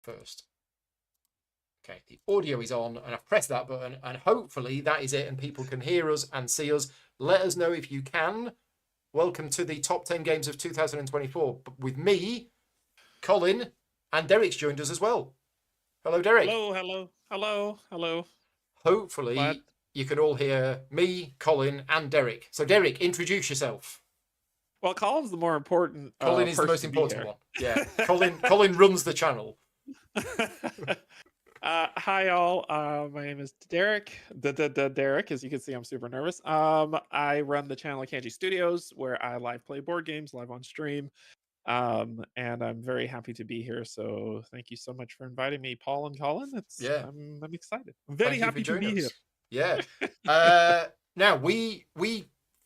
first. Okay, the audio is on, and I've pressed that button, and hopefully that is it, and people can hear us and see us. Let us know if you can. Welcome to the top 10 games of 2024 with me, Colin, and Derek's joined us as well. Hello, Derek. Hello. Hopefully you can all hear me, Colin, and Derek. So, Derek, introduce yourself. Well, Colin's the more important. Colin is the most important one. Yeah, Colin runs the channel. Hi, all. My name is Derek. Derek, as you can see, I'm super nervous. I run the channel Kanji Studios, where I live play board games live on stream. And I'm very happy to be here. So thank you so much for inviting me, Paul and Colin. I'm excited. I'm very happy to be here. Yeah. Now we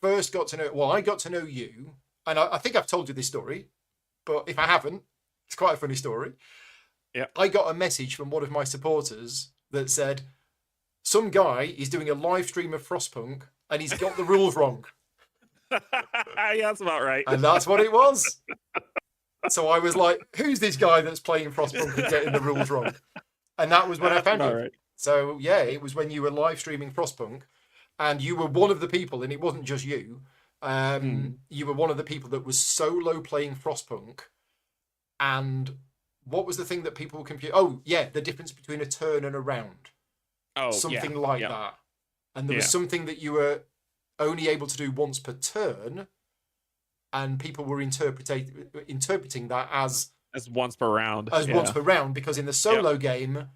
first got to know. Well, I got to know you, and I think I've told you this story, but if I haven't, it's quite a funny story. Yeah. I got a message from one of my supporters that said some guy is doing a live stream of Frostpunk and he's got the rules wrong. Yeah, that's about right. And that's what it was. So I was like, who's this guy that's playing Frostpunk and getting the rules wrong? And that was when I found you. Right. So yeah, it was when you were live streaming Frostpunk, and you were one of the people, and it wasn't just you. You were one of the people that was solo playing Frostpunk. And what was the thing that people were confused? Oh yeah, the difference between a turn and a round. Oh, something like that. And there was something that you were only able to do once per turn, and people were interpreting that as once per round. Once per round, because in the solo game,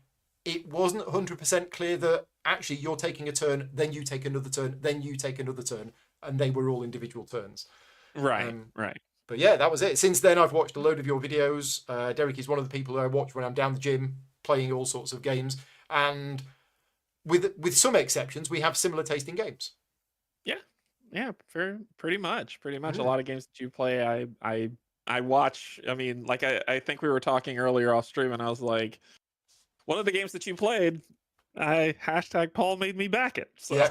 it wasn't 100% clear that actually you're taking a turn, then you take another turn, then you take another turn, and they were all individual turns. Right. But yeah, that was it. Since then, I've watched a load of your videos. Derek is one of the people who I watch when I'm down the gym playing all sorts of games, and with some exceptions, we have similar taste in games. Yeah, pretty much. A lot of games that you play, I watch. I mean, like I think we were talking earlier off stream, and I was like, one of the games that you played, Paul made me back it. So. Yeah.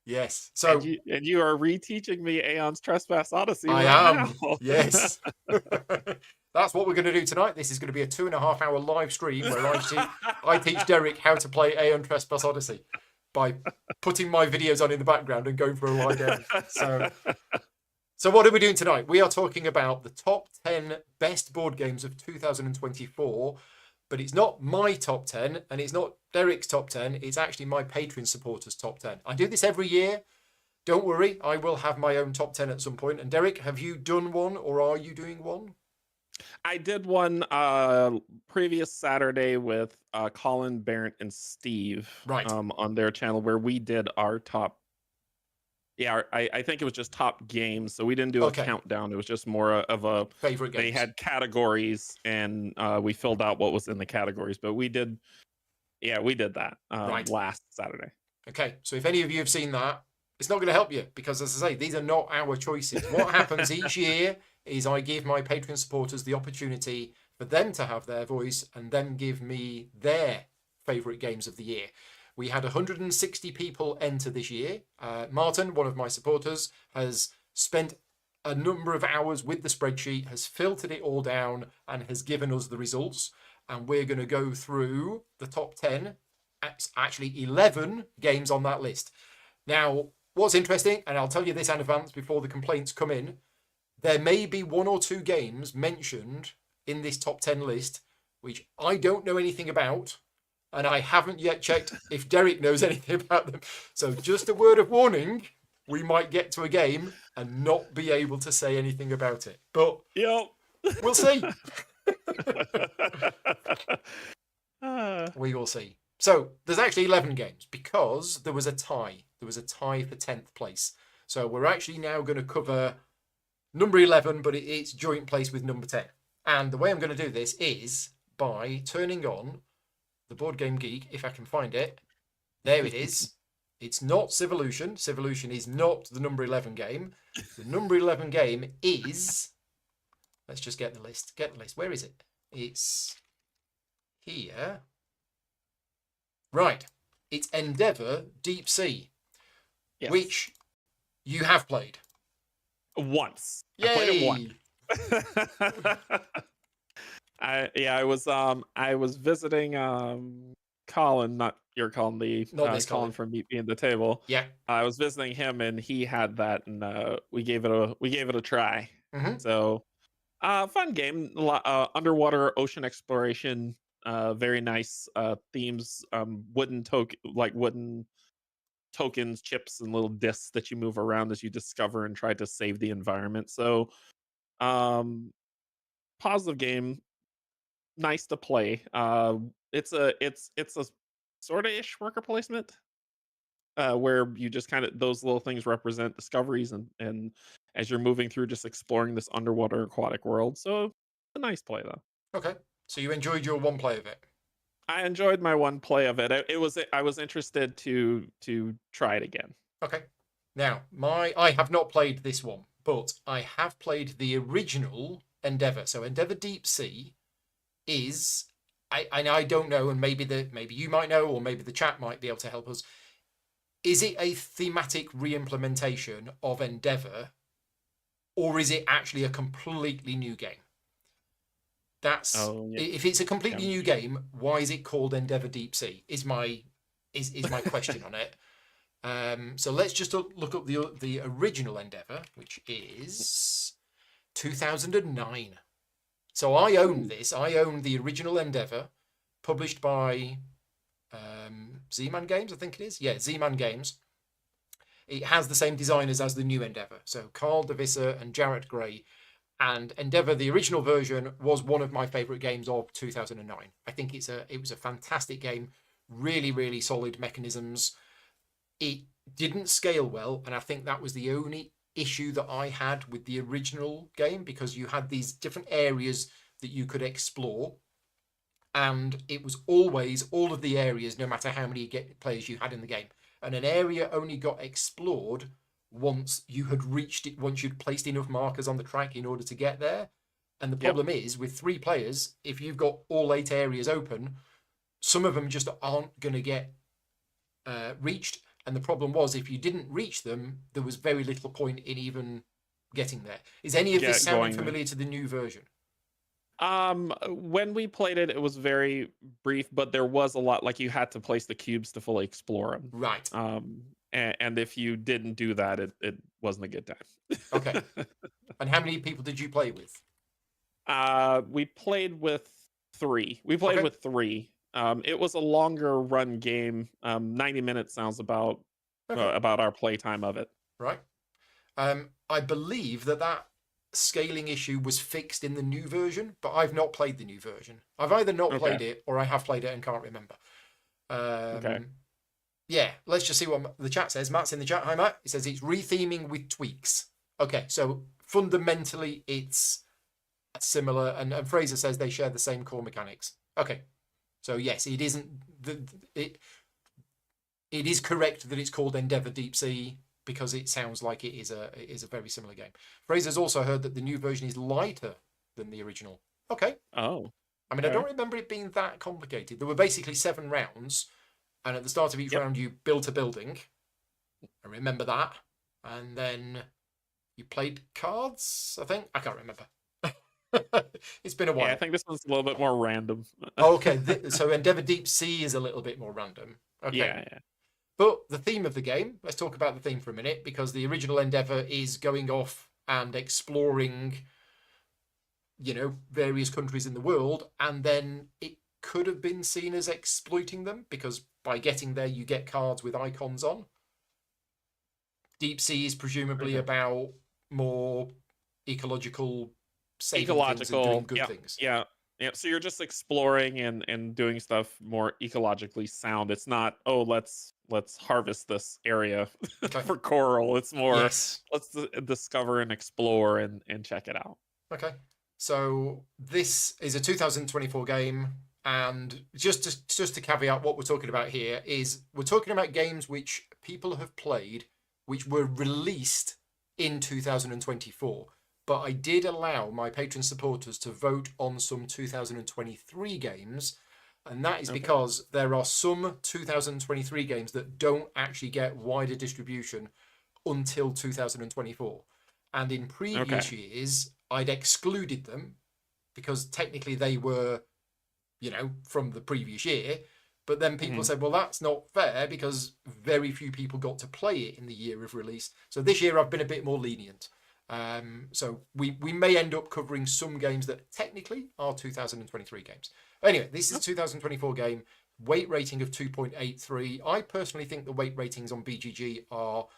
Yes. So and you are reteaching me Aeon's Trespass Odyssey. I am. Now. Yes. That's what we're going to do tonight. This is going to be a 2.5-hour live stream where I teach Derek how to play Aeon Trespass Odyssey by putting my videos on in the background and going for a lie down. So what are we doing tonight? We are talking about the top 10 best board games of 2024, but it's not my top 10 and it's not Derek's top 10. It's actually my Patreon supporters' top 10. I do this every year. Don't worry, I will have my own top 10 at some point. And Derek, have you done one, or are you doing one? I did one previous Saturday with Colin, Barrett, and Steve on their channel, where we did our top. Yeah, I think it was just top games, so we didn't do a countdown. It was just more of a favorite games. They had categories, and we filled out what was in the categories. But we did that last Saturday. Okay, so if any of you have seen that, it's not going to help you, because, as I say, these are not our choices. What happens each year is I give my Patreon supporters the opportunity for them to have their voice and them give me their favourite games of the year. We had 160 people enter this year. Martin, one of my supporters, has spent a number of hours with the spreadsheet, has filtered it all down, and has given us the results. And we're going to go through the top 10, actually 11 games on that list. Now, what's interesting, and I'll tell you this in advance before the complaints come in, there may be one or two games mentioned in this top 10 list which I don't know anything about, and I haven't yet checked if Derek knows anything about them. So just a word of warning, we might get to a game and not be able to say anything about it. But we'll see. We will see. So there's actually 11 games because there was a tie. There was a tie for 10th place. So we're actually now going to cover number 11, but it's joint place with number 10. And the way I'm going to do this is by turning on the Board Game Geek, if I can find it. There it is. It's not Civolution. Civolution is not the number 11 game. The number 11 game is... Let's just get the list. Where is it? It's here. Right. It's Endeavour Deep Sea, which you have played. Once. Yay! I played it once. I was visiting Colin, not your Colin, the Not this Colin Colin. from Meet Me in the Table. Yeah. I was visiting him and he had that, and we gave it a try. Hmm. So fun game, underwater ocean exploration, very nice themes, wooden tokens, chips, and little discs that you move around as you discover and try to save the environment. So um positive game, nice to play. It's a sort of ish worker placement, where you just kind of those little things represent discoveries, and as you're moving through, just exploring this underwater aquatic world. So a nice play though. Okay. So you enjoyed your one play of it. I enjoyed my one play of it. I was interested to try it again. Okay. Now, I have not played this one, but I have played the original Endeavour. So Endeavour Deep Sea is I don't know, and maybe you might know, or maybe the chat might be able to help us. Is it a thematic re-implementation of Endeavour, or is it actually a completely new game? That's Oh yeah, if it's a yeah. completely new game, why is it called Endeavour Deep Sea? Is my question on it. So let's just look up the original Endeavour, which is 2009. So I own Ooh. this. I own the original Endeavour, published by Z-Man Games, I think it is. Yeah, Z-Man Games. It has the same designers as the new Endeavour. So Carl DeVisser and Jarrett Gray. And Endeavour, the original version, was one of my favourite games of 2009. I think it was a fantastic game. Really, really solid mechanisms. It didn't scale well, and I think that was the only issue that I had with the original game, because you had these different areas that you could explore, and it was always all of the areas, no matter how many players you had in the game, and an area only got explored once you had reached it, once you'd placed enough markers on the track in order to get there. And the Yep. problem is, with 3 players, if you've got all 8 areas open, some of them just aren't going to get reached. And the problem was, if you didn't reach them, there was very little point in even getting there. Is any of this Get sounding going there. familiar to the new version? When we played it, it was very brief, but there was a lot, like you had to place the cubes to fully explore them. Right. And if you didn't do that, it wasn't a good Okay. time. And how many people did you play with? We played with three. We played Okay. with three. It was a longer run game. 90 minutes sounds Okay. about our playtime of it. Right. I believe that scaling issue was fixed in the new version, but I've not played the new version. I've either not Okay. played it or I have played it and can't remember. Okay. Yeah, let's just see what the chat says. Matt's in the chat. Hi, Matt. He says it's retheming with tweaks. Okay, so fundamentally it's similar, and Fraser says they share the same core mechanics. Okay, so yes, it isn't it is correct that it's called Endeavour Deep Sea, because it sounds like it is a very similar game. Fraser's also heard that the new version is lighter than the original. Okay. Oh. I mean, I Okay. don't remember it being that complicated. There were basically 7 rounds, and at the start of each Yep. round you built a building. I remember that. And then you played cards, I think. I can't remember. It's been a Yeah, I while. think this one's a little bit more random. Okay, so Endeavour Deep Sea is a little bit more random. Okay. Yeah, yeah. But the theme of the game, let's talk about the theme for a minute, because the original Endeavour is going off and exploring, various countries in the world, and then it could have been seen as exploiting them, because by getting there you get cards with icons on. Deep Sea is presumably Okay. about more ecological, saving things and doing good Yeah, things. yeah, yeah. So you're just exploring and doing stuff more ecologically sound. It's not, oh, let's harvest this area Okay. for coral. It's more, Yes. let's discover and explore and check it out. Okay. So this is a 2024 game, and just to caveat what we're talking about here is we're talking about games which people have played, which were released in 2024. But I did allow my patron supporters to vote on some 2023 games, and that is Okay. because there are some 2023 games that don't actually get wider distribution until 2024. And in previous Okay. years, I'd excluded them because technically they were, from the previous year. But then people said, well, that's not fair because very few people got to play it in the year of release. So this year I've been a bit more lenient. So we may end up covering some games that technically are 2023 games. Anyway, this is a 2024 game, weight rating of 2.83. I personally think the weight ratings on BGG are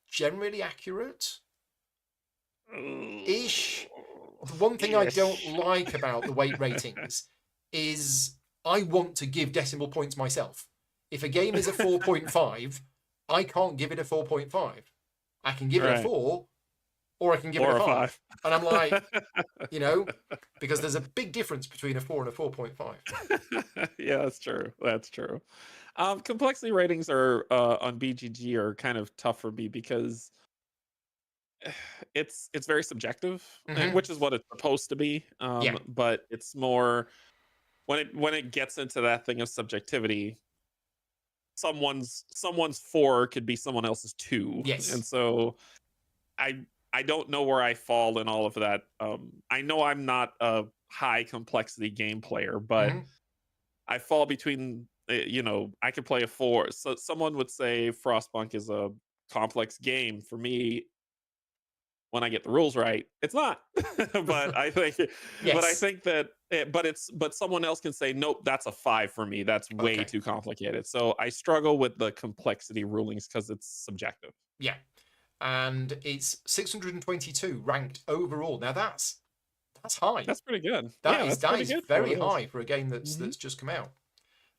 generally accurate. Ish. The one thing I don't like about the weight ratings is I want to give decimal points myself. If a game is a 4.5, I can't give it a 4.5. I can give it a 4, or I can give it a 5. And I'm like, because there's a big difference between a 4 and a 4.5. Yeah, that's true. That's true. Complexity ratings are on BGG are kind of tough for me because it's very subjective, which is what it's supposed to be. But it's more when it gets into that thing of subjectivity, someone's 4 could be someone else's 2. Yes. And so I don't know where I fall in all of that. I know I'm not a high complexity game player, but I fall between, I could play a 4. So someone would say Frostpunk is a complex game. For me, when I get the rules right, it's not. But I think, but someone else can say, nope, that's a 5 for me. That's way too complicated. So I struggle with the complexity rulings because it's subjective. Yeah. And it's 622 ranked overall. Now that's high. That's pretty good. That is very high for a game that's just come out.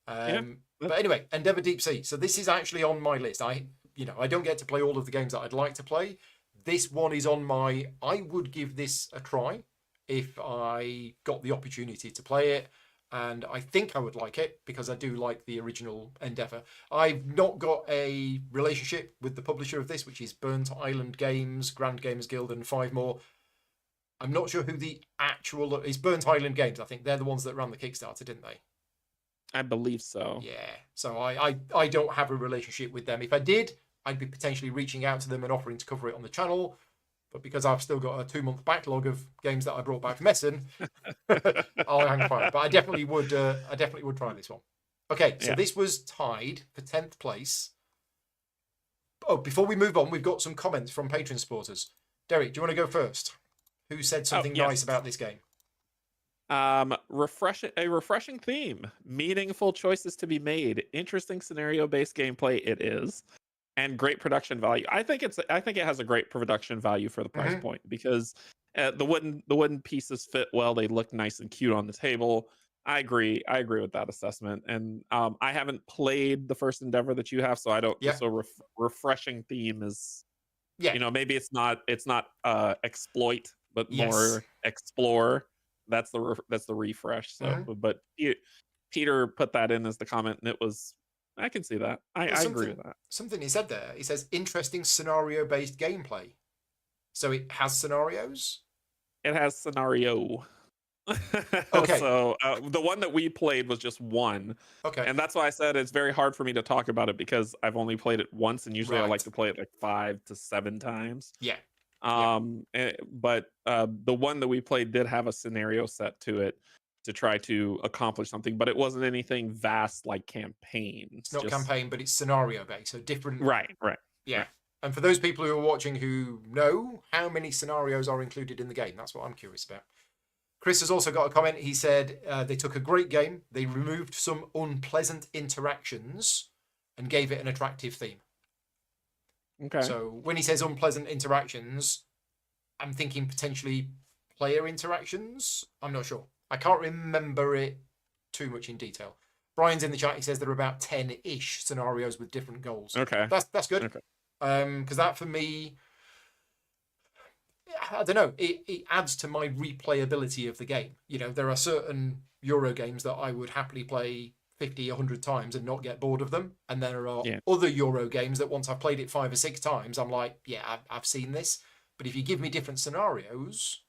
But anyway, Endeavor Deep Sea. So this is actually on my list. I don't get to play all of the games that I'd like to play. This one is on my. I would give this a try if I got the opportunity to play it. And I think I would like it because I do like the original Endeavor. I've not got a relationship with the publisher of this, which is Burnt Island Games, Grand Gamers Guild, and 5 more. I'm not sure who the actual is. Burnt Island Games. I think they're the ones that ran the Kickstarter, didn't they? I believe so. Yeah. So I don't have a relationship with them. If I did, I'd be potentially reaching out to them and offering to cover it on the channel. But because I've still got a 2-month backlog of games that I brought back from Essen, I'll hang fire. But I definitely would try this one. Okay, so this was tied for 10th place. Oh, before we move on, we've got some comments from Patreon supporters. Derek, do you want to go first? Who said something nice about this game? A refreshing theme, meaningful choices to be made, interesting scenario-based gameplay. It is. And great production value. I think it has a great production value for the price point because the wooden pieces fit well. They look nice and cute on the table. I agree with that assessment. And I haven't played the first Endeavor that you have, so I don't. Yeah. So refreshing theme is, maybe it's not exploit, but more explore. That's the refresh. So, but Peter put that in as the comment, and it was. I can see that. I agree with that. Something he said there. He says interesting scenario-based gameplay. So it has scenarios? It has scenario. Okay. So the one that we played was just one. Okay. And that's why I said it's very hard for me to talk about it because I've only played it once, and usually I like to play it like 5 to 7 times. Yeah. But the one that we played did have a scenario set to it to try to accomplish something, but it wasn't anything vast like campaign. It's not campaign, but it's scenario based, so different. Right. Yeah. Right. And for those people who are watching who know how many scenarios are included in the game, that's what I'm curious about. Chris has also got a comment. He said they took a great game, they removed some unpleasant interactions, and gave it an attractive theme. Okay. So when he says unpleasant interactions, I'm thinking potentially player interactions. I'm not sure. I can't remember it too much in detail. Brian's in the chat. He says there are about 10-ish scenarios with different goals. Okay. That's good. Okay. Because that for me, I don't know, it adds to my replayability of the game. There are certain Euro games that I would happily play 50, 100 times and not get bored of them. And there are other Euro games that once I've played it 5 or 6 times, I'm like, yeah, I've seen this. But if you give me different scenarios,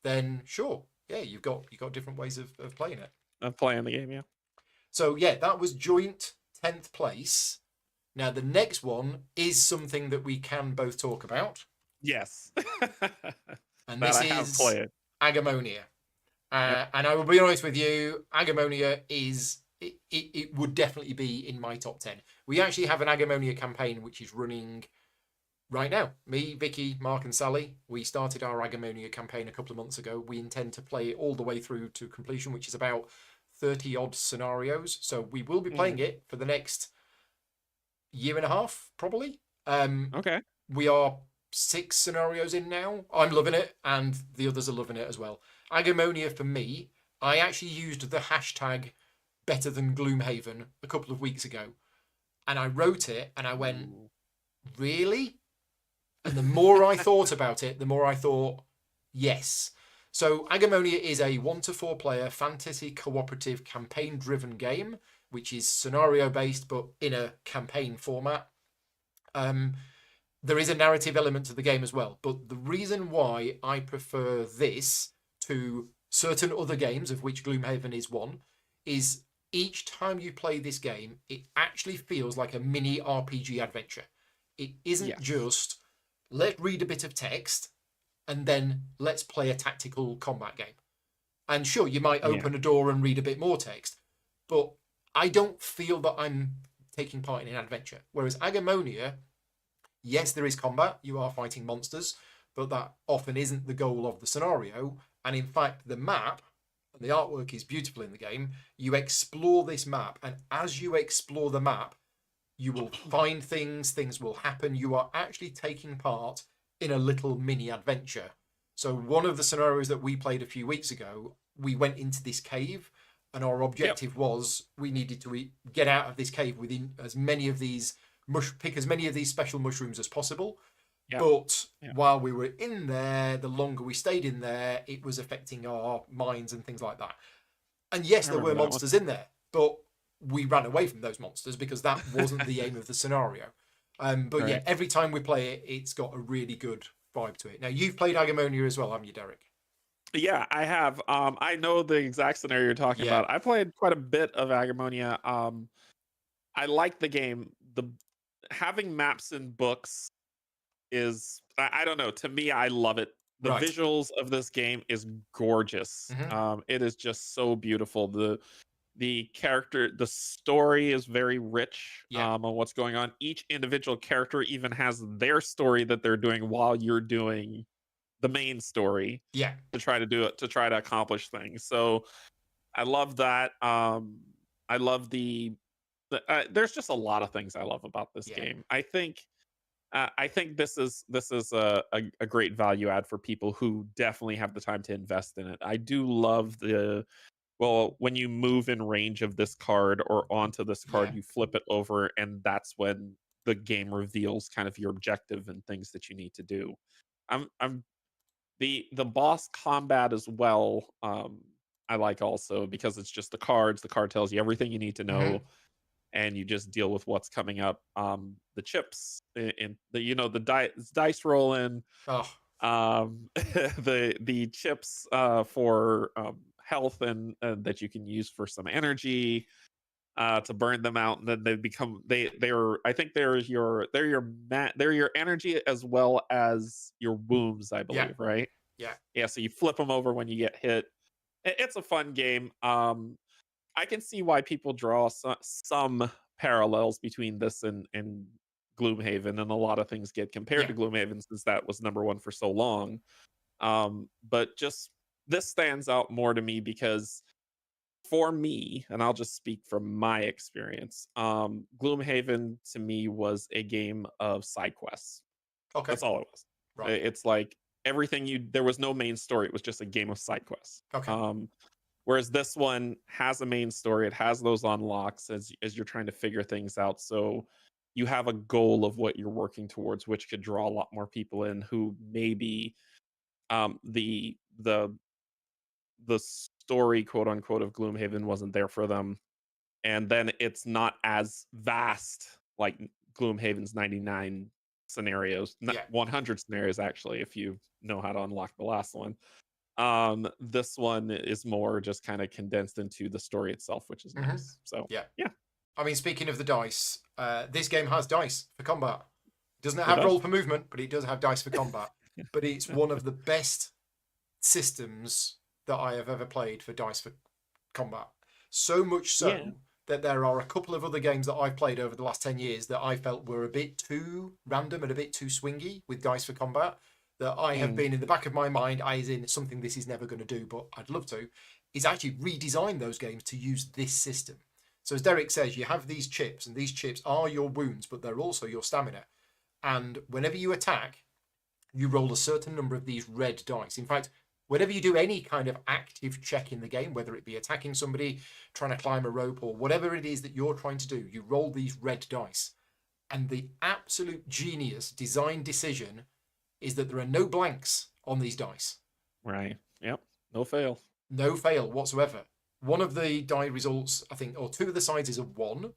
then sure. Yeah, you've got different ways of playing it. Of playing the game, yeah. So yeah, that was joint 10th place. Now the next one is something that we can both talk about. Yes. And this is Agamonia. Yep. And I will be honest with you, Agamonia it would definitely be in my top 10. We actually have an Agamonia campaign which is running right now. Me, Vicky, Mark, and Sally, we started our Agamonia campaign a couple of months ago. We intend to play it all the way through to completion, which is about 30 odd scenarios. So we will be playing Mm. it for the next year and a half, probably. Um, Okay. we are 6 scenarios in now. I'm loving it, and the others are loving it as well. Agamonia for me, I actually used the hashtag better than Gloomhaven a couple of weeks ago, and I wrote it, and I went, Ooh. really? And the more I thought about it, the more I thought, yes. So Agamonia is a 1 to 4 player fantasy cooperative campaign driven game, which is scenario based but in a campaign format. Um, there is a narrative element to the game as well. But the reason why I prefer this to certain other games, of which Gloomhaven is one, is each time you play this game, it actually feels like a mini RPG adventure. It isn't Yes. just let's read a bit of text and then let's play a tactical combat game. And sure, you might Yeah. open a door and read a bit more text, but I don't feel that I'm taking part in an adventure. Whereas Agamonia, yes, there is combat. You are fighting monsters, but that often isn't the goal of the scenario. And in fact, the map and the artwork is beautiful in the game. You explore this map, and as you explore the map, you will find things, things will happen. You are actually taking part in a little mini adventure. So, one of the scenarios that we played a few weeks ago, we went into this cave, and our Yep. objective was we needed to get out of this cave within as many of these pick as many of these special mushrooms as possible. Yep. But Yep. while we were in there, the longer we stayed in there, it was affecting our minds and things like that. And yes, I there were remember that one. monsters in there, but we ran away from those monsters because that wasn't the aim of the scenario. But yeah, Right. every time we play it, it's got a really good vibe to it. Now, you've played Agamonia as well, haven't you, Derek? Yeah, I have. I know the exact scenario you're talking Yeah, about. I played quite a bit of Agamonia. I like the game. The having maps and books is I don't know. To me, I love it. The right. visuals of this game is gorgeous. Mm-hmm. It is just so beautiful. The character, the story is very rich Yeah, on what's going on. Each individual character even has their story that they're doing while you're doing the main story yeah, to try to do it to try to accomplish things. So I love that. I love there's just a lot of things I love about this yeah, game. I think this is a great value add for people who definitely have the time to invest in it. I do love when you move in range of this card or onto this yeah. card, you flip it over, and that's when the game reveals kind of your objective and things that you need to do. I'm the boss combat as well. I like also because it's just the cards. The card tells you everything you need to Mm-hmm. know, and you just deal with what's coming up. The chips in the the dice rolling, Oh, the chips for health and that you can use for some energy to burn them out, and then they become they're I think they're your energy as well as your wounds, I yeah, believe, right? yeah. Yeah, so you flip them over when you get hit. It's a fun game. I can see why people draw some parallels between this and Gloomhaven, and a lot of things get compared Yeah. to Gloomhaven since that was number one for so long. But just this stands out more to me because for me, and I'll just speak from my experience, Gloomhaven to me was a game of side quests. Okay. That's all it was. Right. It's like everything there was no main story. It was just a game of side quests. Okay. Whereas this one has a main story. It has those unlocks as you're trying to figure things out. So you have a goal of what you're working towards, which could draw a lot more people in who maybe um, the the the story, quote unquote, of Gloomhaven wasn't there for them. And then it's not as vast like Gloomhaven's 99 scenarios, not Yeah. 100 scenarios actually, if you know how to unlock the last one. This one is more just kind of condensed into the story itself, which is Mm-hmm. nice. So Yeah. yeah, I mean, speaking of the dice, this game has dice for combat. It doesn't it have does. roll for movement, but it does have dice for combat. But it's one of the best systems that I have ever played for Dice for Combat. So much Yeah. so that there are a couple of other games that I've played over the last 10 years that I felt were a bit too random and a bit too swingy with Dice for Combat. That I have Mm. been in the back of my mind, as in something this is never going to do, but I'd love to, is actually redesign those games to use this system. So as Derek says, you have these chips, and these chips are your wounds, but they're also your stamina. And whenever you attack, you roll a certain number of these red dice. In fact, whenever you do any kind of active check in the game, whether it be attacking somebody, trying to climb a rope, or whatever it is that you're trying to do, you roll these red dice. And the absolute genius design decision is that there are no blanks on these dice. Right. Yep. No fail. No fail whatsoever. One of the die results, I think, or two of the sides is a 1,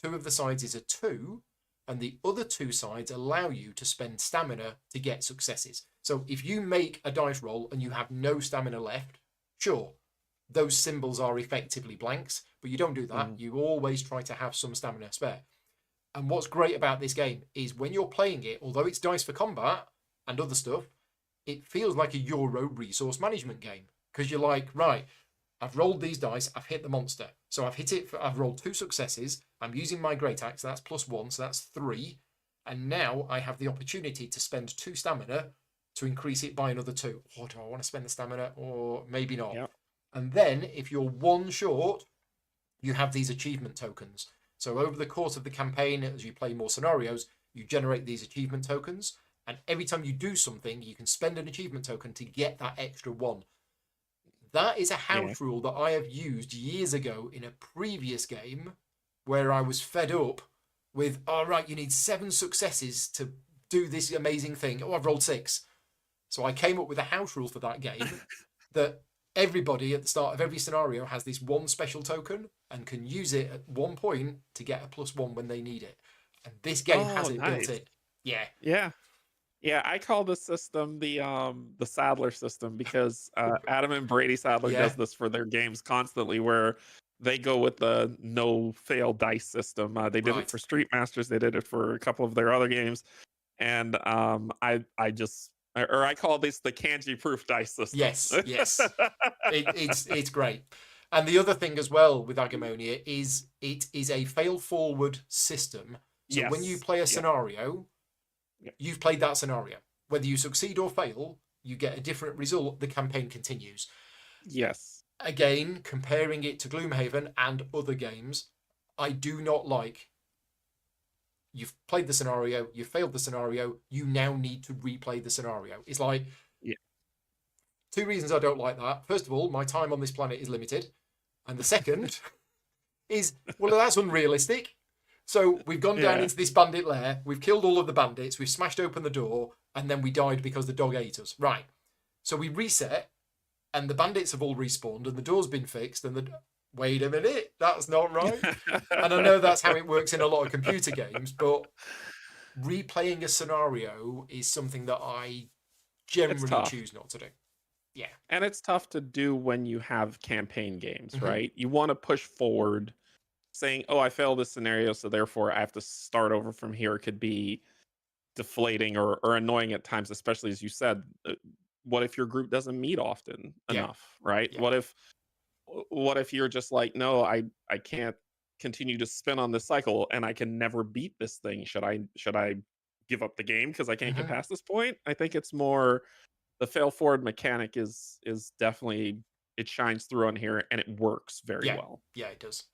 two of the sides is a 2, and the other two sides allow you to spend stamina to get successes. So if you make a dice roll and you have no stamina left, sure, those symbols are effectively blanks, but you don't do that. You always try to have some stamina spare. And what's great about this game is when you're playing it, although it's Dice for Combat and other stuff, it feels like a Euro resource management game. Because you're like, right, I've rolled these dice, I've hit the monster. So I've hit it, I've rolled 2 successes, I'm using my great axe, so that's +1, so that's 3. And now I have the opportunity to spend 2 stamina to increase it by another 2. Or do I want to spend the stamina? Or maybe not. Yep. And then if you're 1 short, you have these achievement tokens. So over the course of the campaign, as you play more scenarios, you generate these achievement tokens. And every time you do something, you can spend an achievement token to get that extra 1. That is a house rule that I have used years ago in a previous game where I was fed up with, all right, you need 7 successes to do this amazing thing. Oh, I've rolled 6. So I came up with a house rule for that game that everybody at the start of every scenario has this 1 special token and can use it at one point to get a +1 when they need it. And this game has it built in. Yeah. Yeah. Yeah, I call this system the Sadler system because Adam and Brady Sadler does this for their games constantly, where they go with the no fail dice system. They did it for Street Masters, they did it for a couple of their other games, and I just I call this the kanji proof dice system. Yes, it's great. And the other thing as well with Agamonia is it is a fail forward system. So when you play a scenario, you've played that scenario. Whether you succeed or fail, you get a different result. The campaign continues. Yes. Again, comparing it to Gloomhaven and other games, I do not like. You've played the scenario, you failed the scenario, you now need to replay the scenario. It's like 2 reasons I don't like that. First of all, my time on this planet is limited. And the second is, well, that's unrealistic. So we've gone down into this bandit lair, we've killed all of the bandits, we've smashed open the door, and then we died because the dog ate us. Right. So we reset, and the bandits have all respawned, and the door's been fixed, and wait a minute, that's not right. And I know that's how it works in a lot of computer games, but replaying a scenario is something that I generally choose not to do. Yeah. And it's tough to do when you have campaign games, right? You want to push forward. Saying, oh, I failed this scenario, so therefore I have to start over from here could be deflating or annoying at times, especially as you said. What if your group doesn't meet often enough, right? Yeah. What if you're just like, no, I can't continue to spin on this cycle and I can never beat this thing. Should I give up the game because I can't get past this point? I think it's more the fail forward mechanic is definitely, it shines through on here and it works very well. Yeah, it does.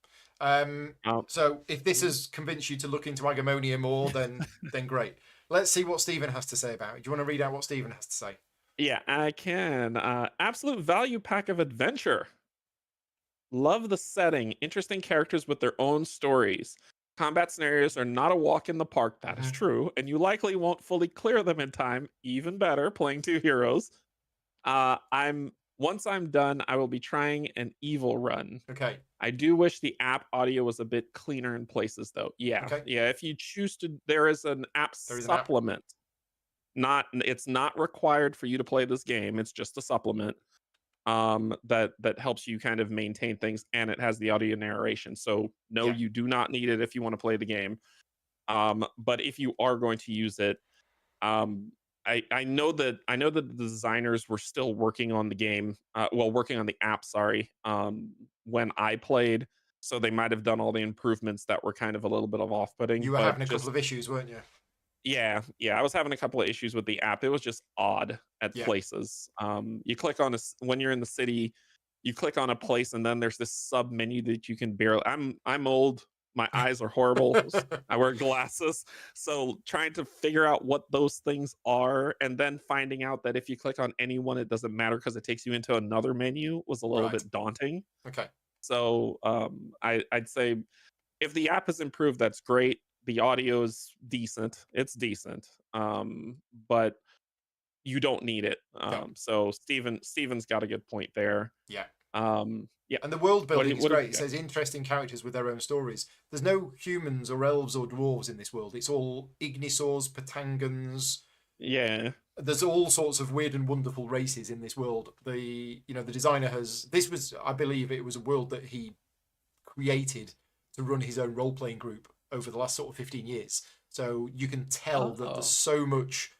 So if this has convinced you to look into Agamonia more, then great. Let's see what Stephen has to say about it. Do you want to read out what Stephen has to say? Yeah, I can. Absolute value pack of adventure. Love the setting. Interesting characters with their own stories. Combat scenarios are not a walk in the park. That is true. And you likely won't fully clear them in time. Even better, playing 2 heroes. Once I'm done, I will be trying an evil run. Okay. I do wish the app audio was a bit cleaner in places, though. Yeah. Okay. Yeah. If you choose to, there is an app supplement. It's not required for you to play this game. It's just a supplement that helps you kind of maintain things, and it has the audio narration. So no, you do not need it if you want to play the game. But if you are going to use it, I know that the designers were still working on the game, well, working on the app, sorry, when I played, so they might have done all the improvements that were kind of a little bit of off-putting, You were but having a couple just of issues, weren't you? yeah, yeah, I was having a couple of issues with the app. It was just odd at Yeah. places. You click on when you're in the city, you click on a place, and then there's this sub menu that you can barely. I'm old. My eyes are horrible. I wear glasses, so trying to figure out what those things are, and then finding out that if you click on any one, it doesn't matter because it takes you into another menu was a little Right. bit daunting. Okay. So I'd say if the app is improved, that's great. The audio is decent. It's decent. But you don't need it. No. So Steven's got a good point there. Yeah. Yeah. And the world building is What have great. you It got? says interesting characters with their own stories. There's no humans or elves or dwarves in this world. It's all Ignisaurs, Patangans. Yeah. There's all sorts of weird and wonderful races in this world. The designer has this was I believe it was a world that he created to run his own role playing group over the last sort of 15 years. So you can tell that there's Oh. so much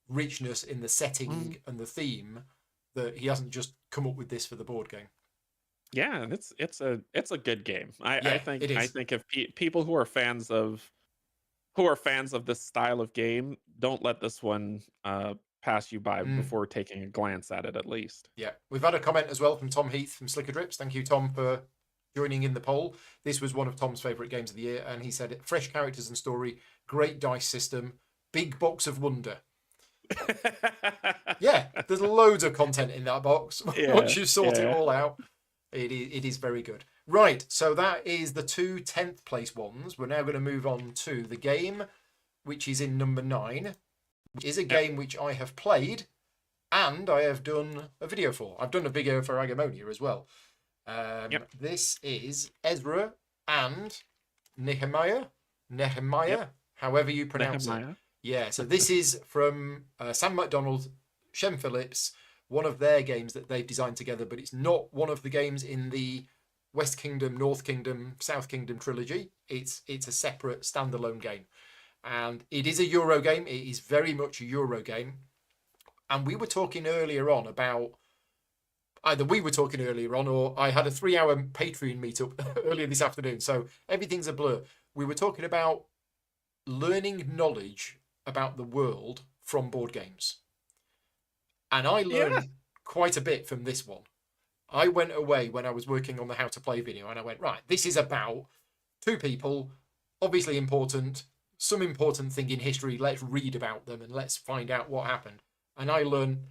richness in the Mm. setting and the theme that he hasn't just come up with this for the board game. Yeah, and it's a good game. I Yeah, think it is. if people who are fans of this style of game, don't let this one pass you by Mm. before taking a glance at it at least. Yeah, we've had a comment as well from Tom Heath from Slicker Drips. Thank you, Tom, for joining in the poll. This was one of Tom's favourite games of the year, and he said fresh characters and story, great dice system, big box of wonder. Yeah, there's loads of content in that box. Yeah, Once you sort it yeah. all out, it is very good. Right, so that is the two 10th place ones. We're now going to move on to the game, which is in number 9, which is a Yep. game which I have played and I have done a video for. I've done a video for Agamonia as well. Yep. This is Ezra and Nehemiah. Yep. However you pronounce it. Nehemiah. Yeah, so this is from Sam McDonald, Shem Phillips, one of their games that they've designed together, but it's not one of the games in the West Kingdom, North Kingdom, South Kingdom trilogy. It's a separate standalone game. And it is a Euro game. It is very much a Euro game. And we were talking earlier on about either we were talking earlier on or I had a 3-hour Patreon meetup earlier this afternoon. So everything's a blur. We were talking about learning knowledge about the world from board games. And I Yeah. learned quite a bit from this one. I went away when I was working on the how to play video and I went, right, this is about two people, obviously important, some important thing in history. Let's read about them and let's find out what happened. And I learned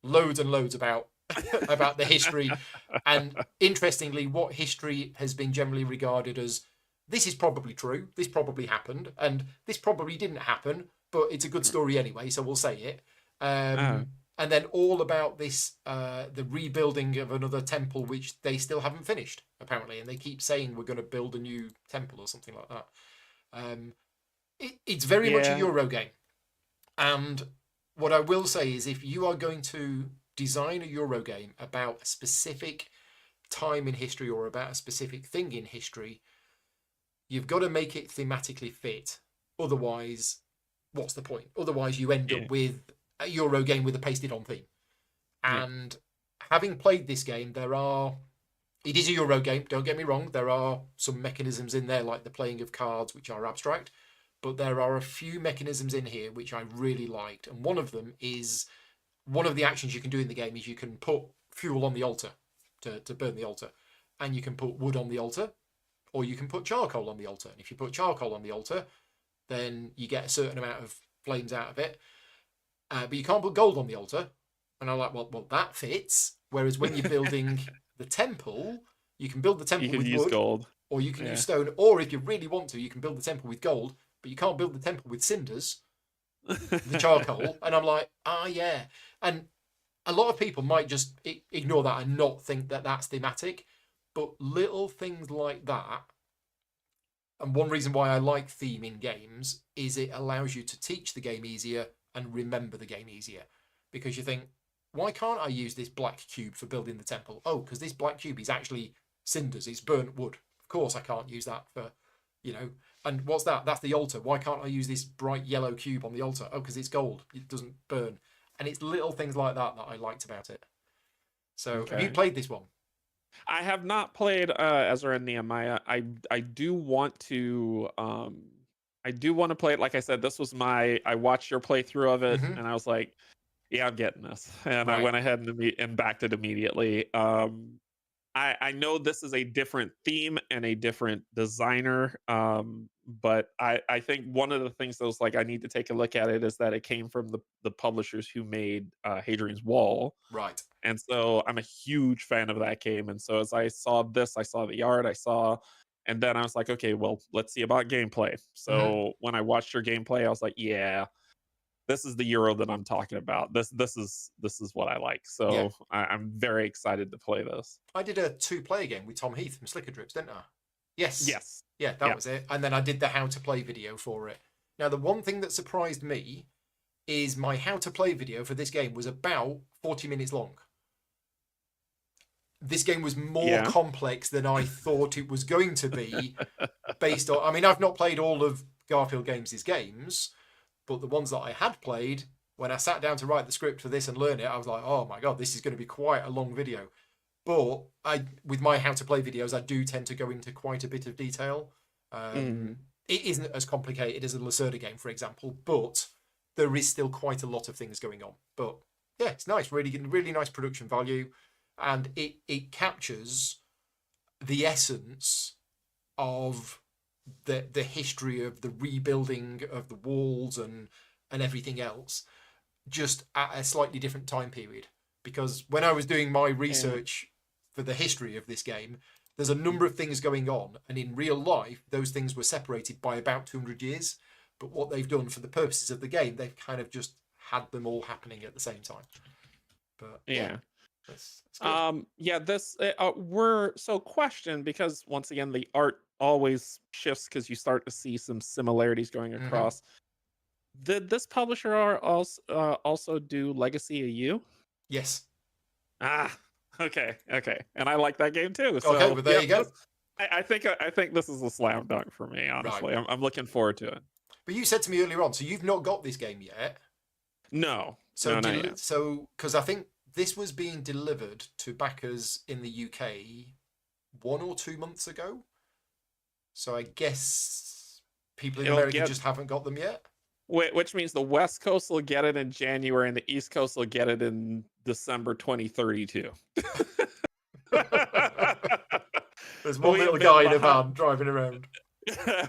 loads and loads about about the history and interestingly what history has been generally regarded as this is probably true, this probably happened, and this probably didn't happen, but it's a good story anyway, so we'll say it. Oh. And then all about this the rebuilding of another temple which they still haven't finished apparently, and they keep saying we're going to build a new temple or something like that. It's very much a Yeah. Euro game, and what I will say is if you are going to design a Euro game about a specific time in history or about a specific thing in history, you've got to make it thematically fit. Otherwise, what's the point? Otherwise, you end Yeah. up with a Euro game with a pasted on theme. Yeah. And having played this game, it is a Euro game, don't get me wrong. There are some mechanisms in there, like the playing of cards, which are abstract. But there are a few mechanisms in here which I really liked. And one of them is one of the actions you can do in the game is you can put fuel on the altar to burn the altar. And you can put wood on the altar, or you can put charcoal on the altar. And if you put charcoal on the altar, then you get a certain amount of flames out of it. But you can't put gold on the altar. And I'm like, well, that fits. Whereas when you're building the temple, you can build the You temple could with use wood, gold. or you can Yeah. use stone, or if you really want to, you can build the temple with gold, but you can't build the temple with cinders, the charcoal. And I'm like, yeah. And a lot of people might just ignore that and not think that that's thematic. But little things like that, and one reason why I like theme in games is it allows you to teach the game easier and remember the game easier. Because you think, why can't I use this black cube for building the temple? Oh, because this black cube is actually cinders, it's burnt wood. Of course I can't use that for you know. And what's that? That's the altar. Why can't I use this bright yellow cube on the altar? Oh, because it's gold. It doesn't burn. And it's little things like that that I liked about it. So, have you Okay. played this one? I have not played Ezra and Nehemiah. I do want to play it. Like I said, this was I watched your playthrough of it Mm-hmm. and I was like, yeah, I'm getting this. And I Right. went ahead and backed it immediately. I know this is a different theme and a different designer. But I think one of the things that was like I need to take a look at it is that it came from the publishers who made Hadrian's Wall. Right. And so I'm a huge fan of that game. And so as I saw this, I saw the art, and then I was like, okay, well, let's see about gameplay. Mm-hmm. So when I watched your gameplay, I was like, yeah, this is the Euro that I'm talking about. This is what I like. Yeah. So I'm very excited to play this. I did a 2-player game with Tom Heath from Slicker Drips, didn't I? Yes. Yes. Yeah, that Yeah. was it. And then I did the how to play video for it. Now, the one thing that surprised me is my how to play video for this game was about 40 minutes long. This game was more Yeah. complex than I thought it was going to be based on. I mean, I've not played all of Garfield Games' games, but the ones that I had played, when I sat down to write the script for this and learn it, I was like, oh my God, this is going to be quite a long video. But with my how to play videos, I do tend to go into quite a bit of detail. It isn't as complicated as a Lacerda game, for example, but there is still quite a lot of things going on. But yeah, it's nice, really nice production value, and it captures the essence of the history of the rebuilding of the walls and everything else, just at a slightly different time period. Because when I was doing my research for the history of this game, there's a number of things going on, and in real life, those things were separated by about 200 years. But what they've done for the purposes of the game, they've kind of just had them all happening at the same time. But Yeah. that's good. Yeah, this question, because once again the art always shifts because you start to see some similarities going across. Did this publisher also do Legacy of You? Yes. Ah, okay. And I like that game too. So Okay, well there you go. I think this is a slam dunk for me, honestly. Right. I'm looking forward to it. But you said to me earlier on, so you've not got this game yet. No. So not yet. so because I think this was being delivered to backers in the UK 1 or 2 months ago. So I guess people in America just haven't got them yet. Which means the West Coast will get it in January and the East Coast will get it in December 2032. There's one little guy in a van driving around.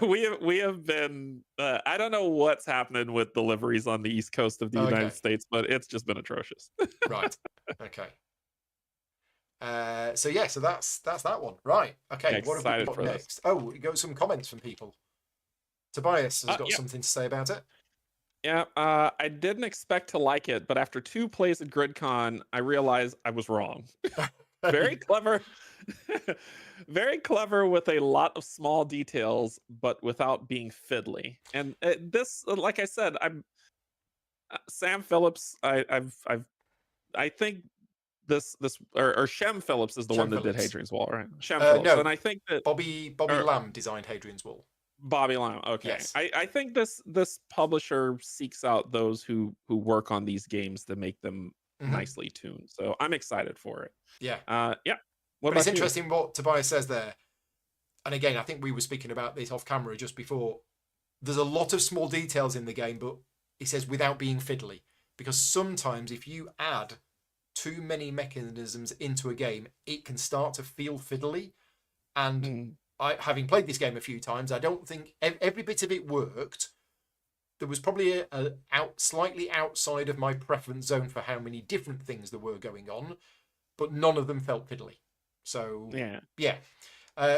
we have been I don't know what's happening with deliveries on the East Coast of the United States, but it's just been atrocious. Right. Okay. So that's that one. Right. Okay. What have we got next? Oh, we got some comments from people. Tobias has got something to say about it. Yeah, I didn't expect to like it, but after 2 plays at GridCon, I realized I was wrong. Very clever. Very clever with a lot of small details, but without being fiddly. And this, like I said, I'm Sam Phillips. I think this or Shem Phillips is the one that did Hadrian's Wall, right? Shem Phillips, no, and I think that Bobby Lamb designed Hadrian's Wall. Bobby Lamb. Okay. Yes. I think this publisher seeks out those who work on these games to make them nicely tuned. So I'm excited for it. Yeah. Yeah. But it's interesting what Tobias says there. And again, I think we were speaking about this off camera just before. There's a lot of small details in the game, but he says without being fiddly. Because sometimes if you add too many mechanisms into a game, it can start to feel fiddly. And having played this game a few times, I don't think every bit of it worked. There was probably slightly outside of my preference zone for how many different things there were going on, but none of them felt fiddly. So, yeah.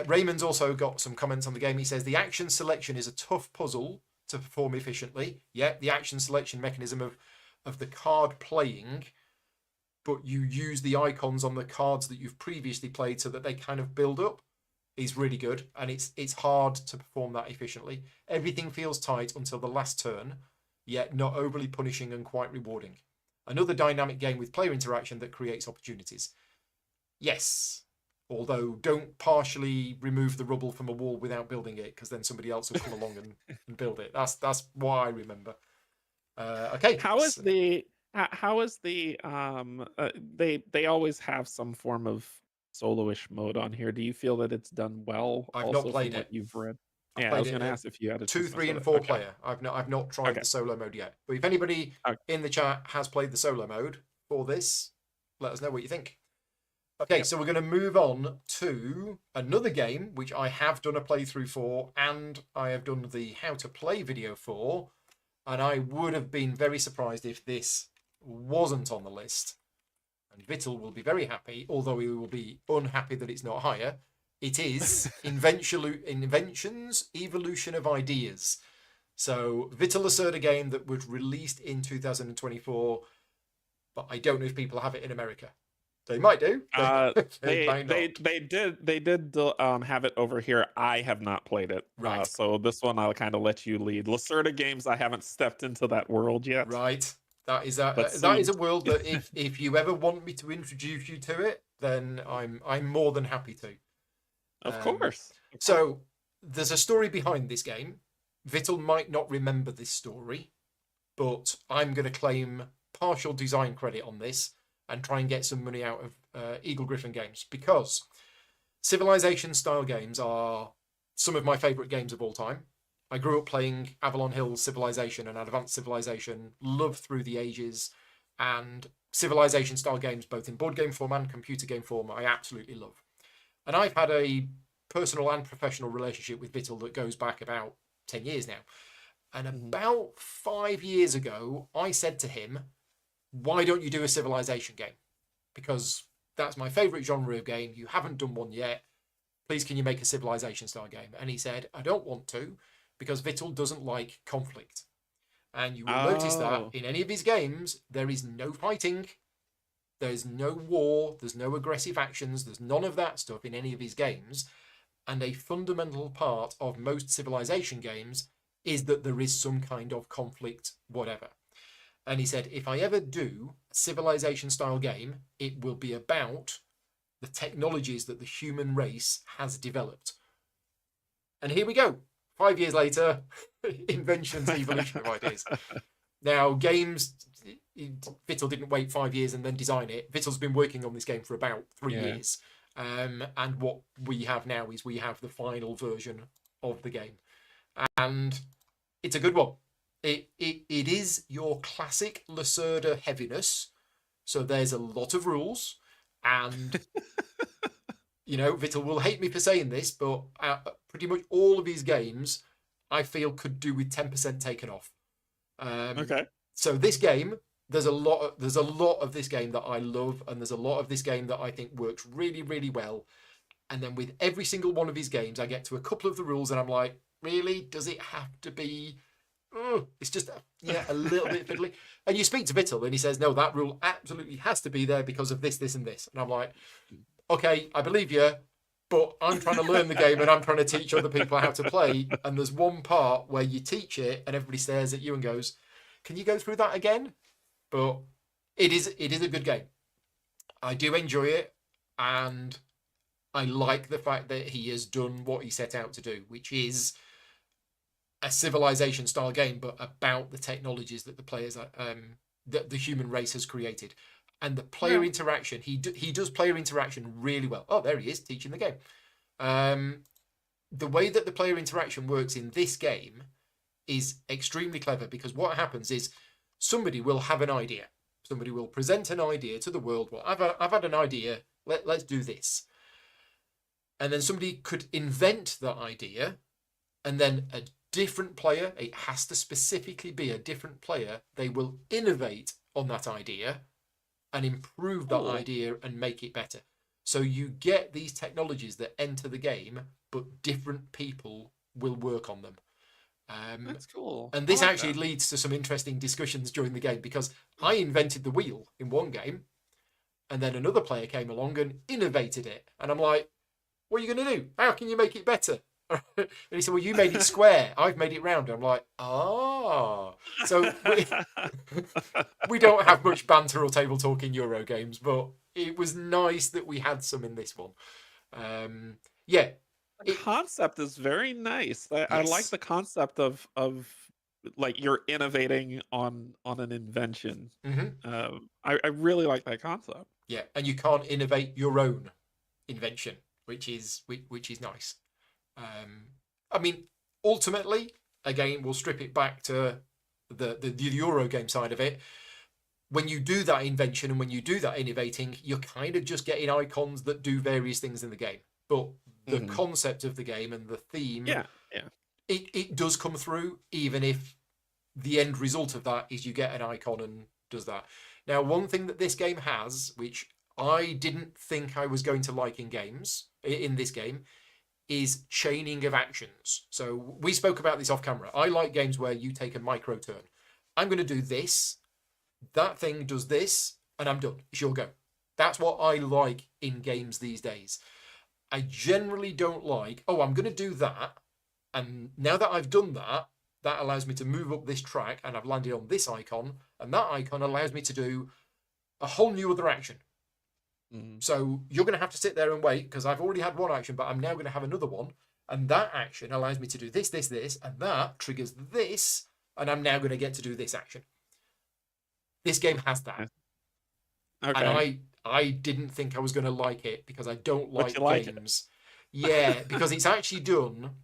Raymond's also got some comments on the game. He says, the action selection is a tough puzzle to perform efficiently. Yeah, the action selection mechanism of the card playing, but you use the icons on the cards that you've previously played so that they kind of build up, is really good, and it's hard to perform that efficiently. Everything feels tight until the last turn, yet not overly punishing and quite rewarding. Another dynamic game with player interaction that creates opportunities. Yes, Although, don't partially remove the rubble from a wall without building it, because then somebody else will come along and build it. That's what I remember. Okay. How is the how is the they always have some form of soloish mode on here. Do you feel that it's done well I've not also from played what it. you've read? I've Yeah, I played was it gonna at ask if you had a two, chance to mess 3, with and it. 4 Okay. player. I've not tried Okay. the solo mode yet. But if anybody Okay. in the chat has played the solo mode for this, let us know what you think. Okay, Yep. so we're going to move on to another game which I have done a playthrough for, and I have done the how to play video for, and I would have been very surprised if this wasn't on the list. And Vittel will be very happy, although he will be unhappy that it's not higher. It is Inventions Evolution of Ideas. So Vittel asserted a game that was released in 2024, but I don't know if people have it in America. They might do. They might not. They did have it over here. I have not played it. Right. So this one I'll kind of let you lead. Lacerda Games, I haven't stepped into that world yet. Right. That is But a world that if you ever want me to introduce you to it, then I'm more than happy to. Of course. So there's a story behind this game. Vittel might not remember this story, but I'm going to claim partial design credit on this and try and get some money out of Eagle Griffin Games, because Civilization style games are some of my favourite games of all time. I grew up playing Avalon Hill Civilization and Advanced Civilization, loved through the ages, and Civilization style games, both in board game form and computer game form, I absolutely love. And I've had a personal and professional relationship with Vittel that goes back about 10 years now. And about 5 years ago, I said to him, why don't you do a Civilization game? Because that's my favourite genre of game. You haven't done one yet. Please, can you make a Civilization style game? And he said, I don't want to, because Vittel doesn't like conflict. And you will notice that in any of his games, there is no fighting. There's no war. There's no aggressive actions. There's none of that stuff in any of his games. And a fundamental part of most Civilization games is that there is some kind of conflict, whatever. And he said, if I ever do a Civilization style game, it will be about the technologies that the human race has developed. And here we go. 5 years later, Inventions Evolution of Ideas. Now, games, Vittel didn't wait 5 years and then design it. Vittel's been working on this game for about 3 years. And what we have now is we have the final version of the game. And it's a good one. It is your classic Lacerda heaviness. So there's a lot of rules. And, Vittel will hate me for saying this, but pretty much all of his games, I feel, could do with 10% taken off. Okay. So this game, there's a lot of this game that I love, and there's a lot of this game that I think works really, really well. And then with every single one of his games, I get to a couple of the rules, and I'm like, really? Does it have to be? It's just a little bit fiddly. And you speak to Vittel, and he says, no, that rule absolutely has to be there because of this, this, and this. And I'm like, okay, I believe you, but I'm trying to learn the game and I'm trying to teach other people how to play. And there's one part where you teach it and everybody stares at you and goes, can you go through that again? But it is a good game. I do enjoy it, and I like the fact that he has done what he set out to do, which is a Civilization style game, but about the technologies that the players that the human race has created. And the player interaction, he does player interaction really well. Oh, there he is, teaching the game. The way that the player interaction works in this game is extremely clever, because what happens is somebody will have an idea. Somebody will present an idea to the world. Well, I've had an idea. Let's do this. And then somebody could invent that idea, and then a different player, it has to specifically be a different player, they will innovate on that idea and improve that idea and make it better. So you get these technologies that enter the game, but different people will work on them. That's cool. And this actually leads to some interesting discussions during the game, because I invented the wheel in one game, and then another player came along and innovated it. And I'm like, what are you going to do? How can you make it better? And he said, well, you made it square. I've made it round. I'm like, So we don't have much banter or table talk in Euro games, but it was nice that we had some in this one. Yeah, The it concept is very nice. I like yes, the concept of like you're innovating on an invention. hmm I really like that concept. yeah, and you can't innovate your own invention, which is nice. Um, I mean, ultimately, again, we'll strip it back to the Euro game side of it. When you do that invention and when you do that innovating, you're kind of just getting icons that do various things in the game. But the Mhm. concept of the game and the theme, Yeah, yeah. it does come through, even if the end result of that is you get an icon and does that. Now, one thing that this game has, which I didn't think I was going to like in games, in this game, is chaining of actions. So we spoke about this off camera. I like games where you take a micro turn. I'm going to do this, that thing does this, and I'm done. It's your go. That's what I like in games these days. I generally don't like, oh, I'm going to do that, and now that I've done that, that allows me to move up this track, and I've landed on this icon, and that icon allows me to do a whole new other action. Mhm. So you're going to have to sit there and wait because I've already had one action, but I'm now going to have another one. And that action allows me to do this, this, this, and that triggers this, and I'm now going to get to do this action. This game has that. Yeah. And Okay, I didn't think I was going to like it because I don't but you like like it. games. Yeah, because it's actually done.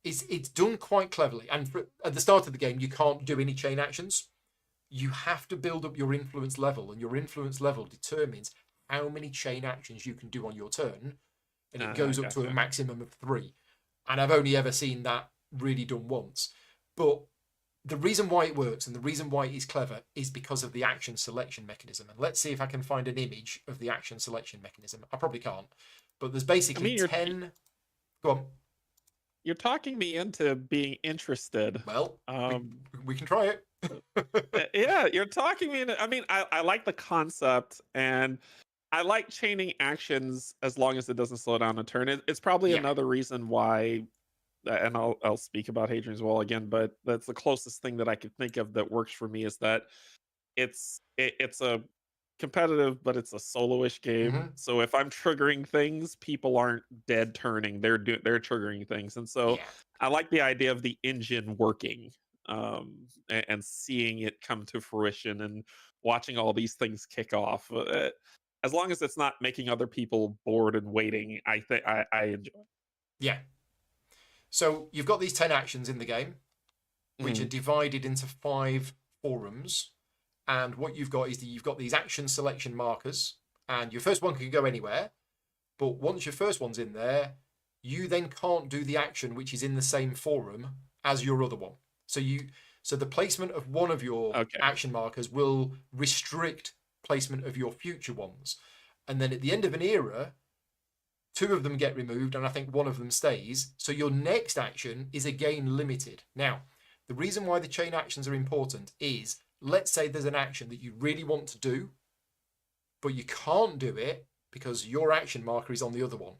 It's done quite cleverly. And at the start of the game, you can't do any chain actions. You have to build up your influence level, and your influence level determines how many chain actions you can do on your turn, and it goes up to a Gotcha. maximum of 3. And I've only ever seen that really done once. But the reason why it works and the reason why it is clever is because of the action selection mechanism. And let's see if I can find an image of the action selection mechanism. I probably can't, but there's I basically mean, 10. Go on. you're talking me into being interested. Well, we Um, we can try it. yeah, you're talking me into. I mean, I like the concept, and I like chaining actions as long as it doesn't slow down a turn. It's probably Yeah. another reason why, and I'll speak about Hadrian's Wall again, but that's the closest thing that I could think of that works for me is that it's a competitive, but it's a soloish game. hmm So if I'm triggering things, people aren't dead turning. They're triggering things, and so Yeah. I like the idea of the engine working, and seeing it come to fruition and watching all these things kick off. As long as it's not making other people bored and waiting, I think I enjoy. Yeah. So you've got these 10 actions in the game, which are Mhm. divided into 5 forums. And what you've got is you've got these action selection markers, and your first one can go anywhere. But once your first one's in there, you then can't do the action which is in the same forum as your other one. So the placement of one of your Okay. action markers will restrict placement of your future ones. And then at the end of an era, 2 of them get removed, and I think one of them stays. So your next action is again limited. Now, the reason why the chain actions are important is, let's say there's an action that you really want to do, but you can't do it because your action marker is on the other one.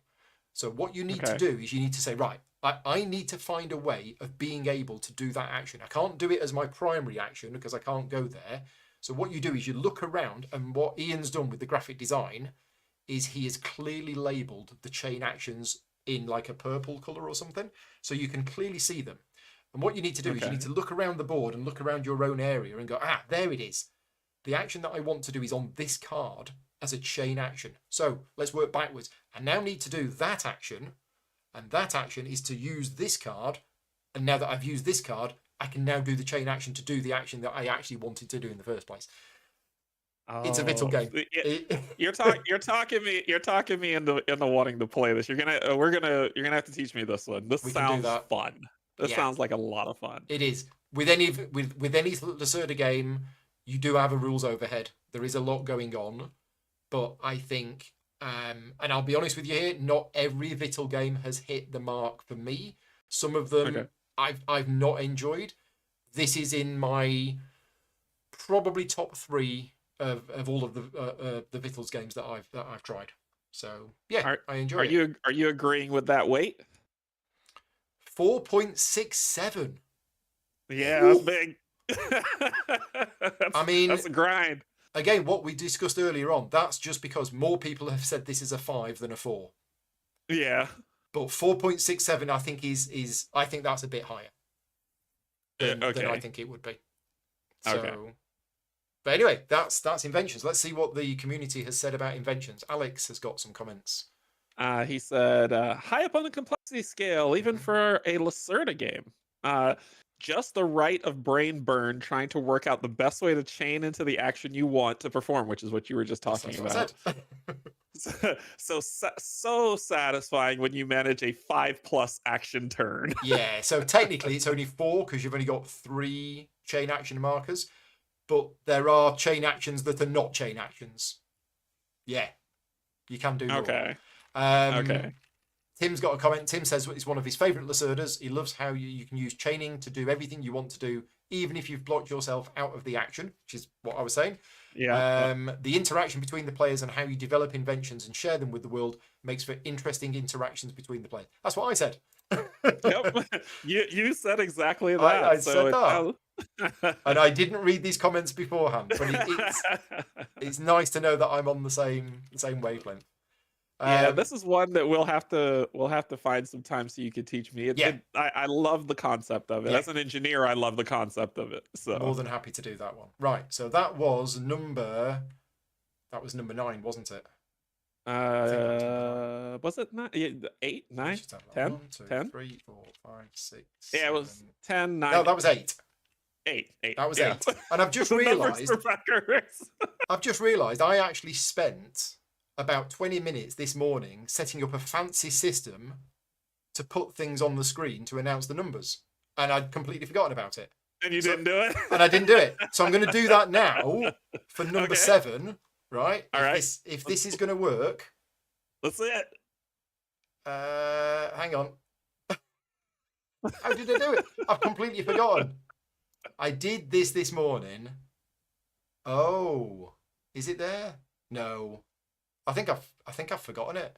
So what you need to Okay. do is you need to say, right, I need to find a way of being able to do that action. I can't do it as my primary action because I can't go there. So what you do is you look around, and what Ian's done with the graphic design is he has clearly labeled the chain actions in like a purple color or something, so you can clearly see them. And what you need to do is you need Okay. to look around the board and look around your own area and go, there it is. The action that I want to do is on this card as a chain action. So let's work backwards. I now need to do that action, and that action is to use this card. And now that I've used this card, I can now do the chain action to do the action that I actually wanted to do in the first place. It's a Vittle Oh, game. you're talking me into wanting to play this. You're gonna have to teach me this one. This We can do sounds that. fun. This Yeah, sounds like a lot of fun. it is. With any Lacerda game, you do have a rules overhead. There is a lot going on, but I think, and I'll be honest with you here, not every Vittle game has hit the mark for me. Some of Okay. them I've not enjoyed. This is in my probably top 3 of all of the Vittles games that I've tried. So yeah, Are I enjoy it. are you agreeing with that weight? 4.67. Yeah, that's big. I mean, That's a grind. again, what we discussed earlier on, that's just because more people have said this is a 5 than a 4. Yeah. But 4.67, I think is I think that's a bit higher than I Okay. think it would be. Okay. So, but anyway, that's inventions. Let's see what the community has said about inventions. Alex has got some comments. He said, high up on the complexity scale, even Mhm. for a Lacerda game. Uh, just the right of brain burn trying to work out the best way to chain into the action you want to perform, which is what you were just That's talking what I about. said. So satisfying when you manage a 5+ action turn. Yeah, so technically it's only 4 because you've only got 3 chain action markers, but there are chain actions that are not chain actions. Yeah, you can do more. Okay. Um, Okay. Tim's got a comment. Tim says it's one of his favourite Lacerdas. He loves how you can use chaining to do everything you want to do, even if you've blocked yourself out of the action, which is what I was saying. Yeah. The interaction between the players and how you develop inventions and share them with the world makes for interesting interactions between the players. That's what I said. Yep. You said exactly I that. said So it that. sounds And I didn't read these comments beforehand, but it's nice to know that I'm on the same wavelength. Yeah, this is one that we'll have to find some time so you could teach me. Yeah, I love the concept of it. yeah, As an engineer, I love the concept of it. more So than happy to do that one. Right, so that was number 9, wasn't it? I think that was number 9. was it not 8, Let's 9, just have a look. 10, 1, 2, 10? 3, 4, 5, 6, Yeah, it 7. was 10, No, 9, that was 8. 8, 8. That was Yeah. 8. And I've just The numbers realised are backwards. I actually spent about 20 minutes this morning setting up a fancy system to put things on the screen to announce the numbers. And I'd completely forgotten about it. And you didn't do it? And I didn't do it. So I'm going to do that now for number Okay. 7, right? All right. If this is going to work. Let's see it. Hang on. How did I do it? I've completely forgotten. I did this morning. Oh, is it there? No. I think I've forgotten it.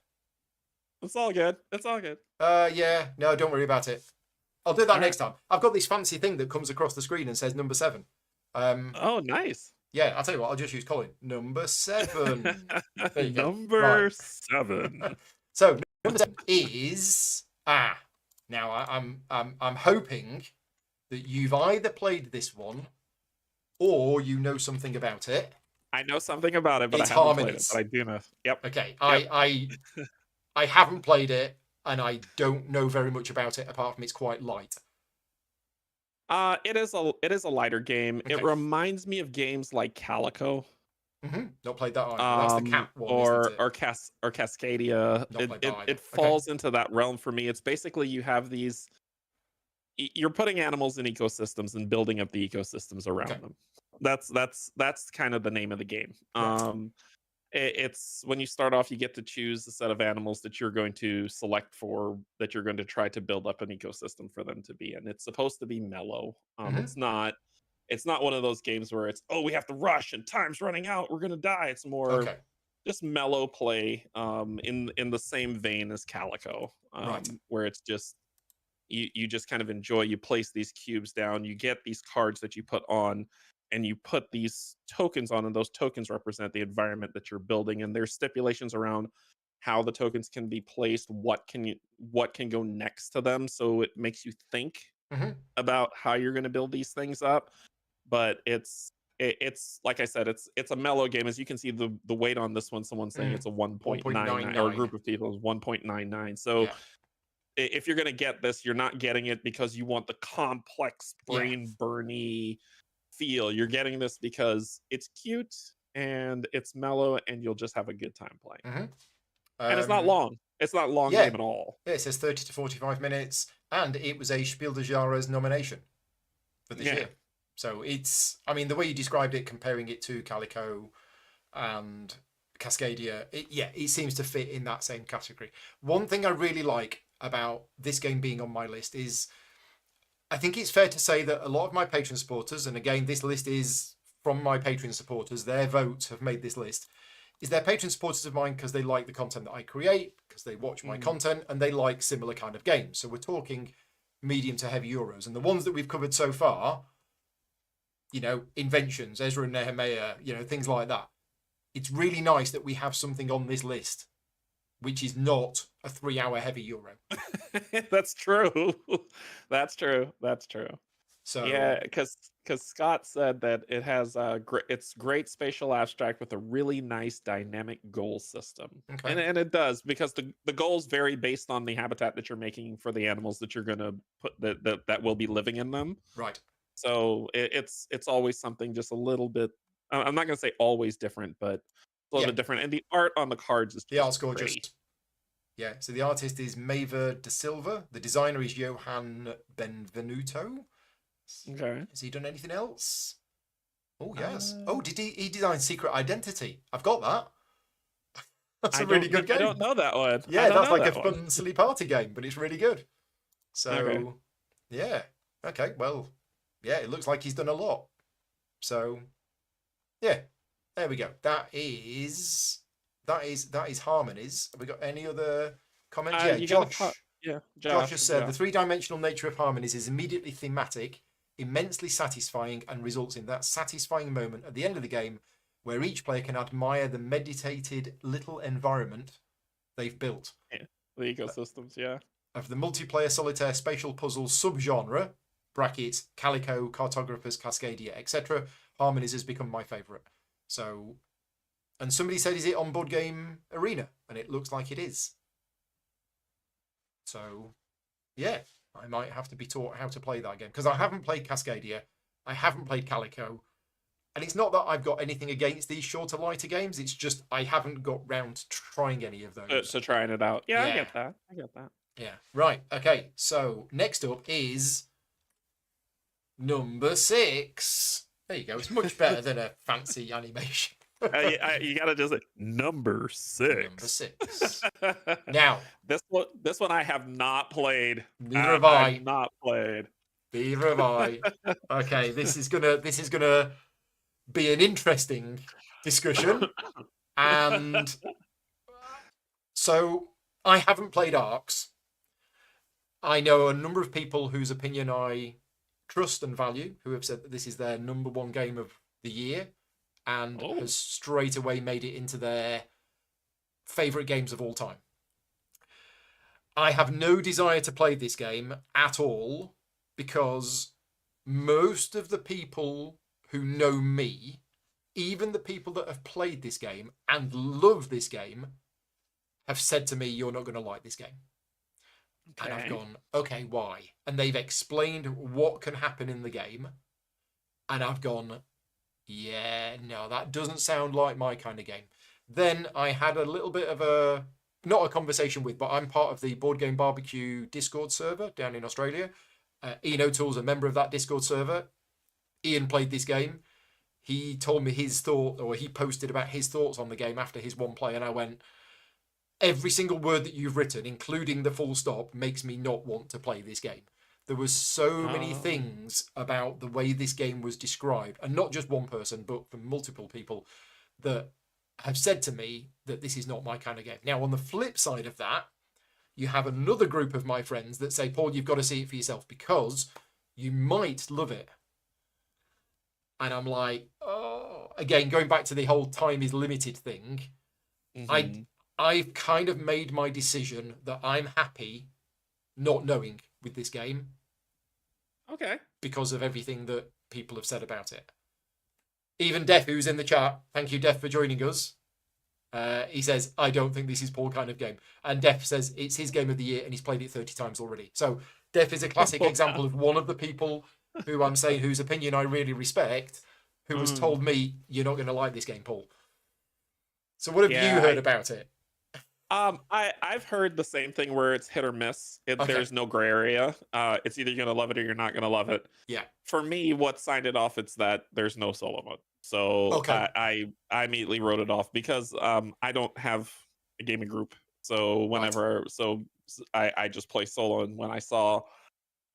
It's all good. It's all good. Yeah. No, don't worry about it. I'll do that All next time. I've got this fancy thing that comes across the screen and says number 7. Oh, nice. Yeah, I'll tell you what. I'll just use Colin. Number 7. There you go. Number Right. 7. So number 7 is Now I'm hoping that you've either played this one or you know something about it. I know something about it, but It's I haven't played it. Harmonies. But I do know. Yep. Okay, Yep. I haven't played it and I don't know very much about it apart from it's quite light. It is a lighter game. Okay. It reminds me of games like Calico. Not played that either. That's the cat one, isn't it? or Cascadia. Not played that either. It falls into that realm for me. It's basically you have these. You're putting animals in ecosystems and building up the ecosystems around Okay. them. That's kind of the name of the game. Right. It's when you start off, you get to choose a set of animals that you're going to select for, that you're going to try to build up an ecosystem for them to be in. It's supposed to be mellow. It's not one of those games where it's, oh, we have to rush and time's running out, we're gonna die. It's more Okay. just mellow play, in the same vein as Calico, Right. where it's just you just kind of enjoy. You place these cubes down, you get these cards that you put on, and you put these tokens on, and those tokens represent the environment that you're building. And there's stipulations around how the tokens can be placed, what can go next to them, so it makes you think about how you're going to build these things up. But it's like I said, it's a mellow game. As you can see, the weight on this one, someone's saying it's a 1.99, or a group of people is 1.99. So Yeah. if you're going to get this, you're not getting it because you want the complex brain burny feel. You're getting this because it's cute and it's mellow, and you'll just have a good time playing. And it's not long. It's not a long game at all. Yeah, it says 30 to 45 minutes, and it was a Spiel des Jahres nomination for this year. So it's, I mean, the way you described it, comparing it to Calico and Cascadia, it seems to fit in that same category. One thing I really like about this game being on my list is, I think it's fair to say that a lot of my Patreon supporters, and again, this list is from my Patreon supporters, their votes have made this list, is they're Patreon supporters of mine because they like the content that I create, because they watch my content, and they like similar kind of games. So we're talking medium to heavy Euros. And the ones that we've covered so far, Inventions, Ezra and Nehemiah, things like that. It's really nice that we have something on this list which is not a 3-hour heavy Euro. That's true. That's true. That's true. So Yeah, because Scott said that it has it's great spatial abstract with a really nice dynamic goal system, okay, and it does because the goals vary based on the habitat that you're making for the animals that you're gonna put that will be living in them. right. So it's always something just a little bit. I'm not gonna say always different, but a little Yeah, bit different. And the art on the cards is the just art's gorgeous. pretty. Yeah, so the artist is Maver da Silva. The designer is Johan Benvenuto. Okay. Has he done anything else? Oh, yes. Uh, Oh, did he design Secret Identity? I've got that. That's I a really don't good I don't game. know that one. I Yeah, don't that's know like a that one. fun, silly party game, but it's really good. Okay. So, yeah. Okay, well, yeah, it looks like he's done a lot. So, yeah, there we go. That is Harmonies. Have we got any other comments? Yeah, You got to cut. Josh. Yeah, Josh Josh. has said the Josh. three-dimensional nature of Harmonies is immediately thematic, immensely satisfying, and results in that satisfying moment at the end of the game where each player can admire the meditated little environment they've built. Yeah, the ecosystems. Yeah. Of the multiplayer solitaire spatial puzzle subgenre, brackets, Calico, Cartographers, Cascadia, etc., Harmonies has become my favourite. So, and somebody said, is it on Board Game Arena? And it looks like it is. So, yeah, I might have to be taught how to play that game because I haven't played Cascadia, I haven't played Calico, and it's not that I've got anything against these shorter, lighter games. It's just I haven't got round to trying any of those. To trying it out. Yeah, I Yeah, get that. I get that. yeah. Right. Okay. So next up is number 6. There you go. It's much better than a fancy animation. You gotta just say number 6. Number 6. Now, this one I have not played. neither have I. I've not played. Neither have I. Okay, this is gonna be an interesting discussion. And so I haven't played Arcs. I know a number of people whose opinion I trust and value who have said that this is their number 1 game of the year and has straight away made it into their favourite games of all time. I have no desire to play this game at all because most of the people who know me, even the people that have played this game and love this game, have said to me, you're not going to like this game. Okay. And I've gone, okay, why? And they've explained what can happen in the game. And I've gone, yeah, no, that doesn't sound like my kind of game. Then I had a little bit of not a conversation with, but I'm part of the Board Game Barbecue Discord server down in Australia. Ian O'Toole's a member of that Discord server. Ian played this game. He told me his thought, or he posted about his thoughts on the game after his one play, and I went, every single word that you've written, including the full stop, makes me not want to play this game. There was so many things about the way this game was described, and not just one person, but from multiple people, that have said to me that this is not my kind of game. Now, on the flip side of that, you have another group of my friends that say, Paul, you've got to see it for yourself because you might love it. And I'm like, oh, again, going back to the whole time is limited thing, I've kind of made my decision that I'm happy not knowing with this game. Okay. Because of everything that people have said about it. Even Def, who's in the chat, thank you, Def, for joining us. He says, I don't think this is Paul kind of game. And Def says it's his game of the year and he's played it 30 times already. So Def is a classic example of one of the people who I'm saying whose opinion I really respect, who has told me, you're not going to like this game, Paul. So what have you heard about it? I've heard the same thing where it's hit or miss. There's no gray area. It's either you're gonna love it or you're not gonna love it. Yeah. For me, what signed it off, it's that there's no solo mode. So I immediately wrote it off because I don't have a gaming group. So whenever I just play solo, and when I saw,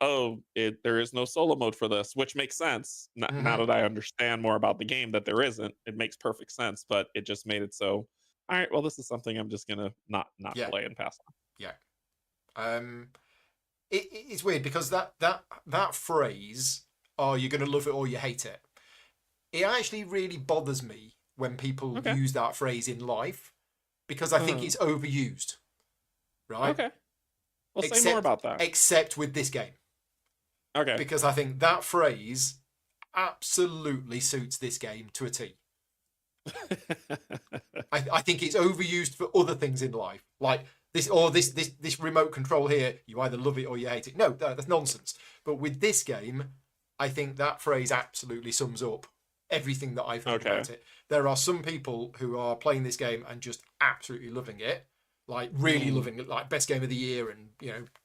there is no solo mode for this, which makes sense. Now that I understand more about the game, that there isn't, it makes perfect sense. But it just made it so. All right, well, this is something I'm just gonna not play and pass on. Yeah, it's weird because that phrase, "Oh, you're gonna love it or you hate it," it actually really bothers me when people use that phrase in life because I think it's overused, right? Okay. Well, say more Except about that. except with this game, Okay. because I think that phrase absolutely suits this game to a T. I think it's overused for other things in life, like this remote control here. You either love it or you hate it. No, that's nonsense. But with this game, I think that phrase absolutely sums up everything that I've heard about it. There are some people who are playing this game and just absolutely loving it, like really loving it, like best game of the year and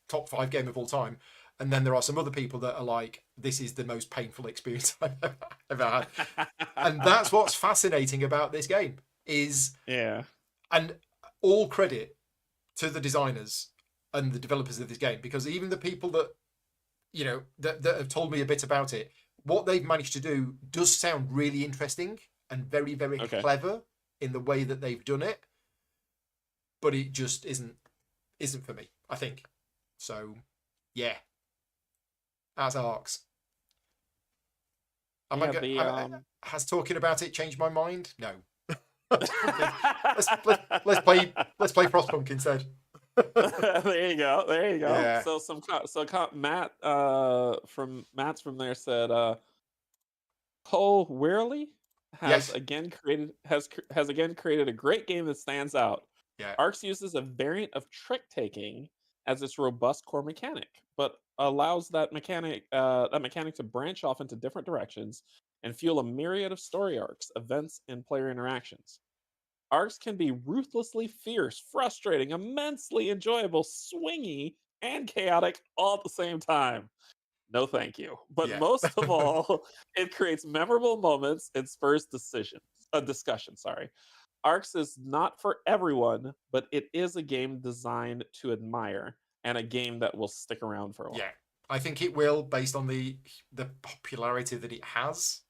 top 5 game of all time. And then there are some other people that are like, this is the most painful experience I've ever had. And that's what's fascinating about this game is, and all credit to the designers and the developers of this game, because even the people that that have told me a bit about it, what they've managed to do does sound really interesting and very, very clever in the way that they've done it, but it just isn't for me, I think. So yeah, that's Arcs. Has talking about it changed my mind? No. let's play Frostpunk instead. There you go. Yeah. So Matt from there said Cole Wearley has again created a great game that stands out. Yeah. Arcs uses a variant of trick taking as its robust core mechanic, but allows that mechanic to branch off into different directions and fuel a myriad of story arcs, events, and player interactions. Arcs can be ruthlessly fierce, frustrating, immensely enjoyable, swingy, and chaotic all at the same time. No thank you. But most of all, it creates memorable moments and spurs discussion. Arcs is not for everyone, but it is a game designed to admire and a game that will stick around for a while. Yeah, I think it will, based on the popularity that it has.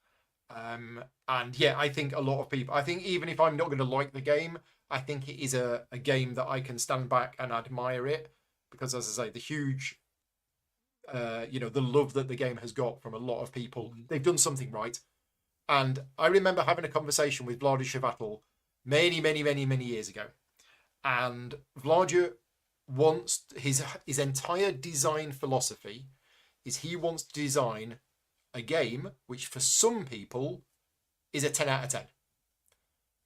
And yeah, I think a lot of people, I think even if I'm not going to like the game, I think it is a game that I can stand back and admire it, because as I say, the huge the love that the game has got from a lot of people, they've done something right. And I remember having a conversation with Vlada Chvátil many years ago, and Vlada wants his entire design philosophy is he wants to design a game which for some people is a 10 out of 10.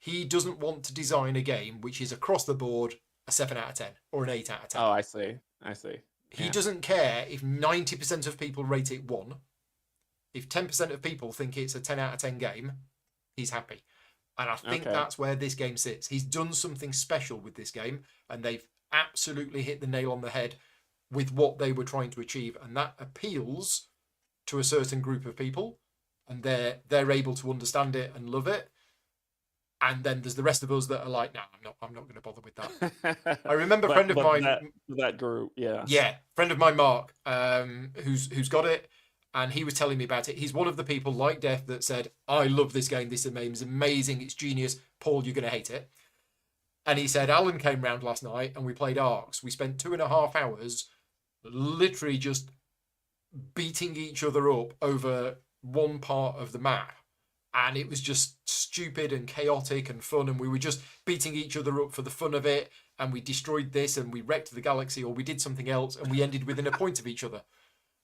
He doesn't want to design a game which is across the board a 7 out of 10 or an 8 out of 10. Oh, I see. He doesn't care if 90% of people rate it 1. If 10% of people think it's a 10 out of 10 game, he's happy. And I think that's where this game sits. He's done something special with this game, and they've absolutely hit the nail on the head with what they were trying to achieve. And that appeals to a certain group of people, and they're able to understand it and love it. And then there's the rest of us that are like, no, I'm not going to bother with that. I remember a friend of mine, that group, friend of mine, Mark, who's got it, and he was telling me about it. He's one of the people like Def that said, I love this game. This game is amazing. It's genius. Paul, you're going to hate it. And he said, Alan came round last night and we played Arcs. We spent 2.5 hours literally just beating each other up over one part of the map. And it was just stupid and chaotic and fun. And we were just beating each other up for the fun of it. And we destroyed this and we wrecked the galaxy, or we did something else. And we ended within a point of each other.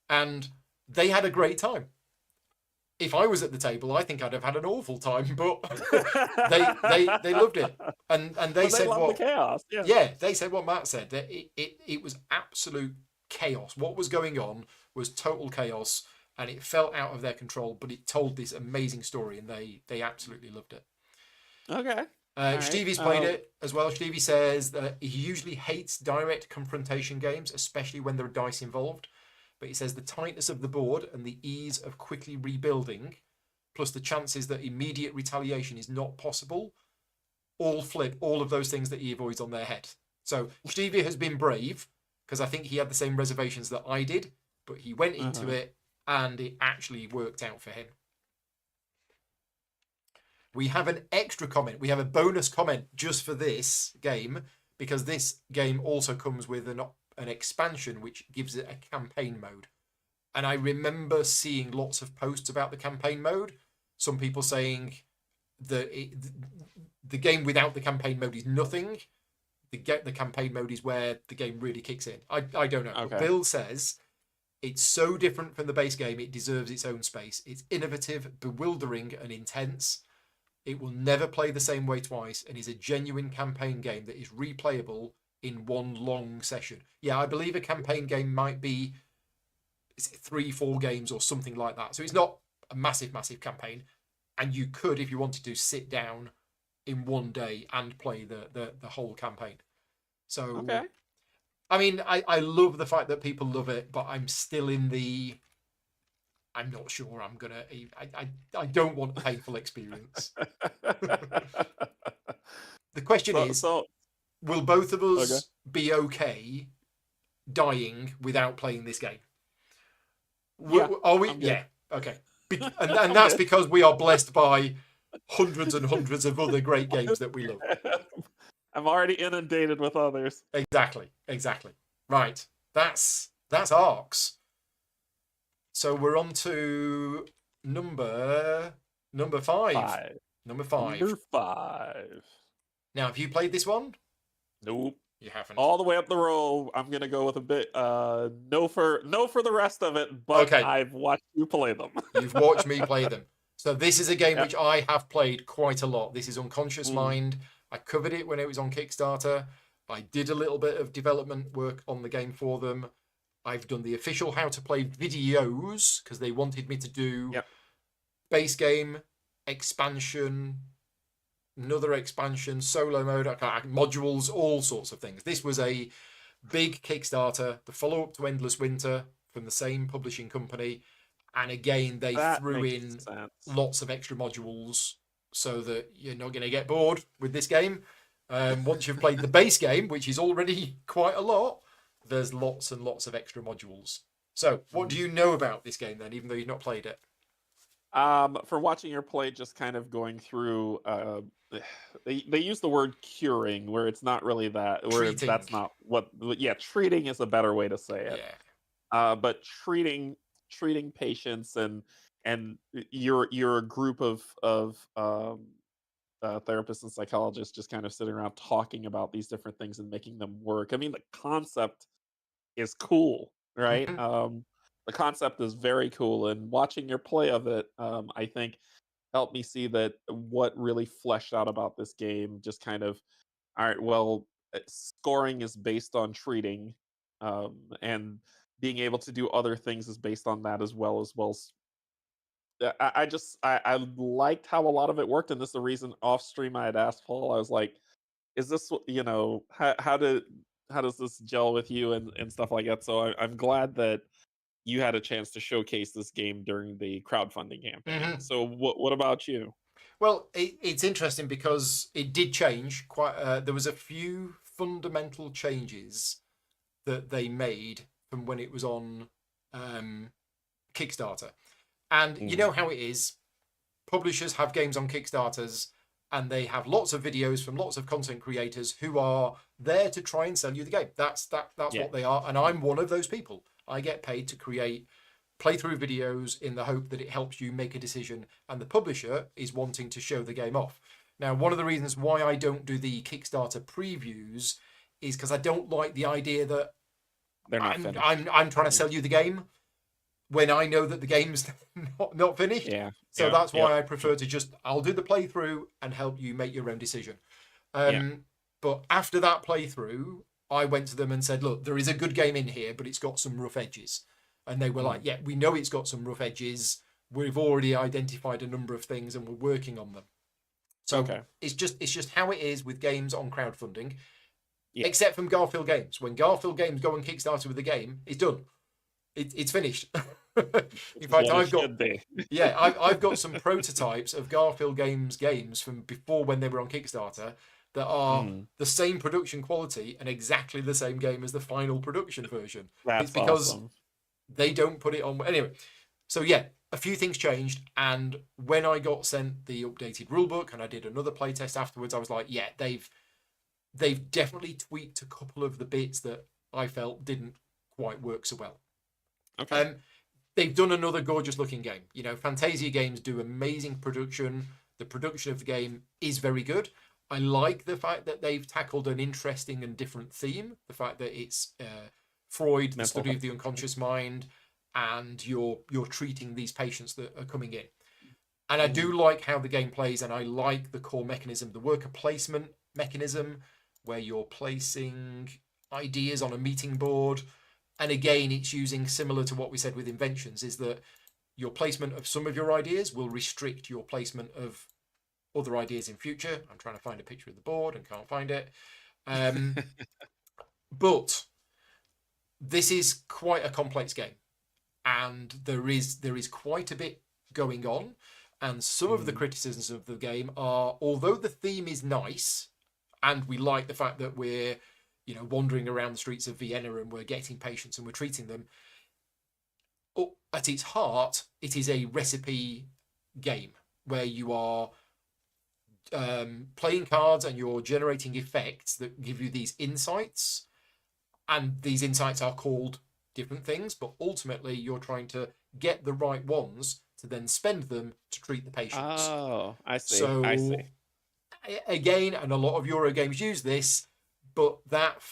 And they had a great time. If I was at the table, I think I'd have had an awful time. But they loved it. And they said what the chaos. They said what Matt said. That it was absolute chaos. What was going on was total chaos. And it felt out of their control, but it told this amazing story, and they absolutely loved it. Okay. Stevie's played it as well. Stevie says that he usually hates direct confrontation games, especially when there are dice involved. But he says the tightness of the board and the ease of quickly rebuilding, plus the chances that immediate retaliation is not possible, all flip all of those things that he avoids on their head. So Stevie has been brave, because I think he had the same reservations that I did, but he went into it, and it actually worked out for him. We have an extra comment. We have a bonus comment just for this game, because this game also comes with an expansion which gives it a campaign mode. And I remember seeing lots of posts about the campaign mode. Some people saying that the game without the campaign mode is nothing. the campaign mode is where the game really kicks in. I don't know. But Okay. Bill says it's so different from the base game, it deserves its own space. It's innovative, bewildering, and intense. It will never play the same way twice, and is a genuine campaign game that is replayable in one long session. Yeah, I believe a campaign game might be 3-4 games or something like that. So it's not a massive campaign, and you could, if you wanted to, sit down in one day and play the whole campaign. So Okay. I mean, I love the fact that people love it, but I'm still in the I'm not sure I'm gonna. I don't want a painful experience. The question so is, so will both of okay. us be okay dying without playing this game? Yeah, Are we? I'm good. Yeah. Okay. And I'm that's good. because we are blessed by hundreds and hundreds of other great games that we love. I'm already inundated with others. Exactly. Right. That's Arcs. So we're on to number five. Five. Number 5. Number 5. Now, have you played this one? Nope. You haven't. All the way up the row. I'm gonna go with a bit. No for the rest of it. But Okay. I've watched you play them. You've watched me play them. So this is a game Yep. which I have played quite a lot. This is Unconscious Mhm. Mind. I covered it when it was on Kickstarter. I did a little bit of development work on the game for them. I've done the official how to play videos because they wanted me to do Yep. base game, expansion, another expansion, solo mode, modules, all sorts of things. This was a big Kickstarter, the follow-up to Endless Winter from the same publishing company. And again, they That threw makes in sense. lots of extra modules so that you're not going to get bored with this game. Once you've played the base game, which is already quite a lot, there's lots and lots of extra modules. So, what do you know about this game then, even though you've not played it? For watching your play, just kind of going through. They use the word curing, where it's not really that. Where Treating. that's not what. Yeah, treating is a better way to say it. Yeah. But treating patients and you're a group of therapists and psychologists just kind of sitting around talking about these different things and making them work. I mean, the concept is cool, right? Mhm. The concept is very cool, and watching your play of it, I think helped me see that what really fleshed out about this game. Just kind of, all right, well, scoring is based on treating, and being able to do other things is based on that as well. I liked how a lot of it worked, and this is the reason off stream I had asked Paul. I was like, "Is this how does this gel with you and stuff like that?" So I'm glad that you had a chance to showcase this game during the crowdfunding campaign. Mhm. So what about you? Well, it's interesting because it did change quite. There was a few fundamental changes that they made from when it was on Kickstarter. And you know how it is. Publishers have games on Kickstarters and they have lots of videos from lots of content creators who are there to try and sell you the game. That's Yeah. what they are. And I'm one of those people. I get paid to create playthrough videos in the hope that it helps you make a decision. And the publisher is wanting to show the game off. Now, one of the reasons why I don't do the Kickstarter previews is because I don't like the idea that They're not finished. I'm trying to sell you the game when I know that the game's not finished. Yeah. So Yeah. that's why Yep. I prefer to just, I'll do the playthrough and help you make your own decision. Yeah. But after that playthrough, I went to them and said, look, there is a good game in here, but it's got some rough edges. And they were like, yeah, we know it's got some rough edges. We've already identified a number of things and we're working on them. So Okay. it's just how it is with games on crowdfunding, Yeah. except from Garfield Games. When Garfield Games go on Kickstarter with the game, it's done. It's finished. In fact, I've got I've got some prototypes of Garfield games from before when they were on Kickstarter that are the same production quality and exactly the same game as the final production version. That's It's because awesome. they don't put it on anyway. So yeah, a few things changed, and when I got sent the updated rulebook and I did another playtest afterwards, I was like, yeah, they've definitely tweaked a couple of the bits that I felt didn't quite work so well. Okay. They've done another gorgeous looking game. You know, Fantasia Games do amazing production. The production of the game is very good. I like the fact that they've tackled an interesting and different theme. The fact that it's Freud, the Mental study health. of the unconscious mind, and you're treating these patients that are coming in. And I Mhm. do like how the game plays, and I like the core mechanism, the worker placement mechanism, where you're placing ideas on a meeting board. And again, it's using similar to what we said with inventions, is that your placement of some of your ideas will restrict your placement of other ideas in future. I'm trying to find a picture of the board and can't find it. But this is quite a complex game, and there is quite a bit going on. And some of the Mhm. criticisms of the game are, although the theme is nice, and we like the fact that we're, wandering around the streets of Vienna and we're getting patients and we're treating them. At its heart, it is a recipe game where you are playing cards and you're generating effects that give you these insights, and these insights are called different things, but ultimately you're trying to get the right ones to then spend them to treat the patients. Oh, I see. I So see. again, and a lot of Euro games use this, but that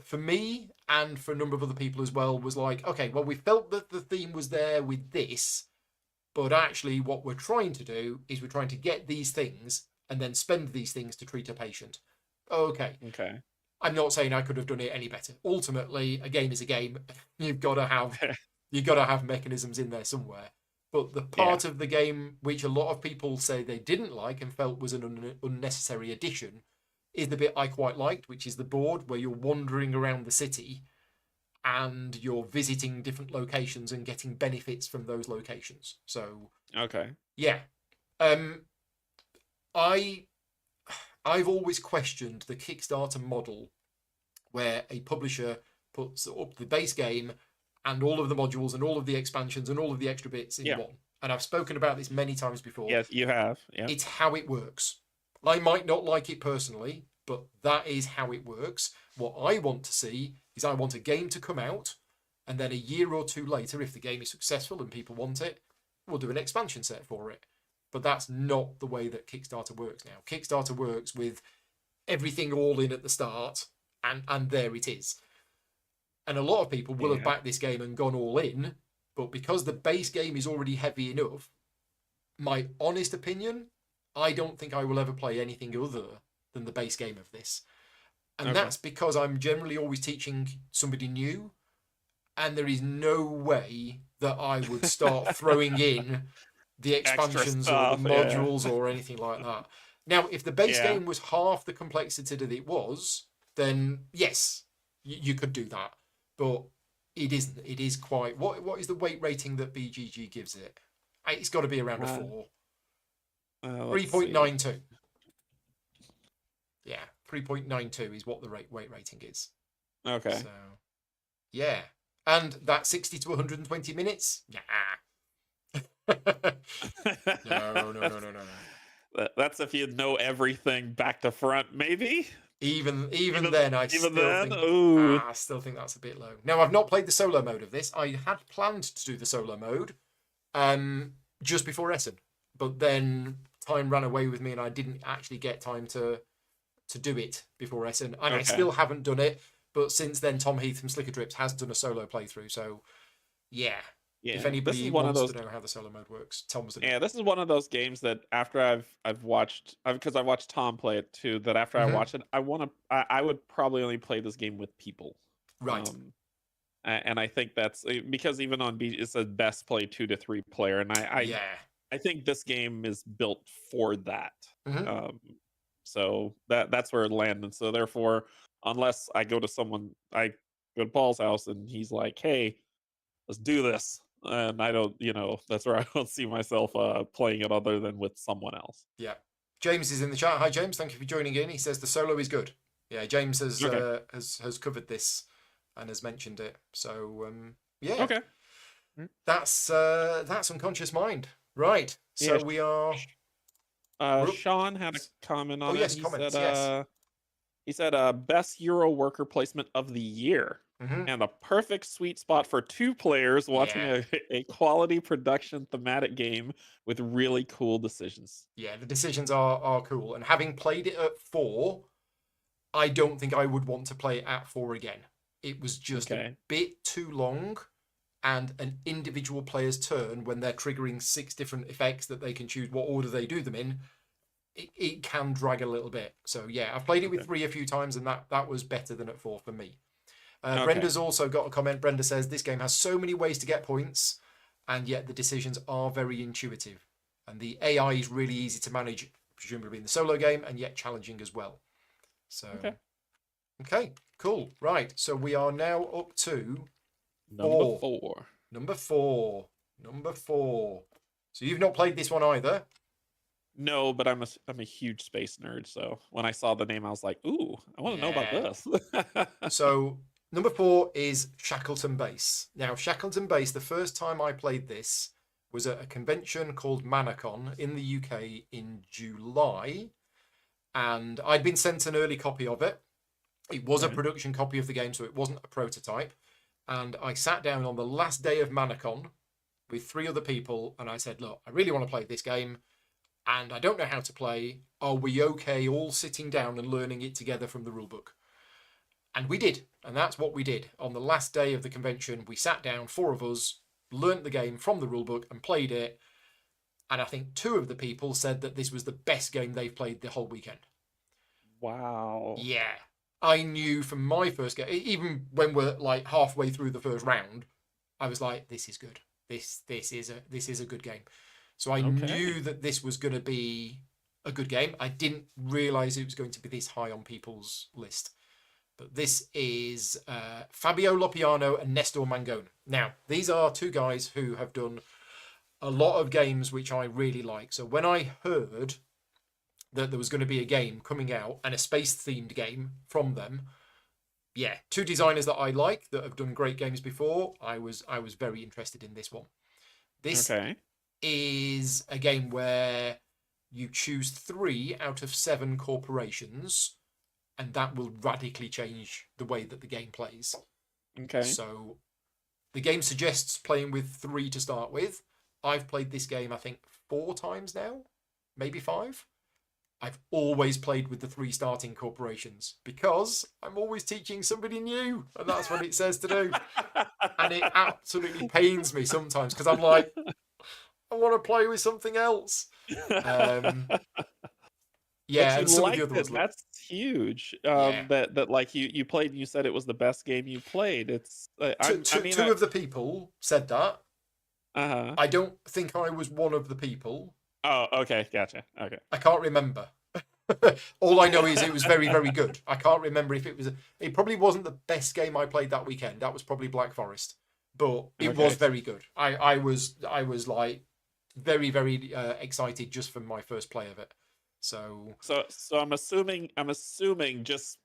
for me and for a number of other people as well was like, okay, well, we felt that the theme was there with this, but actually what we're trying to do is we're trying to get these things and then spend these things to treat a patient. Okay, Okay. I'm not saying I could have done it any better. Ultimately, a game is a game. You've got to have you've got to have mechanisms in there somewhere. But the Yeah. part of the game which a lot of people say they didn't like and felt was an unnecessary addition is the bit I quite liked, which is the board where you're wandering around the city and you're visiting different locations and getting benefits from those locations. So Okay. yeah, um, I I've always questioned the Kickstarter model where a publisher puts up the base game and all of the modules and all of the expansions and all of the extra bits in Yeah. one. And I've spoken about this many times before. Yes, you have. Yeah. It's how it works. I might not like it personally, but that is how it works. What I want to see is I want a game to come out, and then a year or two later, if the game is successful and people want it, we'll do an expansion set for it. But that's not the way that Kickstarter works now. Kickstarter works with everything all in at the start, and there it is. And a lot of people will have Yeah. backed this game and gone all in, but because the base game is already heavy enough, my honest opinion, I don't think I will ever play anything other than the base game of this. And Okay. that's because I'm generally always teaching somebody new, and there is no way that I would start throwing in the Extra expansions or the stuff. Yeah. modules or anything like that. Now, if the base Yeah. game was half the complexity that it was, then yes, you could do that. But it isn't. It is quite. What is the weight rating that BGG gives it? It's got to be around a Uh, 4. let's see. 3.92. Yeah, 3.92 is what the weight rating is. Okay. So, yeah. And that 60 to 120 minutes? Nah. No, no, no, no, no, no. That's if you know everything back to front, maybe. Even Even then, even then. Ooh. I still think that's a bit low. Now, I've not played the solo mode of this. I had planned to do the solo mode, just before Essen, but then time ran away with me, and I didn't actually get time to do it before Essen, and I Okay. still haven't done it. But since then, Tom Heath from Slicker Drips has done a solo playthrough, so yeah. If Yeah. This anybody is one of wants to those. know how the solo mode works, Tom's done it. Yeah, this is one of those games that after I've watched, because I watched Tom play it too. That after I Mm-hmm. watch it, I would probably only play this game with people. Right. Um, and I think that's because even on B, it says best play 2 to 3 player, and Yeah. I think this game is built for that. Mm-hmm. Um, so that's where it landed. So therefore, unless I go to Paul's house and he's like, "Hey, let's do this," and I don't, that's where I don't see myself playing it other than with someone else. Yeah. James is in the chat. Hi, James. Thank you for joining in. He says the solo is good. Yeah, James Okay. has covered this and has mentioned it. So yeah, Okay. Mm. that's unconscious mind. Right. Yeah. So we are. Sean had a comment Oh on it. yes, comments. Yes. He said best Euro worker placement of the year. Hmm. and the perfect sweet spot for 2 players watching Yeah. a quality production thematic game with really cool decisions. Yeah, the decisions are cool. And having played it at 4, I don't think I would want to play it at 4 again. It was just a Okay. bit too long, and an individual player's turn when they're triggering 6 different effects that they can choose what order they do them in, it can drag a little bit. So yeah, I've played it with Okay. 3 a few times, and that was better than at 4 for me. Okay. Brenda's also got a comment. Brenda says this game has so many ways to get points, and yet the decisions are very intuitive, and the AI is really easy to manage, presumably in the solo game, and yet challenging as well. So Okay. okay, cool. Right, so we are now up to Number 4. 4. Number 4. Number 4. So you've not played this one either. No, but I'm a huge space nerd, so when I saw the name, I was like, "Ooh, I want to know about Yeah. this." So number 4 is Shackleton Base. Now, Shackleton Base, the first time I played this was at a convention called Manacon in the UK in July, and I'd been sent an early copy of it. It was a Okay. production copy of the game, so it wasn't a prototype. And I sat down on the last day of Manacon with 3 other people, and I said, "Look, I really want to play this game, and I don't know how to play. Are we okay all sitting down and learning it together from the rulebook?" And we did. And that's what we did. On the last day of the convention, we sat down, 4 of us, learnt the game from the rulebook and played it. And I think 2 of the people said that this was the best game they've played the whole weekend. Wow. Yeah. I knew from my first game, even when we're like halfway through the first round, I was like, this is good. This is a good game. So I Okay. knew that this was going to be a good game. I didn't realize it was going to be this high on people's list. But this is Fabio Lopiano and Nestor Mangone. Now, these are 2 guys who have done a lot of games which I really like. So when I heard that there was going to be a game coming out and a space themed game from them, yeah, 2 designers that I like that have done great games before. I was very interested in this one. This Okay. is a game where you choose 3 out of 7 corporations, and that will radically change the way that the game plays. Okay. So the game suggests playing with 3 to start with. I've played this game, I think, 4 times now, maybe 5. I've always played with the 3 starting corporations because I'm always teaching somebody new, and that's what it says to do. And it absolutely pains me sometimes because I'm like, I want to play with something else. But Yeah, you and some of the liked other ones it. look, That's huge. yeah. That like you played and you said it was the best game you played. It's Two, I two, mean two of the people said that. uh-huh. I don't think I was one of the people. Oh, okay, gotcha. Okay. I can't remember. All I know is it was very, very good. I can't remember if it was. It probably wasn't the best game I played that weekend. That was probably Black Forest, but it was Okay. very good. I was like very, very excited just from my first play of it. So So I'm assuming just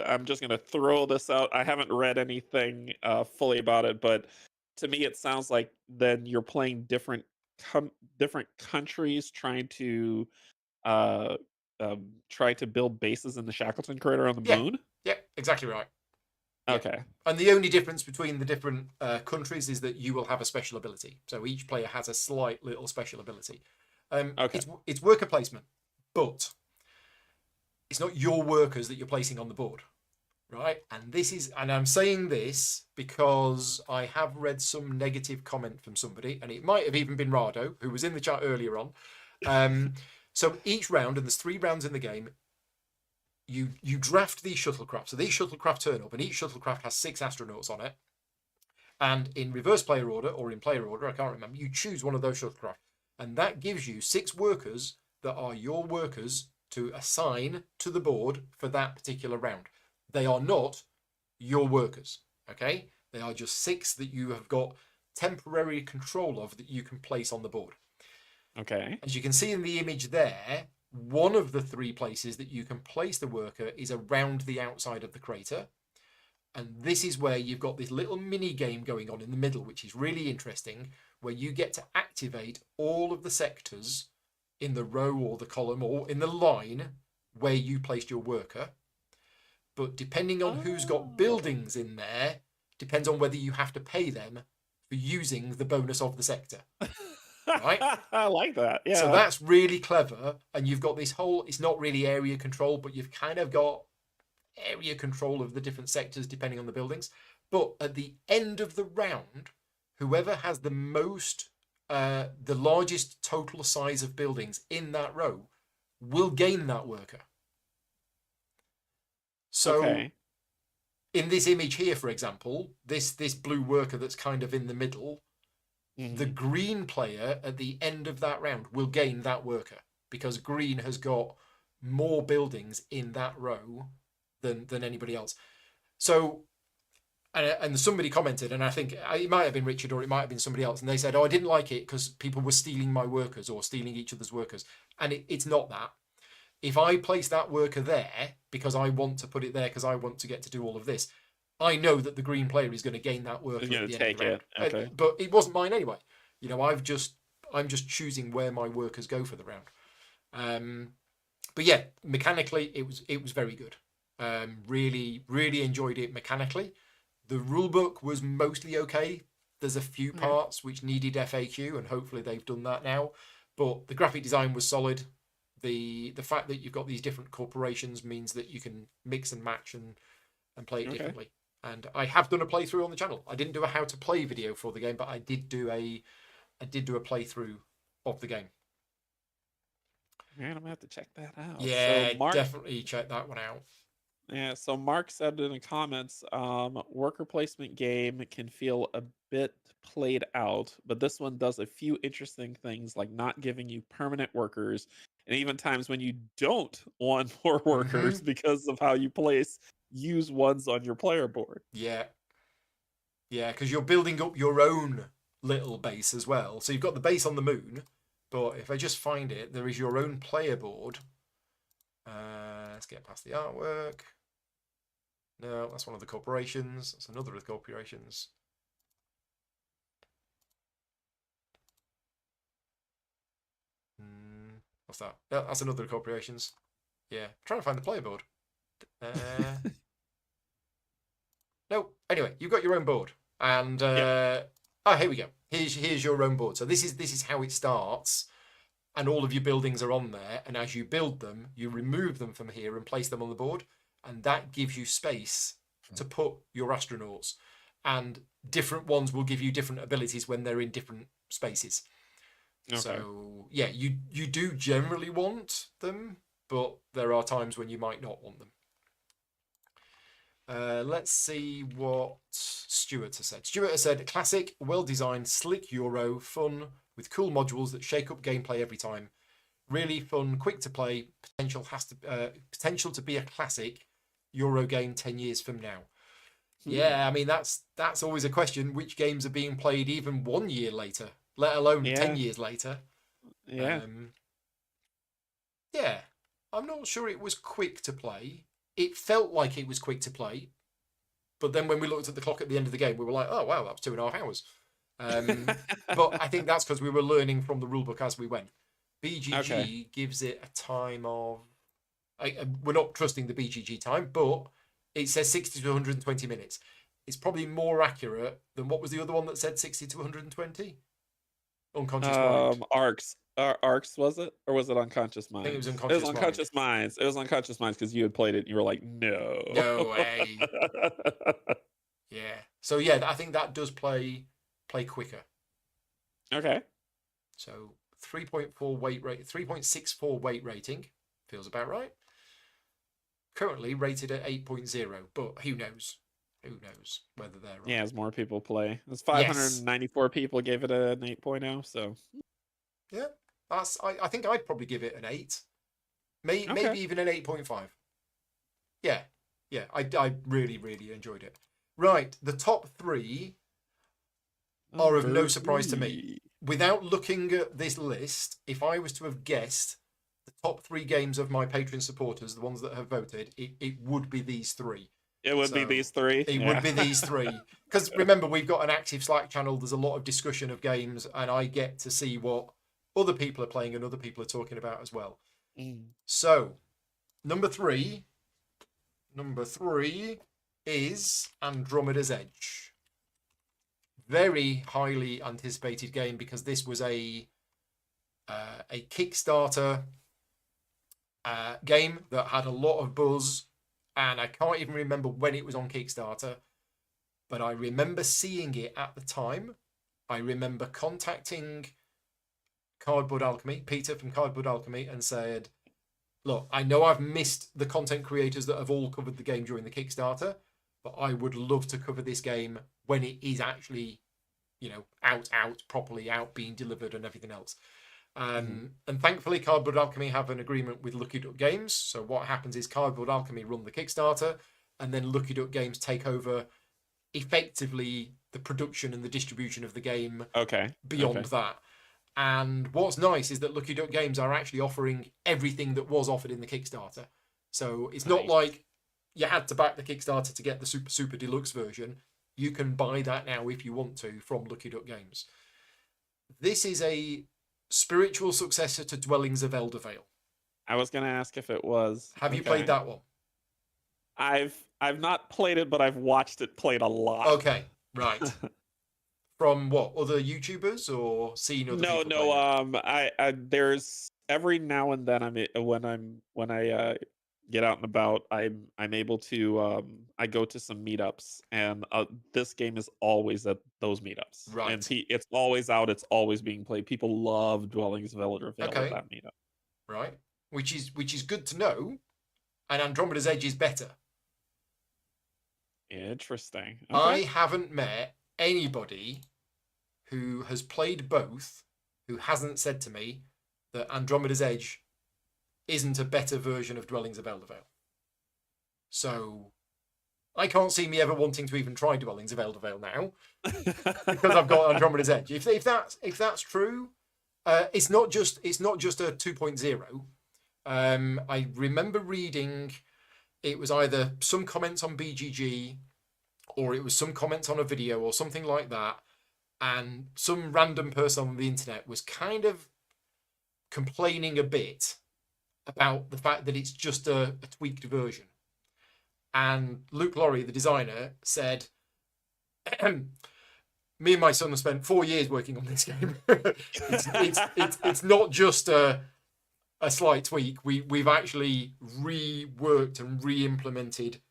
I'm just gonna throw this out. I haven't read anything fully about it, but to me it sounds like then you're playing different countries trying to uh try to build bases in the Shackleton crater on the yeah, moon. yeah, exactly right. Yeah. Okay. And the only difference between the different countries is that you will have a special ability. So each player has a slight little special ability. Okay. It's worker placement, but it's not your workers that you're placing on the board, right? And I'm saying this because I have read some negative comment from somebody, and it might have even been Rado, who was in the chat earlier on. So each round, and there's 3 rounds in the game, you draft these shuttlecraft. So these shuttlecraft turn up, and each shuttlecraft has 6 astronauts on it. And in reverse player order or in player order, I can't remember, you choose one of those shuttlecraft. And that gives you 6 workers that are your workers to assign to the board for that particular round. They are not your workers, okay? They are just 6 that you have got temporary control of that you can place on the board. Okay. As you can see in the image there, one of the 3 places that you can place the worker is around the outside of the crater. And this is where you've got this little mini game going on in the middle, which is really interesting, where you get to activate all of the sectors in the row or the column or in the line where you placed your worker. But depending on who's got Oh. buildings in there, depends on whether you have to pay them for using the bonus of the sector. Right? I like that. Yeah. So that's really clever. And you've got this whole, it's not really area control, but you've kind of got area control of the different sectors depending on the buildings. But at the end of the round, whoever has the most, the largest total size of buildings in that row will gain that worker. So Okay. in this image here, for example, this blue worker that's kind of in the middle, the Mhm. green player at the end of that round will gain that worker because green has got more buildings in that row than anybody else. So, and somebody commented, and I think it might have been Richard or it might have been somebody else, and they said, "Oh, I didn't like it because people were stealing my workers or stealing each other's workers," and it's not that. If I place that worker there because I want to put it there because I want to get to do all of this, I know that the green player is going to gain that I'm worker at gonna the end of take the round. it. Okay. But it wasn't mine anyway. You know, I'm just choosing where my workers go for the round. But yeah, mechanically it was very good. Really enjoyed it mechanically. The rulebook was mostly okay. There's a few Okay. parts which needed FAQ, and hopefully they've done that now. But the graphic design was solid. The fact that you've got these different corporations means that you can mix and match and play it Okay. differently. And I have done a playthrough on the channel. I didn't do a how to play video for the game, but I did do a playthrough of the game. Man, I'm gonna have to check that out. So Yeah, Mark, definitely check that one out. yeah. So Mark said in the comments, worker placement game can feel a bit played out, but this one does a few interesting things, like not giving you permanent workers, and even times when you don't want more Mm-hmm. workers because of how you place, use ones on your player board. Yeah, yeah, because you're building up your own little base as well. So you've got the base on the moon, but if I just find it, there is your own player board. Let's get past the artwork. No, that's one of the corporations. That's another of the corporations. What's that? Yeah, that's another of the corporations. Yeah, trying to find the player board. No. Anyway, you've got your own board, and Yep. oh, here we go. Here's your own board. So this is how it starts, and all of your buildings are on there. And as you build them, you remove them from here and place them on the board, and that gives you space to put your astronauts. And different ones will give you different abilities when they're in different spaces. Okay. So yeah, you do generally want them, but there are times when you might not want them. Let's see what Stuart has said. Stuart has said, classic, well-designed, slick Euro, fun, with cool modules that shake up gameplay every time. Really fun, quick to play, potential to be a classic Euro game 10 years from now. Yeah, I mean that's always a question. Which games are being played even 1 year later, let alone 10 Yeah. years later? Yeah. Yeah, I'm not sure it was quick to play. It felt like it was quick to play, but then when we looked at the clock at the end of the game, we were like, oh wow, that was 2.5 hours. But I think that's because we were learning from the rulebook as we went. BGG Okay. gives it a time of. We're not trusting the BGG time, but it says 60 to 120 minutes. It's probably more accurate than what was the other one that said 60 to 120? Unconscious Mind. Arcs. Arcs, was it? Or was it Unconscious I think it was Minds? It was Unconscious Mind. Unconscious Minds. It was Unconscious Minds because you had played it and you were like, no. No way. Yeah. So yeah, I think that does play quicker. Okay. So 3.4 weight rate, 3.64 weight rating feels about right. Currently rated at 8.0, but who knows? Who knows whether they're right? Yeah, as more people play. It's Yes. 594 people gave it an 8.0, so. Yeah. That's. I think I'd probably give it an 8. Okay. Maybe even an 8.5. Yeah. Yeah. I really enjoyed it. Right. The top 3 are of no surprise to me. Without looking at this list, if I was to have guessed the top 3 games of my Patreon supporters, the ones that have voted, it would be these 3. It would be these 3. It would be these 3. Because remember, we've got an active Slack channel. There's a lot of discussion of games, and I get to see what other people are playing and other people are talking about as well. So, number 3 is Andromeda's Edge. Very highly anticipated game because this was a Kickstarter game that had a lot of buzz, and I can't even remember when it was on Kickstarter, but I remember seeing it at the time. I remember contacting Cardboard Alchemy, Peter from Cardboard Alchemy, and said, look, I know I've missed the content creators that have all covered the game during the Kickstarter, but I would love to cover this game when it is actually, out, properly out, being delivered and everything else. And thankfully, Cardboard Alchemy have an agreement with Lucky Duck Games. So what happens is Cardboard Alchemy run the Kickstarter, and then Lucky Duck Games take over effectively the production and the distribution of the game beyond that. And what's nice is that Lucky Duck Games are actually offering everything that was offered in the Kickstarter. So it's not like you had to back the Kickstarter to get the super deluxe version. You can buy that now if you want to from Lucky Duck Games. This is a spiritual successor to Dwellings of Eldervale. I was going to ask if it was. Have you played that one? I've not played it, but I've watched it played a lot. Okay, right. From what, other YouTubers or seen other people play it? I there's every now and then when I get out and about, I'm able to I go to some meetups, and this game is always at those meetups. Right. And it's always out, it's always being played. People love Dwellings of Eldervale at that meetup. Right. Which is good to know. And Andromeda's Edge is better. Interesting. Okay. I haven't met anybody who has played both who hasn't said to me that Andromeda's Edge isn't a better version of Dwellings of Eldervale. So I can't see me ever wanting to even try Dwellings of Eldervale now because I've got Andromeda's Edge. If that's true, it's not just a 2.0. I remember reading it was either some comments on BGG or it was some comments on a video or something like that, and some random person on the internet was kind of complaining a bit about the fact that it's just a tweaked version. And Luke Laurie, the designer, said, me and my son have spent 4 years working on this game. it's not just a slight tweak. We've actually reworked and re-implemented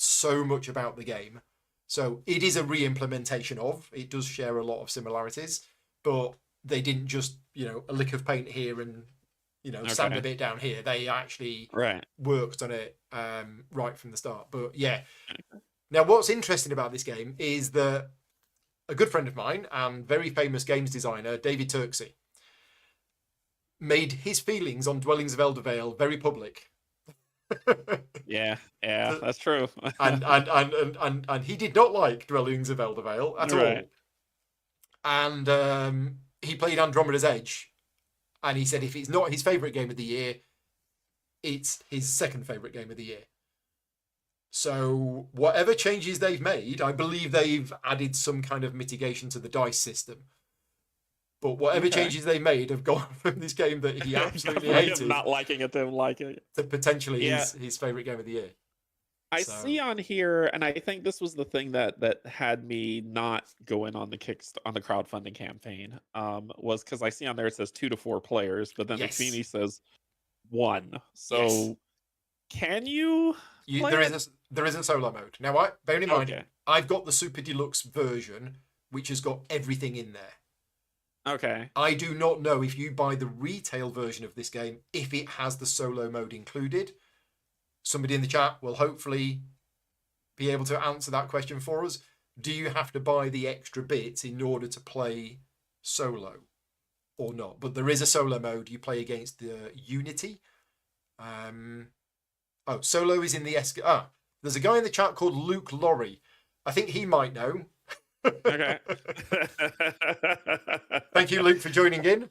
so much about the game. So it is a re-implementation of. It does share a lot of similarities, but they didn't just, a lick of paint here and, sand a bit down here. They actually worked on it right from the start. But yeah. Now, what's interesting about this game is that a good friend of mine and very famous games designer, David Turksey, made his feelings on Dwellings of Eldervale very public. Yeah, that's true. and he did not like Dwellings of Eldervale at all. And he played Andromeda's Edge, and he said if it's not his favourite game of the year, it's his second favourite game of the year. So whatever changes they've made, I believe they've added some kind of mitigation to the dice system. But whatever changes they made have gone from this game that he absolutely hated, not liking it, to liking it, to potentially his favourite game of the year. I see on here, and I think this was the thing that had me not go in on the crowdfunding campaign, was because I see on there it says 2 to 4 players, but then the community says 1. So can you? There isn't solo mode. Now, bear in mind, I've got the Super Deluxe version, which has got everything in there. Okay. I do not know if you buy the retail version of this game, if it has the solo mode included. Somebody in the chat will hopefully be able to answer that question for us. Do you have to buy the extra bits in order to play solo or not? But there is a solo mode. You play against the Unity. Solo is in the there's a guy in the chat called Luke Laurie. I think he might know. Okay. Thank you, Luke, for joining in.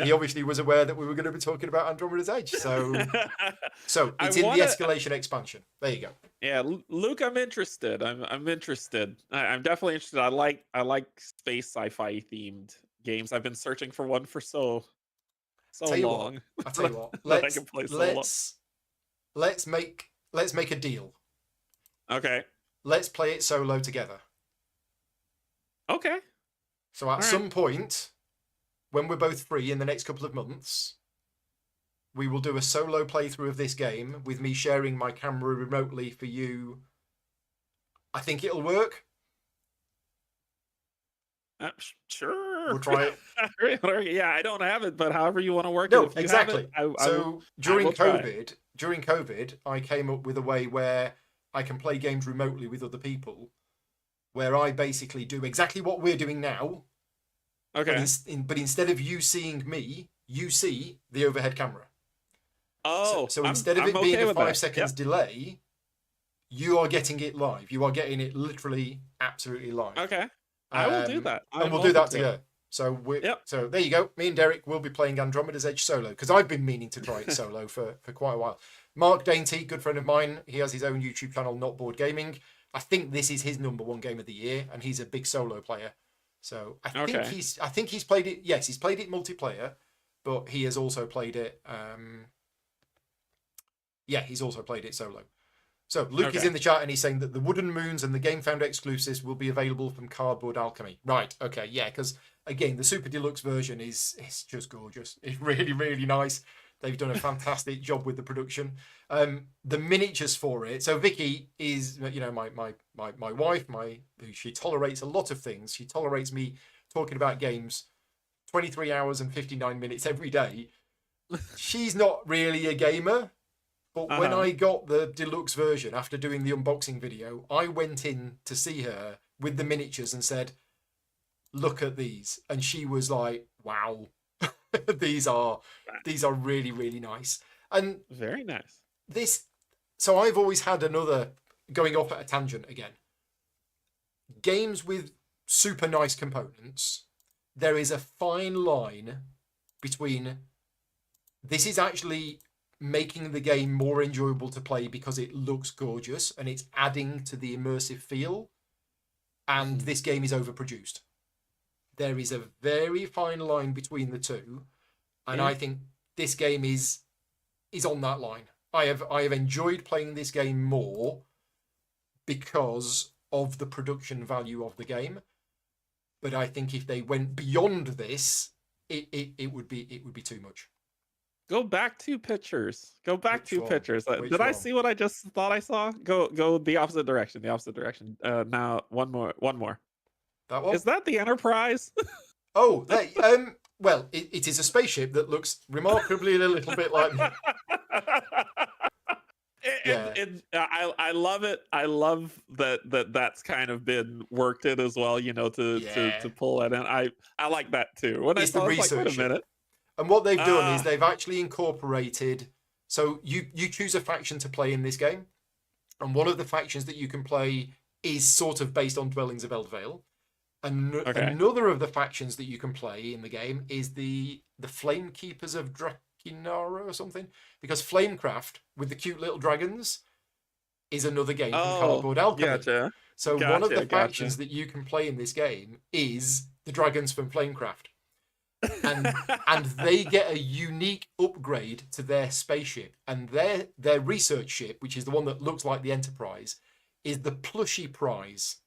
He obviously was aware that we were going to be talking about Andromeda's Edge. So it's in the escalation expansion. There you go. Yeah, Luke, I'm interested. I'm interested. I'm definitely interested. I like space sci-fi themed games. I've been searching for one for so long. I'll tell you what. Let's make a deal. Okay. Let's play it solo together. Okay. So at All right. some point, when we're both free in the next couple of months, we will do a solo playthrough of this game with me sharing my camera remotely for you. I think it'll work. Sure. We'll try it. Yeah, I don't have it, but however you want to work it, No, if you have it, exactly. I will. So I will try. during COVID, I came up with a way where I can play games remotely with other people, where I basically do exactly what we're doing now, but Okay. instead of you seeing me, you see the overhead camera. So, Oh, so I'm instead of I'm it being okay a with five that. seconds Yep. delay, you are getting it live. You are getting it literally, absolutely live. Okay. I will do that. And I'm we'll do open that to it. together. Yep. So there you go. Me and Derek will be playing Andromeda's Edge solo because I've been meaning to try it solo for quite a while. Mark Dainty, good friend of mine, he has his own YouTube channel, Not Board Gaming. I think this is his #1 game of the year, and he's a big solo player. So Okay. I think he's played it. Yes, he's played it multiplayer, but he has also played it. Yeah, he's also played it solo. So Luke is Okay. in the chat and he's saying that the Wooden Moons and the Game Founder exclusives will be available from Cardboard Alchemy. Right, okay, yeah, because again, the Super Deluxe version is just gorgeous. It's really, really nice. They've done a fantastic job with the production. The miniatures for it. So Vicky is, my wife. She tolerates a lot of things. She tolerates me talking about games 23 hours and 59 minutes every day. She's not really a gamer, but when Uh-huh. I got the deluxe version after doing the unboxing video, I went in to see her with the miniatures and said, "Look at these," and she was like, "Wow, these are really, really nice." And Very nice. this, so I've always had another, going off at a tangent again, games with super nice components. There is a fine line between this is actually making the game more enjoyable to play because it looks gorgeous and it's adding to the immersive feel, and Mhm. this game is overproduced. There is a very fine line between the two, and Yeah. I think this game is on that line. I have enjoyed playing this game more because of the production value of the game, but I think if they went beyond this, it would be too much. Go back 2 pictures. Go back Which 2 one? pictures. Which Did I one? see what I just thought I saw? Go the opposite direction. The opposite direction. Now one more. One more. That one? Is that the Enterprise? Oh, they well, it is a spaceship that looks remarkably a little bit like me. And Yeah, I love it. I love that's kind of been worked in as well, yeah. to pull it in. I like that too. When I It's the saw it, I was like, wait research a ship. minute. And what they've done is Ah, they've actually incorporated. So you choose a faction to play in this game, and one of the factions that you can play is sort of based on Dwellings of Eldvale. And okay. another of the factions that you can play in the game is the Flame Keepers of Drakinara or something, because Flamecraft with the cute little dragons is another game from Oh, Cardboard Alchemy. gotcha. So one of the Gotcha. factions that you can play in this game is the dragons from Flamecraft, and they get a unique upgrade to their spaceship, and their research ship, which is the one that looks like the Enterprise, is the Plushy Prize,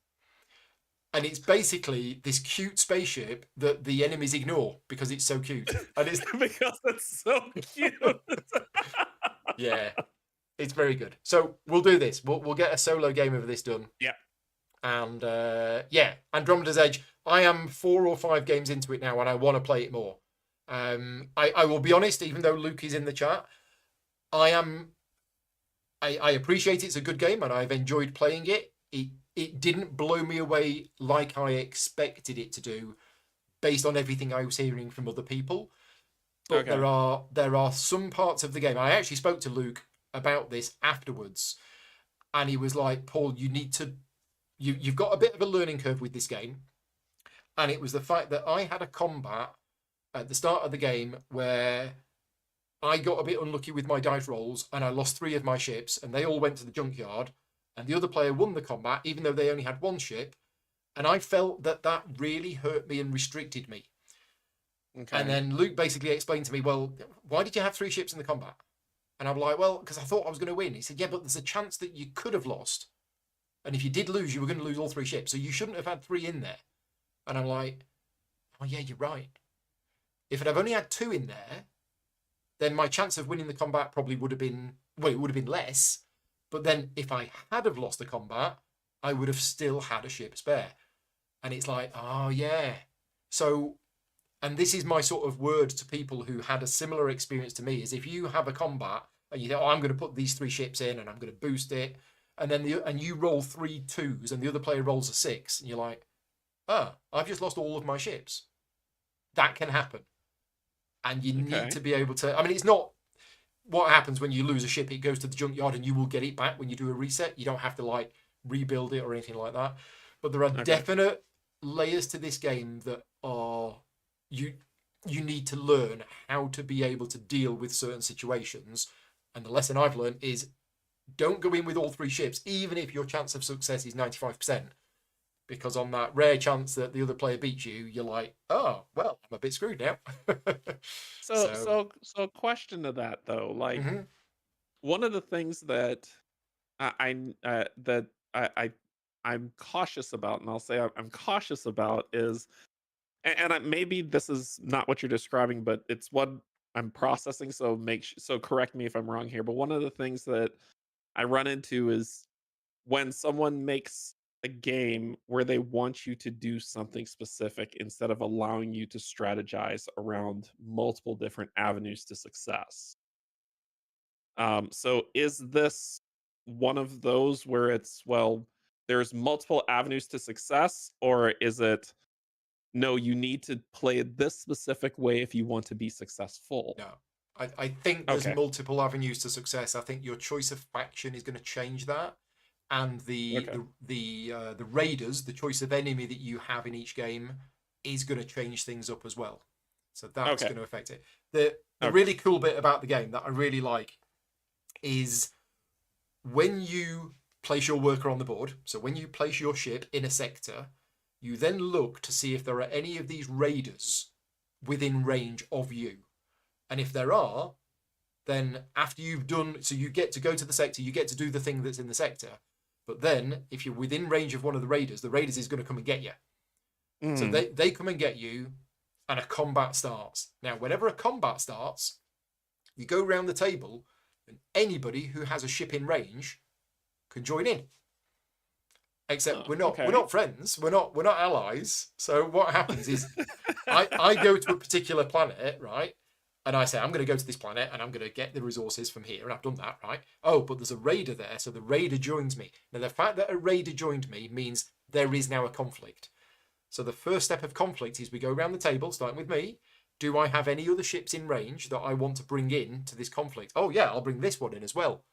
and it's basically this cute spaceship that the enemies ignore because it's so cute, and it's Because it's so cute. yeah, it's very good. So we'll do this. We'll get a solo game of this done. Yeah. And yeah, Andromeda's Edge. I am 4 or 5 games into it now, and I want to play it more. I will be honest, even though Luke is in the chat, I am. I appreciate it's a good game, and I've enjoyed playing it. It didn't blow me away like I expected it to do, based on everything I was hearing from other people. But Okay. there are some parts of the game. I actually spoke to Luke about this afterwards, and he was like, "Paul, you need to you've got a bit of a learning curve with this game." And it was the fact that I had a combat at the start of the game where I got a bit unlucky with my dice rolls and I lost 3 of my ships and they all went to the junkyard, and the other player won the combat even though they only had 1 ship, and I felt that that really hurt me and restricted me. And Okay. then Luke basically explained to me, "Well, why did you have 3 ships in the combat?" And I'm like, "Well, because I thought I was going to win." He said, "Yeah, but there's a chance that you could have lost And if you did lose, you were going to lose all 3 ships. So you shouldn't have had 3 in there. And I'm like, oh, yeah, you're right. If I'd have only had 2 in there, then my chance of winning the combat probably would have been, well, it would have been less. But then if I had have lost the combat, I would have still had a ship spare. And it's like, oh, yeah. So, and this is my sort of word to people who had a similar experience to me, is if you have a combat and you think, oh, I'm going to put these 3 ships in and I'm going to boost it, and then you roll 3 2s and the other player rolls a 6, and you're like, oh, I've just lost all of my ships. That can happen. And you need to be able to, I mean, it's not what happens when you lose a ship. It goes to the junkyard and you will get it back when you do a reset. You don't have to like rebuild it or anything like that. But there are definite layers to this game that are, you need to learn how to be able to deal with certain situations. And the lesson I've learned is don't go in with all 3 ships, even if your chance of success is 95%. Because on that rare chance that the other player beats you, you're like, oh, well, I'm a bit screwed now. So question to that though, like one of the things that I'm cautious about, and I'll say I'm cautious about is, maybe this is not what you're describing, but it's what I'm processing. So so correct me if I'm wrong here. But one of the things that I run into is when someone makes a game where they want you to do something specific instead of allowing you to strategize around multiple different avenues to success. So is this one of those where it's, well, there's multiple avenues to success, or is it, no, you need to play it this specific way if you want to be successful? No, I think there's multiple avenues to success. I think your choice of faction is going to change that, and the raiders, the choice of enemy that you have in each game, is going to change things up as well. So that's going to affect it. The really cool bit about the game that I really like is when you place your worker on the board. So when you place your ship in a sector, you then look to see if there are any of these raiders within range of you. And if there are, then after you've done, so you get to go to the sector, you get to do the thing that's in the sector. But then if you're within range of one of the raiders is going to come and get you. So they come and get you, and a combat starts. Now, whenever a combat starts, you go around the table, and anybody who has a ship in range can join in. Except we're not friends. We're not allies. So what happens is I go to a particular planet, right? And I say, I'm going to go to this planet and I'm going to get the resources from here. And I've done that, right? Oh, but there's a raider there. So the raider joins me. Now, the fact that a raider joined me means there is now a conflict. So the first step of conflict is we go around the table, starting with me. Do I have any other ships in range that I want to bring in to this conflict? Oh, yeah, I'll bring this one in as well.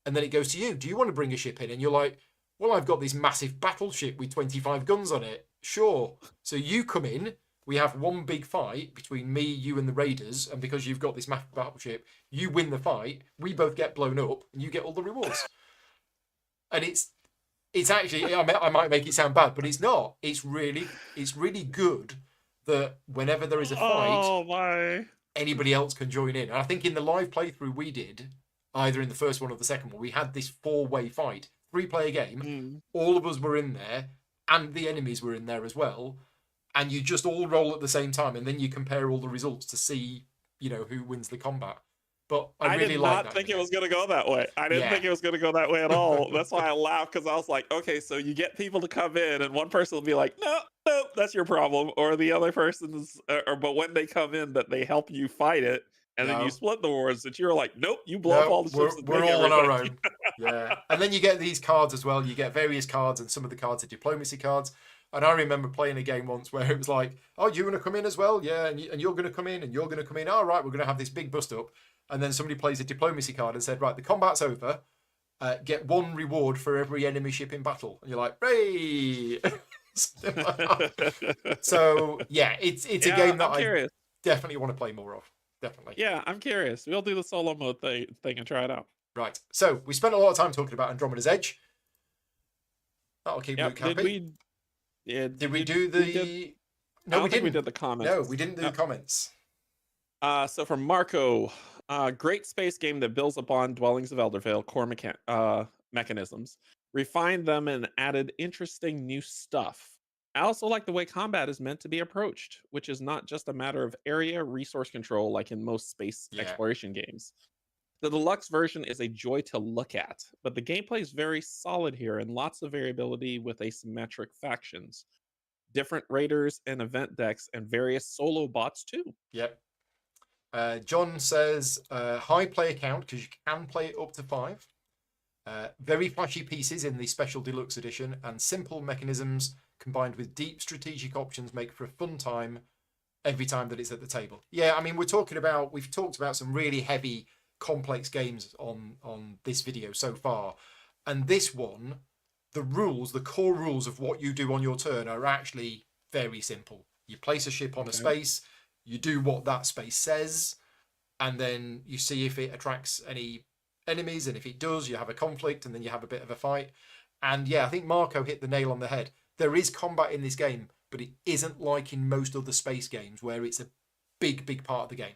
And then it goes to you. Do you want to bring a ship in? And you're like, well, I've got this massive battleship with 25 guns on it. Sure. So you come in. We have one big fight between me, you, and the raiders. And because you've got this massive battleship, you win the fight. We both get blown up, and you get all the rewards. And it's actually, I might make it sound bad, but it's not. It's really good that whenever there is a fight, anybody else can join in. And I think in the live playthrough we did, either in the first one or the second one, we had this 4-way fight, 3-player game. All of us were in there, and the enemies were in there as well. And you just all roll at the same time, and then you compare all the results to see, who wins the combat. But I really like that. I did not think it was going to go that way. I didn't think it was going to go that way at all. That's why I laughed, because I was like, okay, so you get people to come in, and one person will be like, no, that's your problem. Or the other person's, but when they come in, that they help you fight it, and then you split the wars, that you're like, nope, you blow up all the ships. We're all on our own. Yeah. And then you get these cards as well. You get various cards, and some of the cards are diplomacy cards. And I remember playing a game once where it was like, oh, you want to come in as well? Yeah, and you're going to come in, and you're going to come in. All right, we're going to have this big bust up. And then somebody plays a diplomacy card and said, right, the combat's over. Get 1 reward for every enemy ship in battle. And you're like, hey! So, yeah, it's a game that I definitely want to play more of. Definitely. Yeah, I'm curious. We'll do the solo mode thing and try it out. Right. So, we spent a lot of time talking about Andromeda's Edge. That'll keep Luke happy. Did we do the... No, we didn't. We did the comments. No, we didn't do the comments. So from Marco, great space game that builds upon Dwellings of Eldervale core mechanisms. refined them and added interesting new stuff. I also like the way combat is meant to be approached, which is not just a matter of area resource control like in most space Yeah. exploration games. The deluxe version is a joy to look at, but the gameplay is very solid here and lots of variability with asymmetric factions, different raiders and event decks, and various solo bots too. Yep. John says high player count because you can play it up to 5. Very flashy pieces in the special deluxe edition, and simple mechanisms combined with deep strategic options make for a fun time every time that it's at the table. Yeah, I mean, we've talked about some really heavy, complex games on this video so far, and this one, the core rules of what you do on your turn are actually very simple. You place a ship on a space, you do what that space says, and then you see if it attracts any enemies, and if it does, you have a conflict, and then you have a bit of a fight. And yeah, I think Marco hit the nail on the head. There is combat in this game, but it isn't like in most other space games where it's a big part of the game.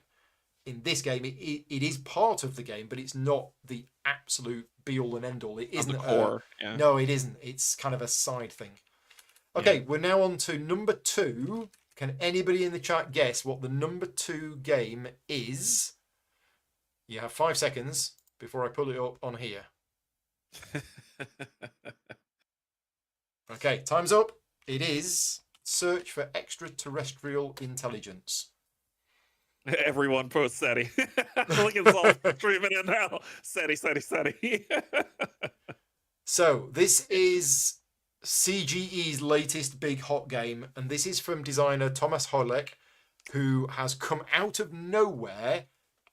In this game, it is part of the game, but it's not the absolute be all and end all. It isn't the core. Yeah. No, it isn't. It's kind of a side thing. Okay, we're now on to number 2. Can anybody in the chat guess what the number 2 game is? You have 5 seconds before I pull it up on here. Okay, time's up. It is Search for Extraterrestrial Intelligence. Everyone posts SETI. Look at all streaming in now. SETI. So this is CGE's latest big hot game, and this is from designer Thomas Holek, who has come out of nowhere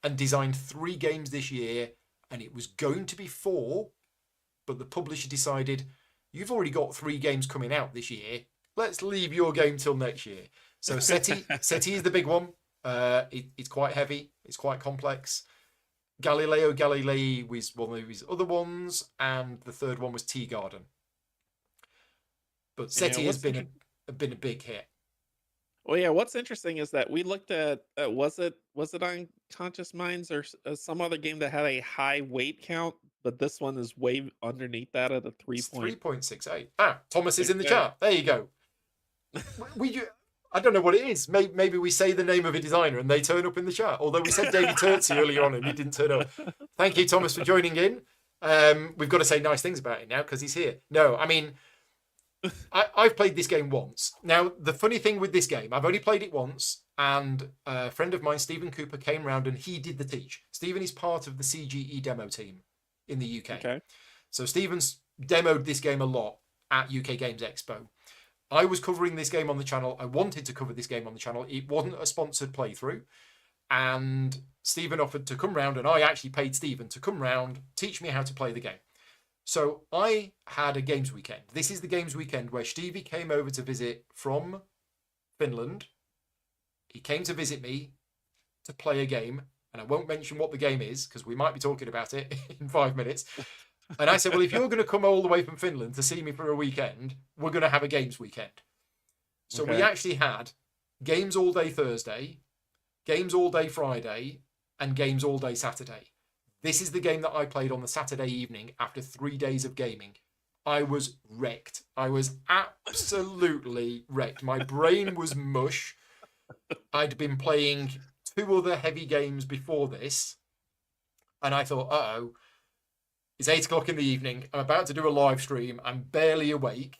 and designed 3 games this year, and it was going to be 4, but the publisher decided, you've already got 3 games coming out this year, let's leave your game till next year. So SETI is the big one. It's quite heavy, it's quite complex. Galileo Galilei was one of his other ones, and the third one was Tea Garden. But SETI has been a big hit. Well, yeah. What's interesting is that we looked at was it Unconscious Minds or some other game that had a high weight count, but this one is way underneath that at a 3.68. Thomas is in the chat. There you go. I don't know what it is. Maybe we say the name of a designer and they turn up in the chat. Although we said David Turtsey earlier on and he didn't turn up. Thank you, Thomas, for joining in. We've got to say nice things about it now because he's here. No, I mean, I've played this game once. Now, the funny thing with this game, I've only played it once, and a friend of mine, Stephen Cooper, came round and he did the teach. Stephen is part of the CGE demo team in the UK. Okay. So Stephen's demoed this game a lot at UK Games Expo. I was covering this game on the channel. I wanted to cover this game on the channel. It wasn't a sponsored playthrough. And Stephen offered to come round, and I actually paid Stephen to come round, teach me how to play the game. So I had a games weekend. This is the games weekend where Stevie came over to visit from Finland. He came to visit me to play a game, and I won't mention what the game is because we might be talking about it in 5 minutes. And I said, well, if you're going to come all the way from Finland to see me for a weekend, we're going to have a games weekend. So we actually had games all day Thursday, games all day Friday, and games all day Saturday. This is the game that I played on the Saturday evening after 3 days of gaming. I was wrecked. I was absolutely wrecked. My brain was mush. I'd been playing 2 other heavy games before this. And I thought, uh-oh, it's 8 o'clock in the evening. I'm about to do a live stream. I'm barely awake.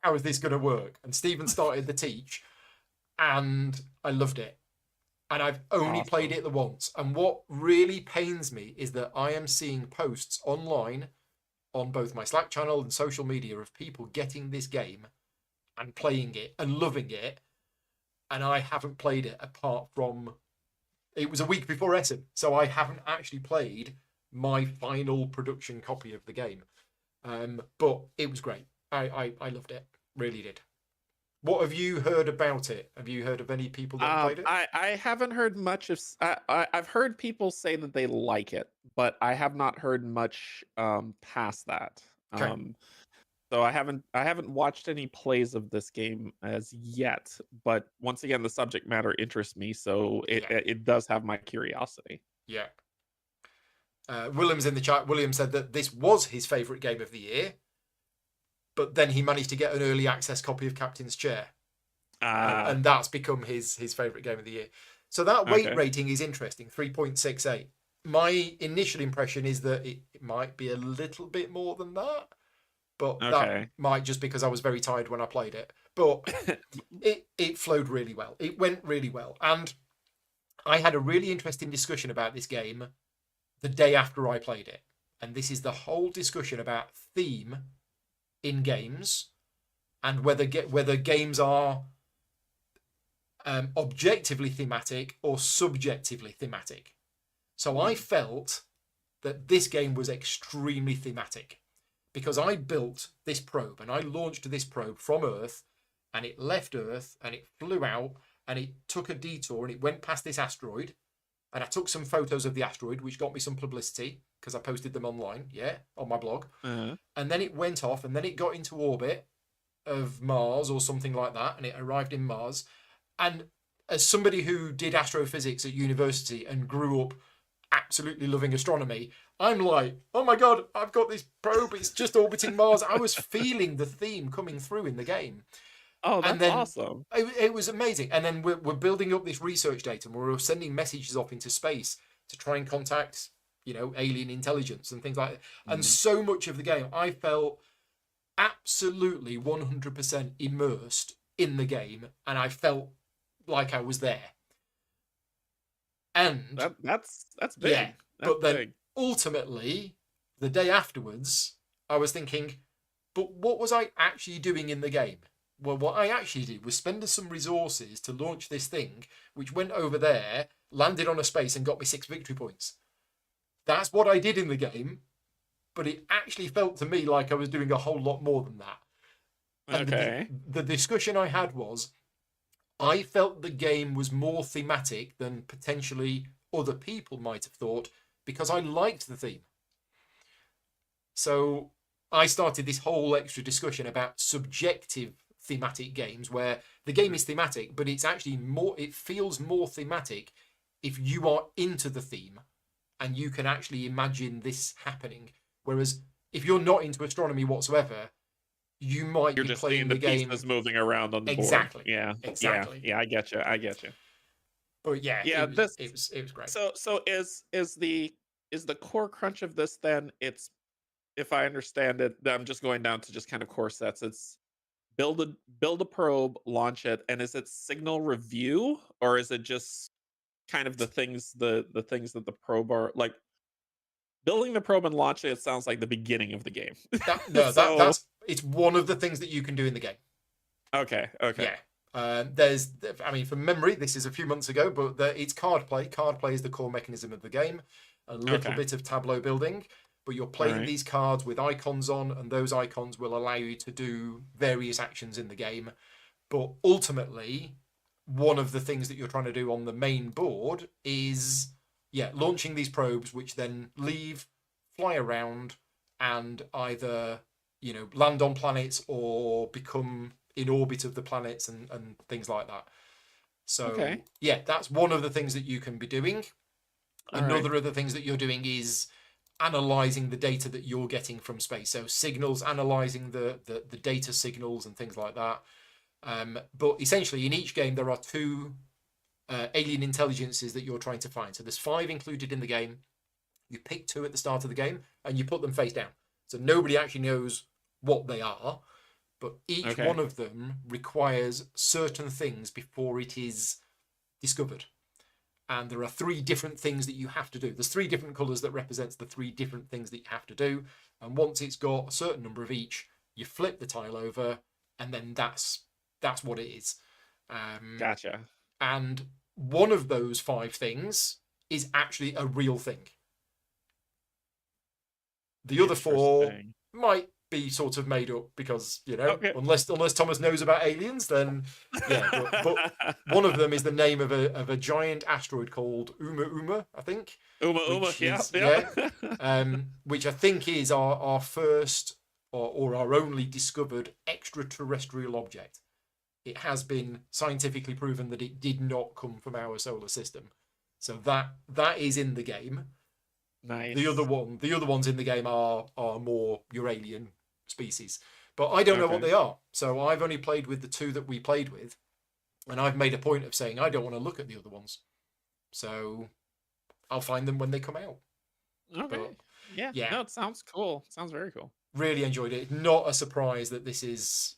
How is this going to work? And Stephen started the teach, and I loved it. And I've only played it the once. And what really pains me is that I am seeing posts online on both my Slack channel and social media of people getting this game and playing it and loving it. And I haven't played it apart from... It was a week before Essen, so I haven't actually played my final production copy of the game. But it was great. I loved it. Really did. What have you heard about it? Have you heard of any people that have played it? I haven't heard much of. I've heard people say that they like it, but I have not heard much past that. Okay. So I haven't watched any plays of this game as yet. But once again, the subject matter interests me, so it does have my curiosity. Yeah. William's in the chat. William said that this was his favourite game of the year, but then he managed to get an early access copy of Captain's Chair, and that's become his favourite game of the year. So that weight rating is interesting, 3.68. My initial impression is that it might be a little bit more than that, but that might just because I was very tired when I played it. But it flowed really well. It went really well. And I had a really interesting discussion about this game the day after I played it. And this is the whole discussion about theme in games and whether games are objectively thematic or subjectively thematic. So I felt that this game was extremely thematic because I built this probe and I launched this probe from Earth, and it left Earth and it flew out and it took a detour and it went past this asteroid, and I took some photos of the asteroid, which got me some publicity because I posted them online, on my blog. And then it went off and then it got into orbit of Mars or something like that, and it arrived in Mars. And as somebody who did astrophysics at university and grew up absolutely loving astronomy, I'm like, oh my God, I've got this probe. It's just orbiting Mars. I was feeling the theme coming through in the game. Oh, that's awesome. It was amazing. And then we're building up this research data, and we're sending messages off into space to try and contact, alien intelligence and things like that. And so much of the game, I felt absolutely 100% immersed in the game, and I felt like I was there. And that's big. Yeah, but then ultimately, the day afterwards, I was thinking, but what was I actually doing in the game? Well, what I actually did was spend some resources to launch this thing, which went over there, landed on a space, and got me 6 victory points. That's what I did in the game, but it actually felt to me like I was doing a whole lot more than that. And the discussion I had was, I felt the game was more thematic than potentially other people might have thought because I liked the theme. So I started this whole extra discussion about subjective thematic games where the game is thematic, but it's actually it feels more thematic if you are into the theme and you can actually imagine this happening. Whereas if you're not into astronomy whatsoever, you might be just playing the game pieces moving around on the exactly. board. Yeah, exactly. Yeah, I get you. But it was great. So is the core crunch of this then? It's, if I understand it, I'm just going down to just kind of core sets. It's build a probe, launch it, and is it signal review, or is it just kind of the things that the probe are like? Building the probe and launching it sounds like the beginning of the game. That's it's one of the things that you can do in the game. Okay. Yeah. From memory, this is a few months ago, but it's card play. Card play is the core mechanism of the game. A little bit of tableau building, but you're playing these cards with icons on, and those icons will allow you to do various actions in the game. But ultimately, one of the things that you're trying to do on the main board is launching these probes, which then leave, fly around, and either land on planets or become in orbit of the planets and things like that. So that's one of the things that you can be doing. Another of the things that you're doing is analyzing the data that you're getting from space. So signals, analyzing the data signals and things like that. But essentially in each game there are 2 alien intelligences that you're trying to find. So there's 5 included in the game. You pick 2 at the start of the game and you put them face down. So nobody actually knows what they are, but each one of them requires certain things before it is discovered. And there are 3 different things that you have to do. There's 3 different colours that represents the 3 different things that you have to do. And once it's got a certain number of each, you flip the tile over, and then that's what it is. Gotcha. And one of those 5 things is actually a real thing. The other 4 might be sort of made up because, unless Thomas knows about aliens, then but one of them is the name of a giant asteroid called Uma, I think. Which I think is our first or our only discovered extraterrestrial object. It has been scientifically proven that it did not come from our solar system. So that is in the game. The other Nice. ones in the game are more your alien species, but I don't know what Okay. they are. So I've only played with the two that we played with, and I've made a point of saying I don't want to look at the other ones. So I'll find them when they come out. Okay. But Yeah. yeah, No, it sounds cool. Sounds very cool. really enjoyed it. Not a surprise that this is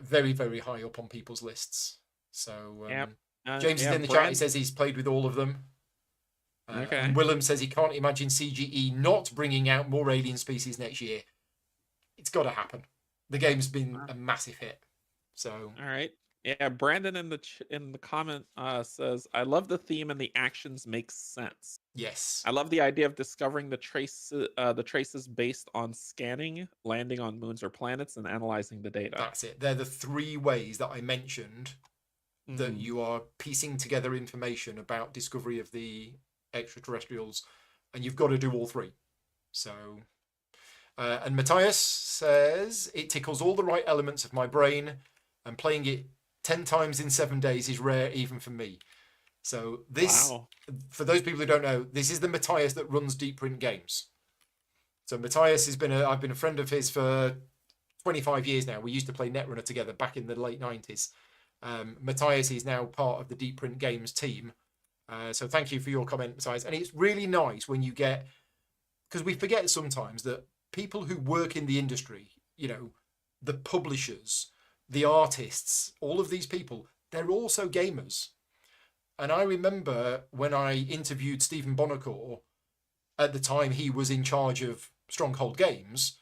very, very high up on people's lists. So Yep. James is Yeah. in the chat. He Brand. says he's played with all of them. And Okay. Willem says he can't imagine CGE not bringing out more alien species next year. It's got to happen. The game's been a massive hit. So All right. Yeah. Brandon in the comment says, "I love the theme and the actions make sense. yes, I love the idea of discovering the traces based on scanning, landing on moons or planets, and analyzing the data." that's it. They're the three ways that I mentioned that Mhm. you are piecing together information about discovery of the extraterrestrials, and you've got to do all three. So, and Matthias says it tickles all the right elements of my brain, and playing it 10 times in 7 days is rare even for me. So this, Wow. for those people who don't know, this is the Matthias that runs Deep Print Games. So Matthias I've been a friend of his for 25 years now. We used to play Netrunner together back in the late 90s. Matthias is now part of the Deep Print Games team. So thank you for your comment, Matthias. And it's really nice when you get, because we forget sometimes that people who work in the industry, the publishers, the artists, all of these people, they're also gamers. And I remember when I interviewed Stephen Bonacore, at the time he was in charge of Stronghold Games,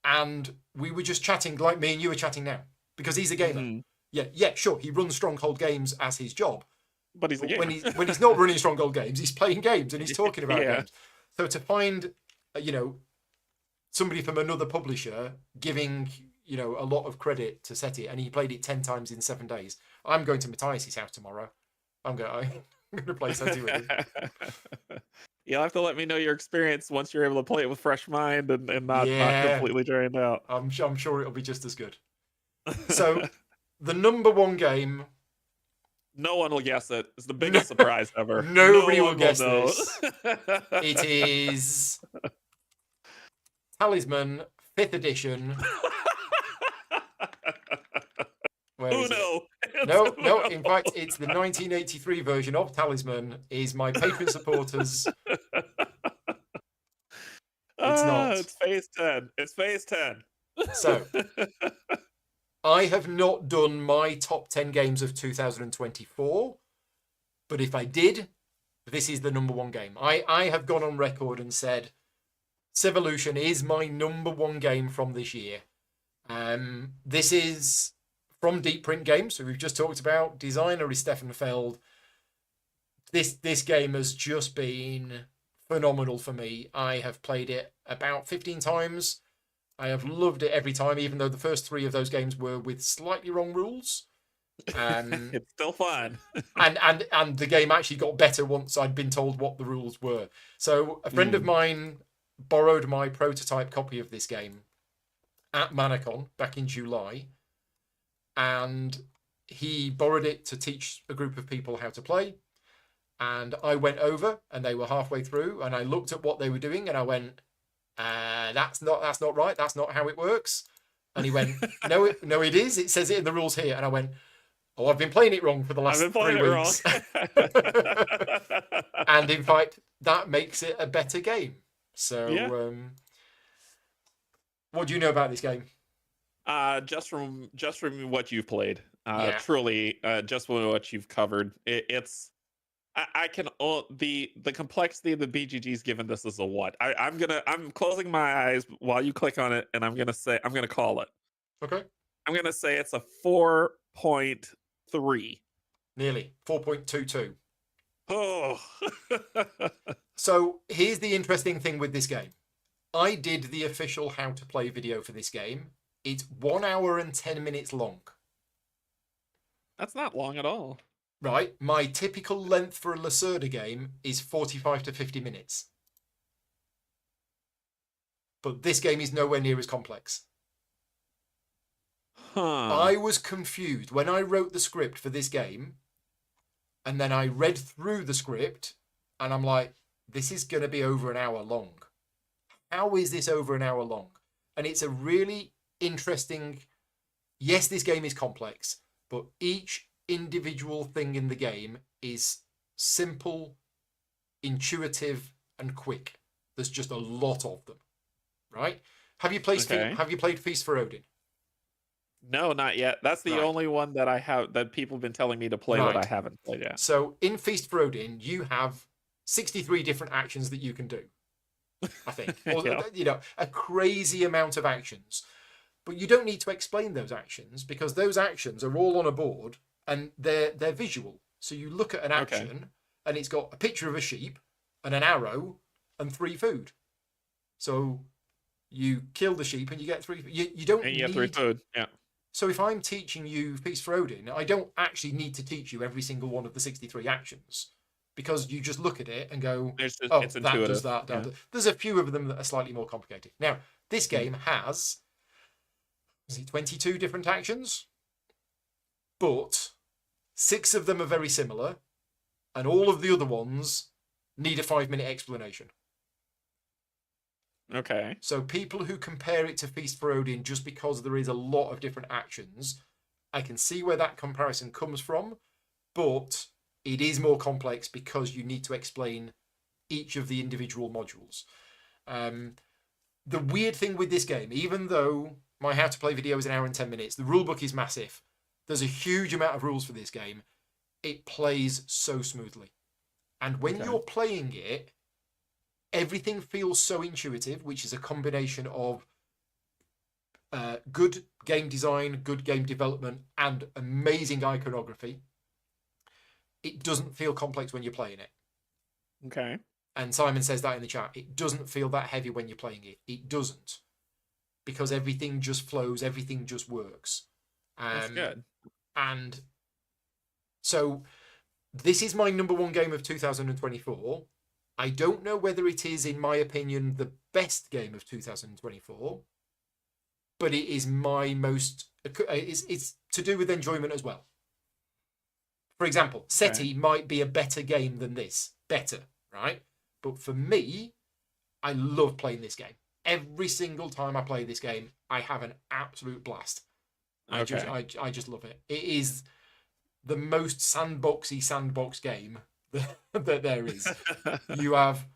and we were just chatting like me and you are chatting now, because he's a gamer. Mhm. Yeah, sure, he runs Stronghold Games as his job, But he's a but gamer. when he's not running Stronghold Games, he's playing games and he's talking about Yeah. games. So to find, somebody from another publisher giving a lot of credit to SETI, and he played it 10 times in 7 days. I'm going to Matthias' house tomorrow. I'm going to play SETI with him. You'll have to let me know your experience once you're able to play it with fresh mind and not Yeah, completely drained out. I'm sure it'll be just as good. So the number one game, No one will guess it. It's the biggest surprise ever. nobody No will one guess know. this. It is Talisman 5th edition. Where is it? Uno. It's No. Uno. In fact, it's the 1983 version of Talisman. Is my Patreon supporters. It's not. It's phase 10. It's phase 10. So I have not done my top 10 games of 2024, but if I did, this is the number one game. I have gone on record and said Civolution is my number one game from this year. This is from Deep Print Games, who we've just talked about. Designer is Stefan Feld. This game has just been phenomenal for me. I have played it about 15 times. I have loved it every time, even though the first 3 of those games were with slightly wrong rules. It's still fun. and the game actually got better once I'd been told what the rules were. So a friend of mine borrowed my prototype copy of this game at Manacon back in July, and he borrowed it to teach a group of people how to play. And I went over, and they were halfway through, and I looked at what they were doing, and I went, "That's not right. That's not how it works." And he went, "No, it is. It says it in the rules here." And I went, "Oh, I've been playing it wrong for the last 3 weeks." And in fact, that makes it a better game. So, Yeah. what do you know about this game? Just from what you've played, Yeah. truly, just from what you've covered, it's I can the complexity of the BGG's given this is a what. I'm closing my eyes while you click on it, and I'm gonna call it. Okay. I'm gonna say it's a 4.3. Nearly 4.22. Oh. So here's the interesting thing with this game. I did the official how to play video for this game. It's 1 hour and 10 minutes long. That's not long at all. Right? My typical length for a Lacerda game is 45 to 50 minutes. But this game is nowhere near as complex. Huh. I was confused when I wrote the script for this game, and then I read through the script, and I'm like, this is going to be over an hour long. How is this over an hour long? And it's a really interesting. Yes, this game is complex, but each individual thing in the game is simple, intuitive, and quick. There's just a lot of them, right? Have you played Feast for Odin? No, not yet. That's the Right. only one that I have that people have been telling me to play that I haven't played yet. So in Feast for Odin, you have 63 different actions that you can do. I think, or a crazy amount of actions. But you don't need to explain those actions because those actions are all on a board and they're visual. So you look at an action and it's got a picture of a sheep and an arrow and 3 food. So you kill the sheep and you get 3. You don't need. And you get 3 food. Yeah. So if I'm teaching you Feast for Odin, I don't actually need to teach you every single one of the 63 actions because you just look at it and go, it's that intuitive. does that. Yeah. There's a few of them that are slightly more complicated. Now, this game has 22 different actions, but 6 of them are very similar, and all of the other ones need a 5-minute explanation. Okay. So people who compare it to Feast for Odin just because there is a lot of different actions, I can see where that comparison comes from, but it is more complex because you need to explain each of the individual modules. The weird thing with this game, even though my how to play video is 1 hour and 10 minutes, the rulebook is massive. There's a huge amount of rules for this game. It plays so smoothly. And when you're playing it, everything feels so intuitive, which is a combination of good game design, good game development, and amazing iconography. It doesn't feel complex when you're playing it. Okay. And Simon says that in the chat. It doesn't feel that heavy when you're playing it. It doesn't. Because everything just flows, everything just works. That's good. And so this is my number 1 game of 2024. I don't know whether it is, in my opinion, the best game of 2024, but it is my most. It's to do with enjoyment as well. For example, SETI might be a better game than this. Better, right? But for me, I love playing this game. Every single time I play this game, I have an absolute blast. I just love it. It is the most sandbox game that there is. You have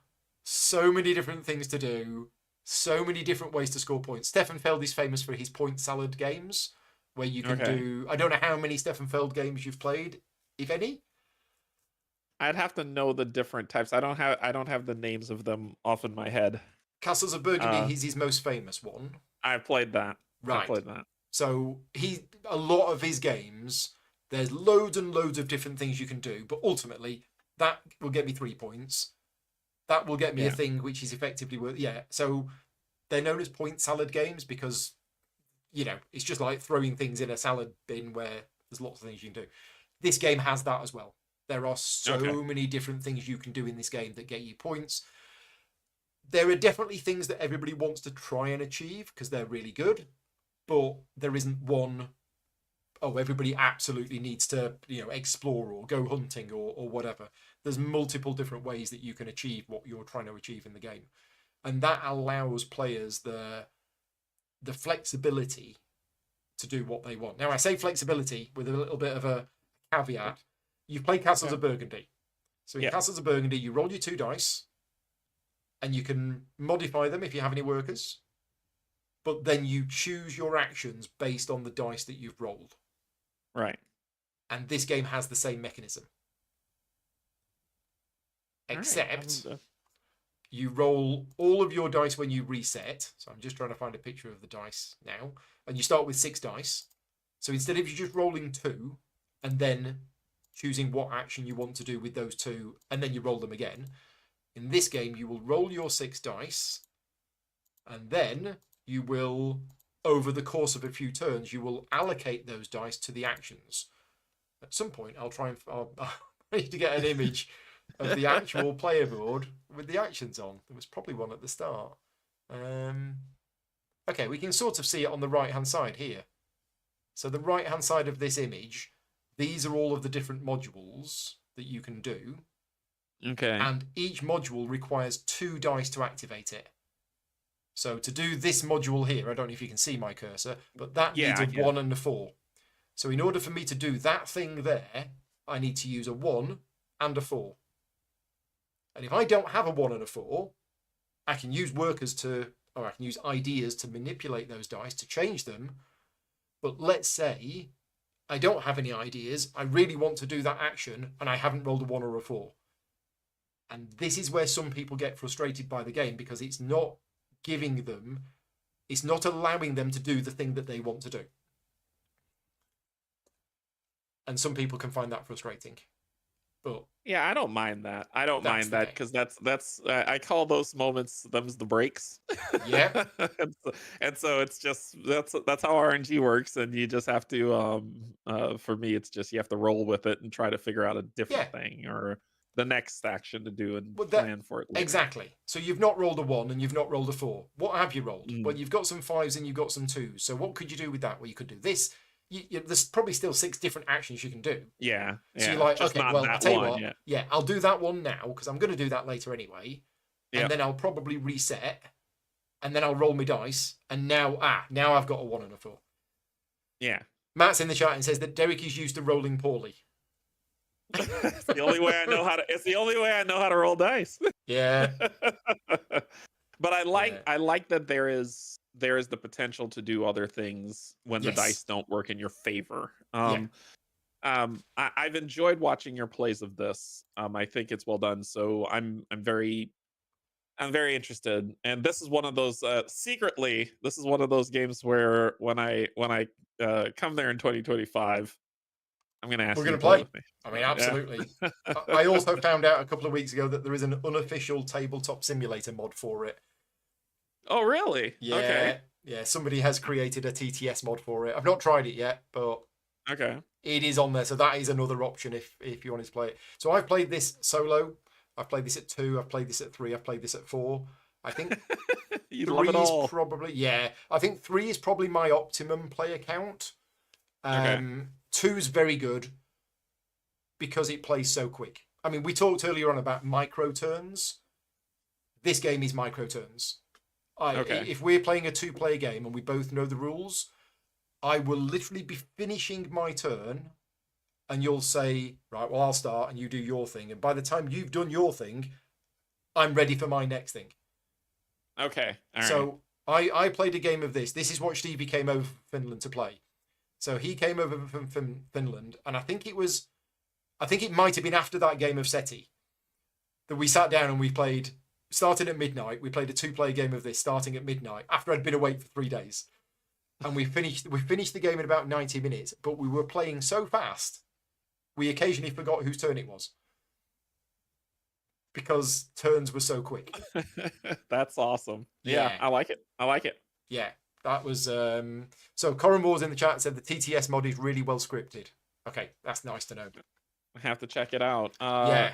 so many different things to do, so many different ways to score points. Stefan Feld is famous for his point salad games, where you can do. I don't know how many Stefan Feld games you've played, if any. I'd have to know the different types. I don't have the names of them off in my head. Castles of Burgundy is his most famous one. I played that. Right. I played that. So a lot of his games, there's loads and loads of different things you can do, but ultimately that will get me 3 points. That will get me a thing which is effectively worth. Yeah. So they're known as point salad games because, it's just like throwing things in a salad bin where there's lots of things you can do. This game has that as well. There are so many different things you can do in this game that get you points. There are definitely things that everybody wants to try and achieve because they're really good, but there isn't one, everybody absolutely needs to, explore or go hunting or whatever. There's multiple different ways that you can achieve what you're trying to achieve in the game. And that allows players the flexibility to do what they want. Now, I say flexibility with a little bit of a caveat. You've played Castles of Burgundy. So in Castles of Burgundy, you roll your 2 dice, and you can modify them if you have any workers, but then you choose your actions based on the dice that you've rolled. Right. And this game has the same mechanism. Except you roll all of your dice when you reset. So I'm just trying to find a picture of the dice now. And you start with 6 dice. So instead of you just rolling 2 and then choosing what action you want to do with those 2, and then you roll them again, in this game, you will roll your 6 dice, and then you will, over the course of a few turns, you will allocate those dice to the actions. At some point, I'll need to get an image of the actual player board with the actions on. There was probably one at the start. Okay, we can sort of see it on the right-hand side here. So the right-hand side of this image, these are all of the different modules that you can do. Okay. and each module requires 2 dice to activate it. So to do this module here, I don't know if you can see my cursor, but that Yeah, needs I a can. 1 and a 4. So in order for me to do that thing there, I need to use a 1 and a 4. And if I don't have a 1 and a 4, I can use or I can use ideas to manipulate those dice to change them. But let's say I don't have any ideas, I really want to do that action, and I haven't rolled a 1 or a 4. And this is where some people get frustrated by the game, because it's not allowing them to do the thing that they want to do. And some people can find that frustrating. But Yeah, I don't mind that. I don't that's mind the that game. because that's I call those moments them's the breaks. Yeah, And so it's just that's how RNG works, and you just have to for me it's just you have to roll with it and try to figure out a yeah. different thing or the next action to do and Well, plan for it later. exactly. So you've not rolled a 1 and you've not rolled a 4. What have you rolled? Well, Mm, you've got some 5s and you've got some 2s. So what could you do with that? Well, you could do this. There's probably still 6 different actions you can do. yeah, So you're yeah, like, just okay, not well, I'll that tell you one. what. Yeah, Yeah, I'll do that one now because I'm going to do that later anyway. And yeah, then I'll probably reset. And then I'll roll my dice. And now I've got a 1 and a 4. yeah. Matt's in the chat and says that Derek is used to rolling poorly. It's the only way I know how to. It's the only way I know how to roll dice. Yeah. But I Yeah. like that there is the potential to do other things when the Yes. dice don't work in your favor. Yeah. I've enjoyed watching your plays of this. I think it's well done. So I'm very interested. And this is one of those secretly. This is one of those games where when I come there in 2025, I'm gonna ask We're you going to to play play. with me. I mean, Yeah. absolutely. I also found out a couple of weeks ago that there is an unofficial tabletop simulator mod for it. Oh, really? Yeah. Okay. Yeah. Somebody has created a TTS mod for it. I've not tried it yet, but Okay. it is on there. So that is another option if you wanted to play it. So I've played this solo. I've played this at 2. I've played this at 3. I've played this at 4. I think You love 3 it is all. probably, yeah. I think 3 is probably my optimum player count. Okay. 2's very good because it plays so quick. I mean, we talked earlier on about micro turns. This game is micro turns. Okay. If we're playing a 2-player game and we both know the rules, I will literally be finishing my turn and you'll say, right, well, I'll start and you do your thing. And by the time you've done your thing, I'm ready for my next thing. Okay. All right. So I played a game of this. This is what Stevie came over from Finland to play. So he came over from Finland, and I think it might have been after that game of SETI that we sat down and we played, starting at midnight. We played a 2-player game of this starting at midnight after I'd been awake for 3 days. And we finished the game in about 90 minutes, but we were playing so fast, we occasionally forgot whose turn it was. Because turns were so quick. That's awesome. Yeah, I like it. I like it. Yeah, that was so Corin Moore's in the chat said the TTS mod is really well scripted. Okay, that's nice to know. I have to check it out. Yeah.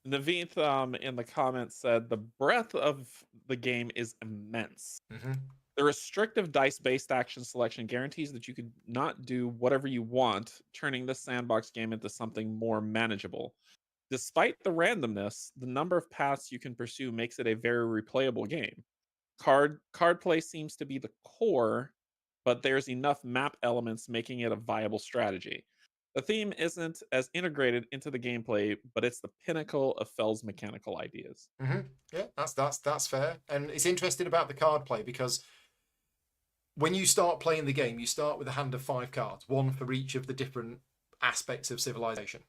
Naveen in the comments said the breadth of the game is immense. Mm-hmm. The restrictive dice-based action selection guarantees that you could not do whatever you want, turning this sandbox game into something more manageable. Despite the randomness, the number of paths you can pursue makes it a very replayable game. Card play seems to be the core, but there's enough map elements making it a viable strategy. The theme isn't as integrated into the gameplay, but it's the pinnacle of Fell's mechanical ideas. Mm-hmm. Yeah, that's fair. And it's interesting about the card play because when you start playing the game, you start with a hand of 5 cards, one for each of the different aspects of civilization.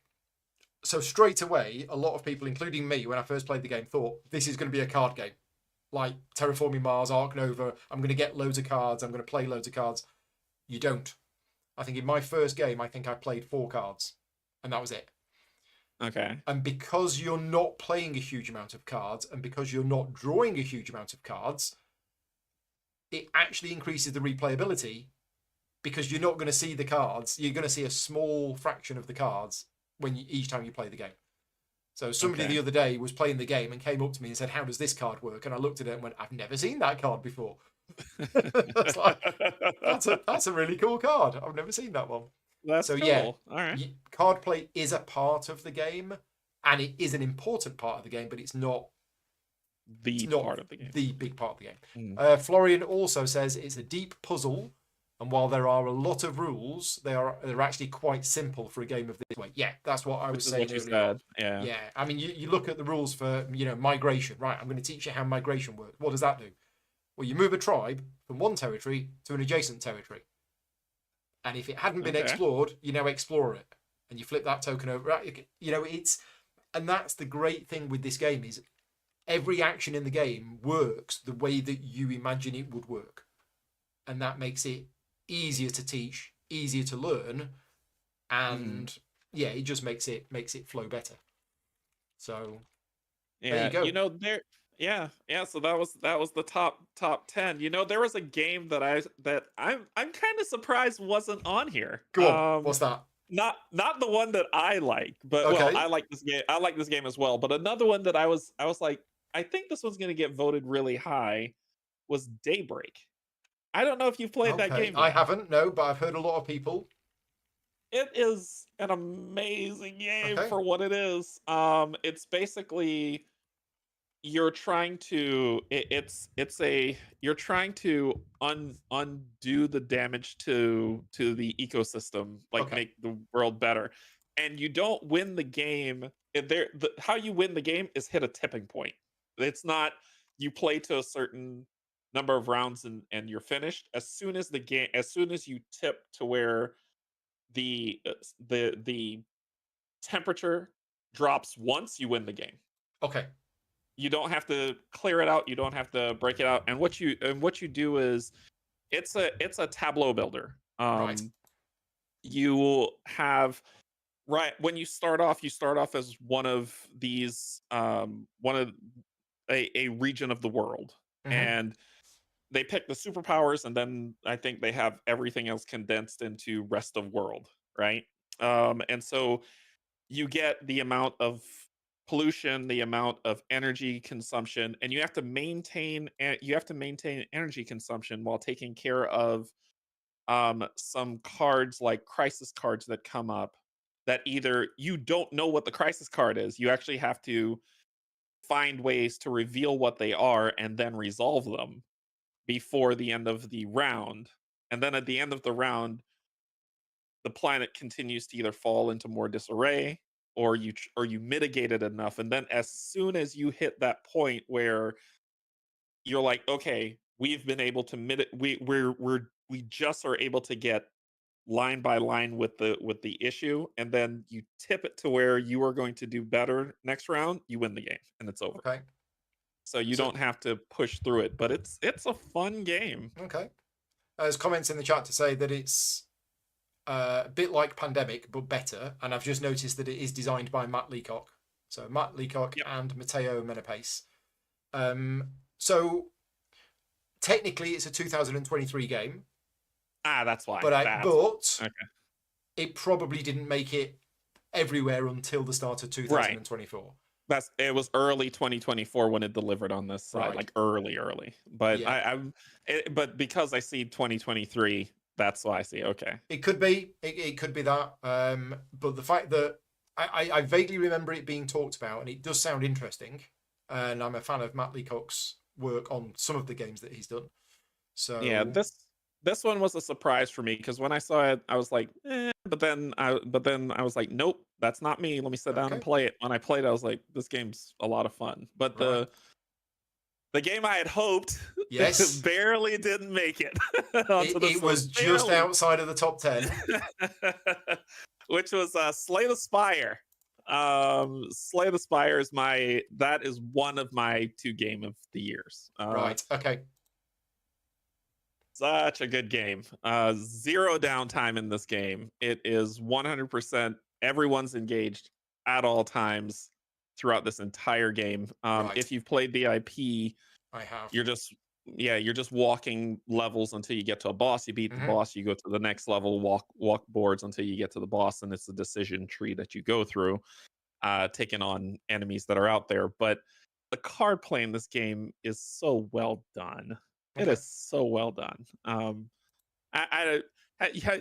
So straight away, a lot of people, including me, when I first played the game, thought this is going to be a card game. Like Terraforming Mars, Ark Nova, I'm going to get loads of cards, I'm going to play loads of cards. You don't. I think in my first game, I played 4 cards, and that was it. Okay. And because you're not playing a huge amount of cards, and because you're not drawing a huge amount of cards, it actually increases the replayability because you're not going to see the cards. You're going to see a small fraction of the cards each time you play the game. So somebody the other day was playing the game and came up to me and said, "How does this card work?" And I looked at it and went, "I've never seen that card before." That's like that's a really cool card. I've never seen that one. That's so cool. yeah, All right. card play is a part of the game, and it is an important part of the game, but it's not The part of the game. the big part of the game. Mm. Florian also says it's a deep puzzle, and while there are a lot of rules, they're actually quite simple for a game of this weight. Yeah, that's what I Which was is saying what you earlier on. said. Yeah. Yeah, I mean, you look at the rules for migration. Right, I'm going to teach you how migration works. What does that do? Well, you move a tribe from one territory to an adjacent territory, and if it hadn't been Okay. explored, you now explore it, and you flip that token over. Right, and that's the great thing with this game is every action in the game works the way that you imagine it would work, and that makes it easier to teach, easier to learn, and yeah, it just makes it flow better. So there you Yeah, go. yeah. So that was the top 10. There was a game that I'm kind of surprised wasn't on here. Go on. What's that? Not the one that I like, but well, Okay. I like this game. I like this game as well. But another one that I was like, I think this one's gonna get voted really high was Daybreak. I don't know if you've played that Okay. game I yet. haven't, no, but I've heard a lot of people. It is an amazing game Okay. for what it is. It's basically you're trying to it's a you're trying to undo the damage to the ecosystem, like Okay. make the world better, and you don't win the game. How you win the game is hit a tipping point. It's not you play to a certain number of rounds and you're finished. As soon as you tip to where the temperature drops once, you win the game. Okay. You don't have to clear it out, you don't have to break it out, and what you do is it's a tableau builder. Right. You have right when you start off as one of these one of a region of the world, Mm-hmm. and they pick the superpowers, and then I think they have everything else condensed into rest of world, right? And so you get the amount of pollution, the amount of energy consumption, and you have to maintain energy consumption while taking care of some cards like crisis cards that come up that either you don't know what the crisis card is, you actually have to find ways to reveal what they are and then resolve them before the end of the round. And then at the end of the round, the planet continues to either fall into more disarray, or you mitigate it enough, and then as soon as you hit that point where you're like, okay, we've been able to we just are able to get line by line with the issue, and then you tip it to where you are going to do better next round, you win the game and it's over. Okay. So you So don't have to push through it, but it's a fun game. okay. There's comments in the chat to say that it's a bit like Pandemic, but better. And I've just noticed that it is designed by Matt Leacock. So Matt Leacock Yep. and Matteo Menapace. So technically it's a 2023 game, That's why. but Okay. it probably didn't make it everywhere until the start of Right. 2024. It was early 2024 when it delivered on this side, Right. like early. But Yeah. but because I see 2023, that's why I see. Okay. It could be. It could be that. But the fact that I vaguely remember it being talked about, and it does sound interesting. And I'm a fan of Matt Leacock's work on some of the games that he's done. So Yeah, this one was a surprise for me because when I saw it, I was like, but then I was like, nope, that's not me. Let me sit down and okay, play it. When I played, I was like, this game's a lot of fun. But right, the game I had hoped yes, barely didn't make it onto this it was list. just Barely. outside of the top 10. Which was Slay the Spire. Slay the Spire is that is one of my 2 game of the years. Right. Okay. Such a good game. Zero downtime in this game. It is 100% everyone's engaged at all times throughout this entire game. Right. If you've played the IP, I have. you're just walking levels until you get to a boss. You beat the boss, you go to the next level, walk boards until you get to the boss, and it's a decision tree that you go through, taking on enemies that are out there. But the card play in this game is so well done. It Okay. is so well done.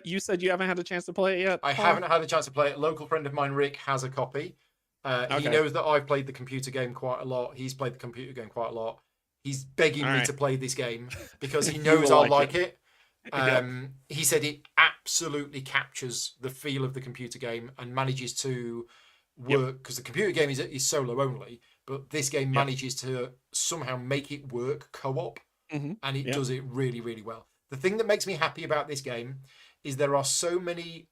You said you haven't had a chance to play it yet, I Paul? haven't had a chance to play it. A local friend of mine, Rick, has a copy. He Okay. knows that I've played the computer game quite a lot. He's played the computer game quite a lot. He's begging All me right. to play this game because he You knows will I'll like it. like it. Yep. He said it absolutely captures the feel of the computer game and manages to Yep. work, because the computer game is solo only, but this game Yep. manages to somehow make it work co-op, and it Yep. does it really, really well. The thing that makes me happy about this game is there are so many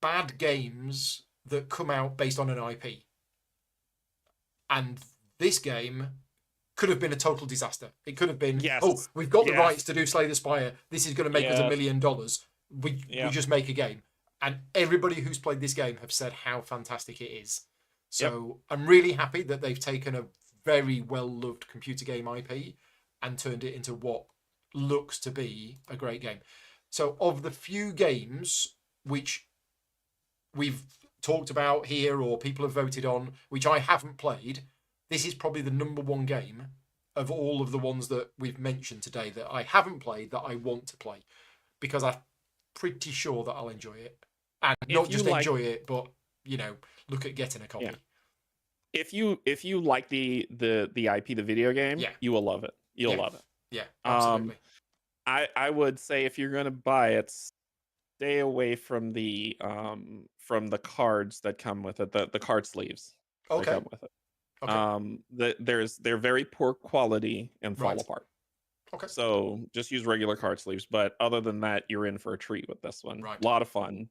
bad games that come out based on an IP. And this game could have been a total disaster. It could have been, oh, Yes. we've got the Yes. rights to do Slay the Spire. This is going to make us $1 Yes. million. We Yep. just make a game. And everybody who's played this game have said how fantastic it is. So I'm really happy that they've taken a very well-loved computer game IP and turned it into what looks to be a great game. So of the few games which we've talked about here or people have voted on, which I haven't played, this is probably the number one game of all of the ones that we've mentioned today that I haven't played that I want to play, because I'm pretty sure that I'll enjoy it. And not If you just like, enjoy it, but, look at getting a copy. yeah. If you like the IP, the video game, Yeah. you will love it. You'll Yeah. love it. Yeah, absolutely. I would say if you're gonna buy it, stay away from the cards that come with it, the card sleeves that Okay. come with it. Okay. They're very poor quality and fall Right. apart. Okay. So just use regular card sleeves. But other than that, you're in for a treat with this one. Right. A lot of fun.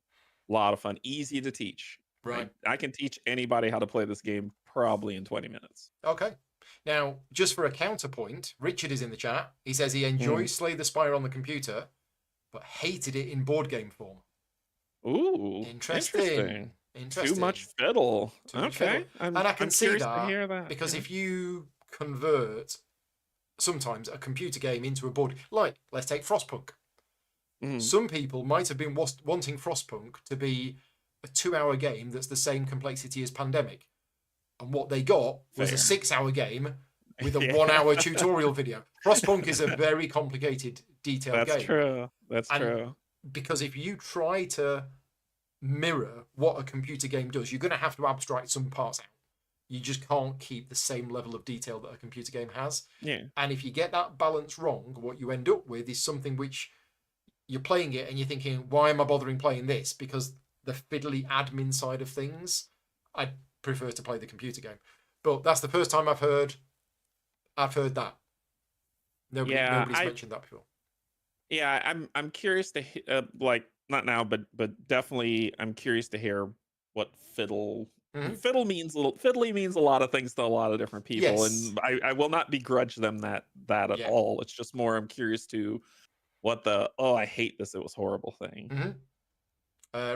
Easy to teach. Right. I can teach anybody how to play this game probably in 20 minutes. Okay. Now, just for a counterpoint, Richard is in the chat. He says he enjoys Slay the Spire on the computer, but hated it in board game form. Ooh, Interesting. Too much fiddle. Too much Okay. fiddle. And I can see curious that, to hear that. because yeah. if you convert sometimes a computer game into a board, like let's take Frostpunk. Some people might have been wanting Frostpunk to be a 2-hour game that's the same complexity as Pandemic, and what they got was a 6-hour game with a 1-hour tutorial video. Frostpunk is a very complicated, detailed game. That's true. Because if you try to mirror what a computer game does, you're going to have to abstract some parts out. You just can't keep the same level of detail that a computer game has. Yeah. And if you get that balance wrong, what you end up with is something which you're playing it and you're thinking, why am I bothering playing this? Because the fiddly admin side of things, I prefer to play the computer game. But that's the first time I've heard that. Nobody's mentioned that before. Yeah, I'm curious to like, not now, but definitely I'm curious to hear what fiddle. Fiddly means a lot of things to a lot of different people, Yes. and I will not begrudge them that at all. It's just more I'm curious to what the I hate this, it was horrible thing.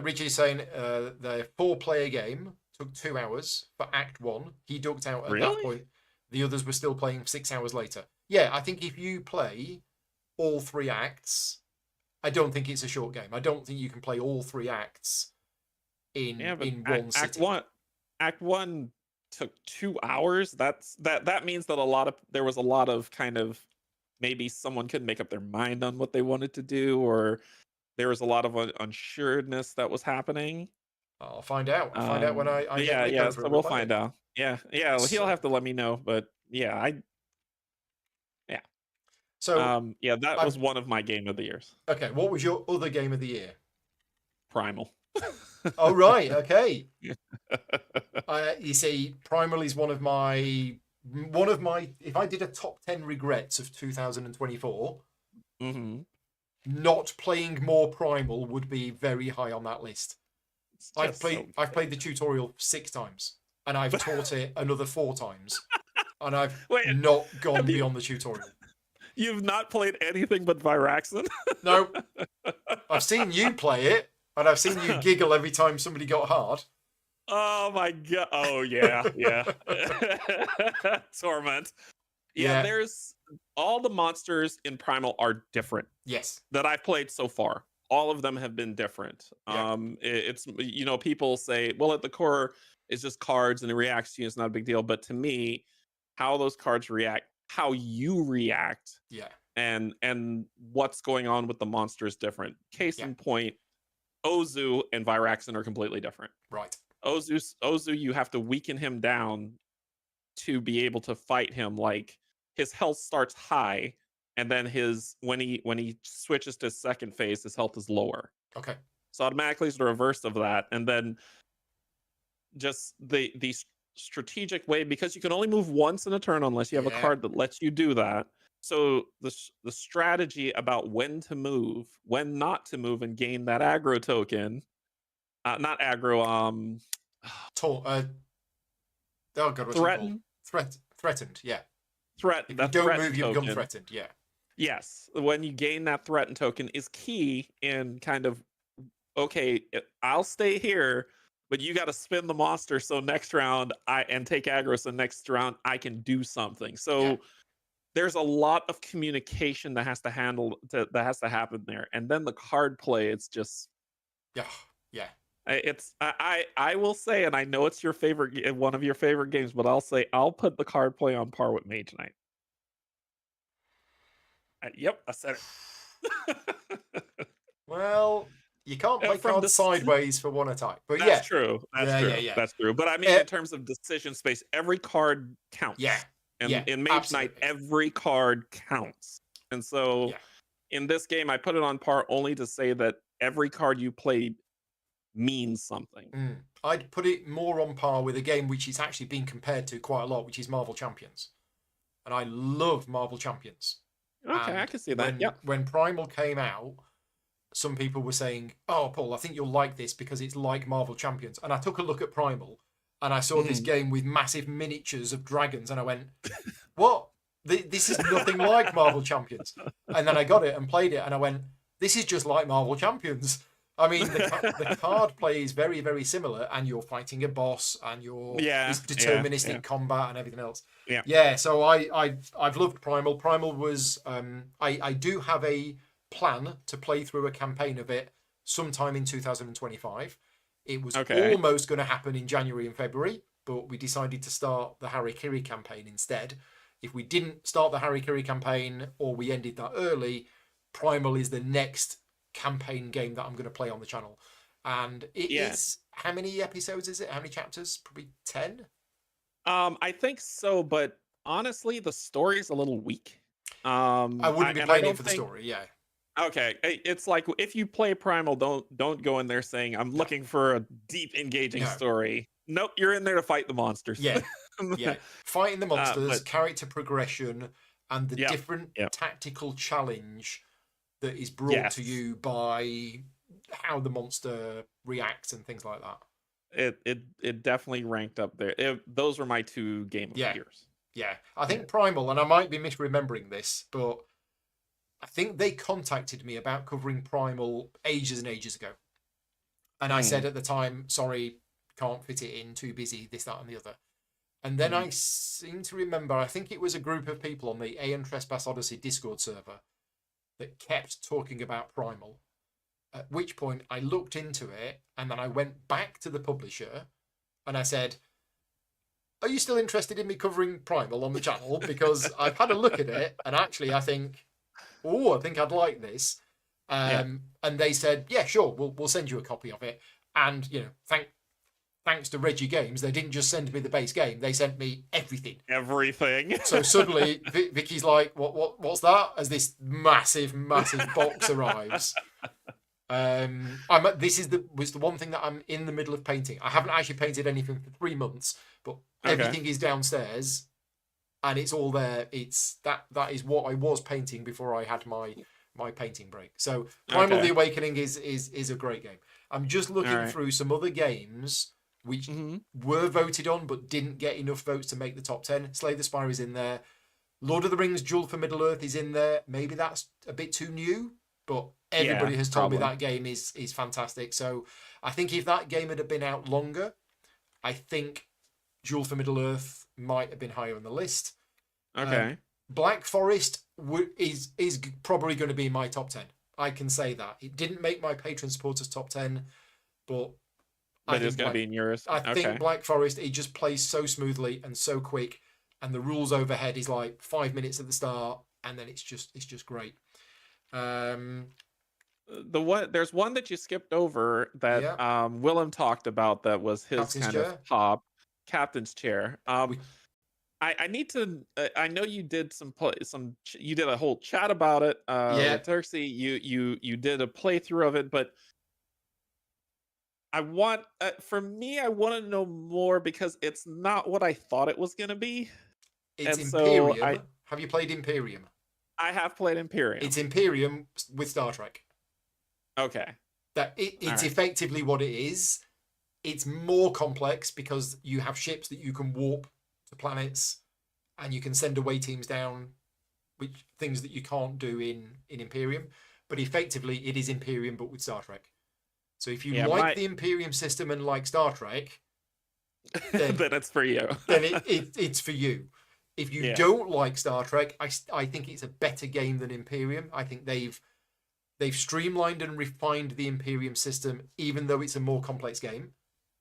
Richie is saying the 4-player game took 2 hours for Act 1. He ducked out at that point. The others were still playing 6 hours later. Yeah, I think if you play all 3 acts, I don't think it's a short game. I don't think you can play all 3 acts in one sitting. Act 1 took 2 hours. That means that there was a lot of kind of, maybe someone couldn't make up their mind on what they wanted to do, or there was a lot of unsureness that was happening. I'll find out. I'll find out when I get yeah. So we'll find out. Yeah. He'll have to let me know, but yeah, So that was one of my game of the years. Okay, what was your other game of the year? Primal. Oh right, okay. You see, Primal is one of my. If I did a top 10 regrets of 2024, not playing more Primal would be very high on that list. I've played the tutorial 6 times, and I've taught it another 4 times, and I've not gone beyond the tutorial. You've not played anything but Viraxin? No. I've seen you play it, and I've seen you giggle every time somebody got hard. Oh my god. Oh yeah. Torment. Yeah, there's all the monsters in Primal are different. Yes. That I've played so far. All of them have been different. Yeah. It's people say, well, at the core it's just cards and it reacts to you, it's not a big deal. But to me, how those cards react, how you react, and what's going on with the monster is different. Case in point, Ozu and Viraxin are completely different. Right. Ozu, you have to weaken him down to be able to fight him. Like his health starts high, and then his when he switches to second phase, his health is lower. Okay. So automatically is the reverse of that, and then just the strategic way, because you can only move once in a turn unless you have a Yeah. card that lets you do that. So the strategy about when to move, when not to move, and gain that aggro token, not aggro, Taunt. Oh god, what's it called? threaten, Threatened. Yeah. If you that don't threaten move, you become token. threatened. Yeah. Yes, when you gain that threaten token is key in kind of, okay, I'll stay here, but you got to spin the monster so next round and take aggro, so next round I can do something. Yeah. So there's a lot of communication that has to that has to happen there, and then the card play, it's just, Yeah. Yeah. it's I will say, and I know it's your favorite, one of your favorite games, but I'll say I'll put the card play on par with Mage Knight. Yep, I said it. Well, you can't play From cards the sideways for one attack. But That's yeah. true. That's Yeah. Yeah. true. Yeah. That's true. But I mean, in terms of decision space, every card Yeah. counts. And Yeah. in Mage Knight, Absolutely. every card counts. And so Yeah. in this game, I put it on par only to say that every card you played means something. I'd put it more on par with a game which is actually being compared to quite a lot, which is Marvel Champions. And I love Marvel Champions. Okay, I And can see that. Yep. when Primal came out, some people were saying, "Oh, Paul, I think you'll like this because it's like Marvel Champions." And I took a look at Primal, and I saw this game with massive miniatures of dragons, and I went, "What? This is nothing like Marvel Champions." And then I got it and played it, and I went, "This is just like Marvel Champions." I mean, the card play is very, very similar, and you're fighting a boss, and you're this deterministic combat and everything else. Yeah. So I've loved Primal. Primal was I do have a plan to play through a campaign of it sometime in 2025. It was almost going to happen in January and February, but we decided to start the Harikiri campaign instead. If we didn't start the Harikiri campaign, or we ended that early, Primal is the next campaign game that I'm going to play on the channel. And it is, how many episodes is it? How many chapters? Probably 10? I think so, but honestly, the story's a little weak. I wouldn't be playing it for the story, yeah. Okay, it's like if you play Primal, don't go in there saying I'm looking for a deep, engaging story. Nope, you're in there to fight the monsters. Yeah, yeah, fighting the monsters, character progression, and the different tactical challenge that is brought to you by how the monster reacts and things like that. It definitely ranked up there. Those were my two game of the years. Yeah, I think Primal, and I might be misremembering this, but I think they contacted me about covering Primal ages and ages ago. And I said at the time, sorry, can't fit it in, too busy, this, that, and the other. And then I seem to remember, I think it was a group of people on the AN Trespass Odyssey Discord server that kept talking about Primal. At which point I looked into it, and then I went back to the publisher and I said, are you still interested in me covering Primal on the channel? Because I've had a look at it, and actually I think I'd like this. And they said, yeah, sure, we'll send you a copy of it. And, thanks to Reggie Games, they didn't just send me the base game, they sent me everything. So suddenly Vicky's like, what's that? As this massive box arrives. This was the one thing that I'm in the middle of painting. I haven't actually painted anything for 3 months, but everything is downstairs and it's all there. It's that is what I was painting before I had my painting break. So Primal the Awakening is a great game. I'm just looking through some other games which were voted on but didn't get enough votes to make the top 10. Slay the Spire is in there. Lord of the Rings Duel for Middle-earth is in there. Maybe that's a bit too new, but everybody has told me that game is fantastic. So I think if that game had been out longer, I think Duel for Middle-earth might have been higher on the list. Black Forest is probably going to be in my top 10. I can say that. It didn't make my patron supporters top 10, but it's going to be in yours. I think Black Forest, it just plays so smoothly and so quick, and the rules overhead is like 5 minutes at the start, and then it's just great. there's one that you skipped over that Yeah, Willem talked about that was his captain's kind of chair. top captain's chair. We I need to. I know you did you did a whole chat about it yeah, with Turksy. You did a playthrough of it, but I want for me, I want to know more because it's not what I thought it was gonna be, it's and so Imperium. Have you played Imperium? I have played It's Imperium. Imperium with Star Trek. Okay, all It's right. effectively what it is. It's more complex because you have ships that you can warp to planets, and you can send away teams down, which things that you can't do in Imperium. But effectively, it is Imperium but with Star Trek. So if you Yeah, like my the Imperium system and like Star Trek, then then it's for you. it's for you. If you Yeah. don't like Star Trek, I think it's a better game than Imperium. I think they've streamlined and refined the Imperium system, even though it's a more complex game.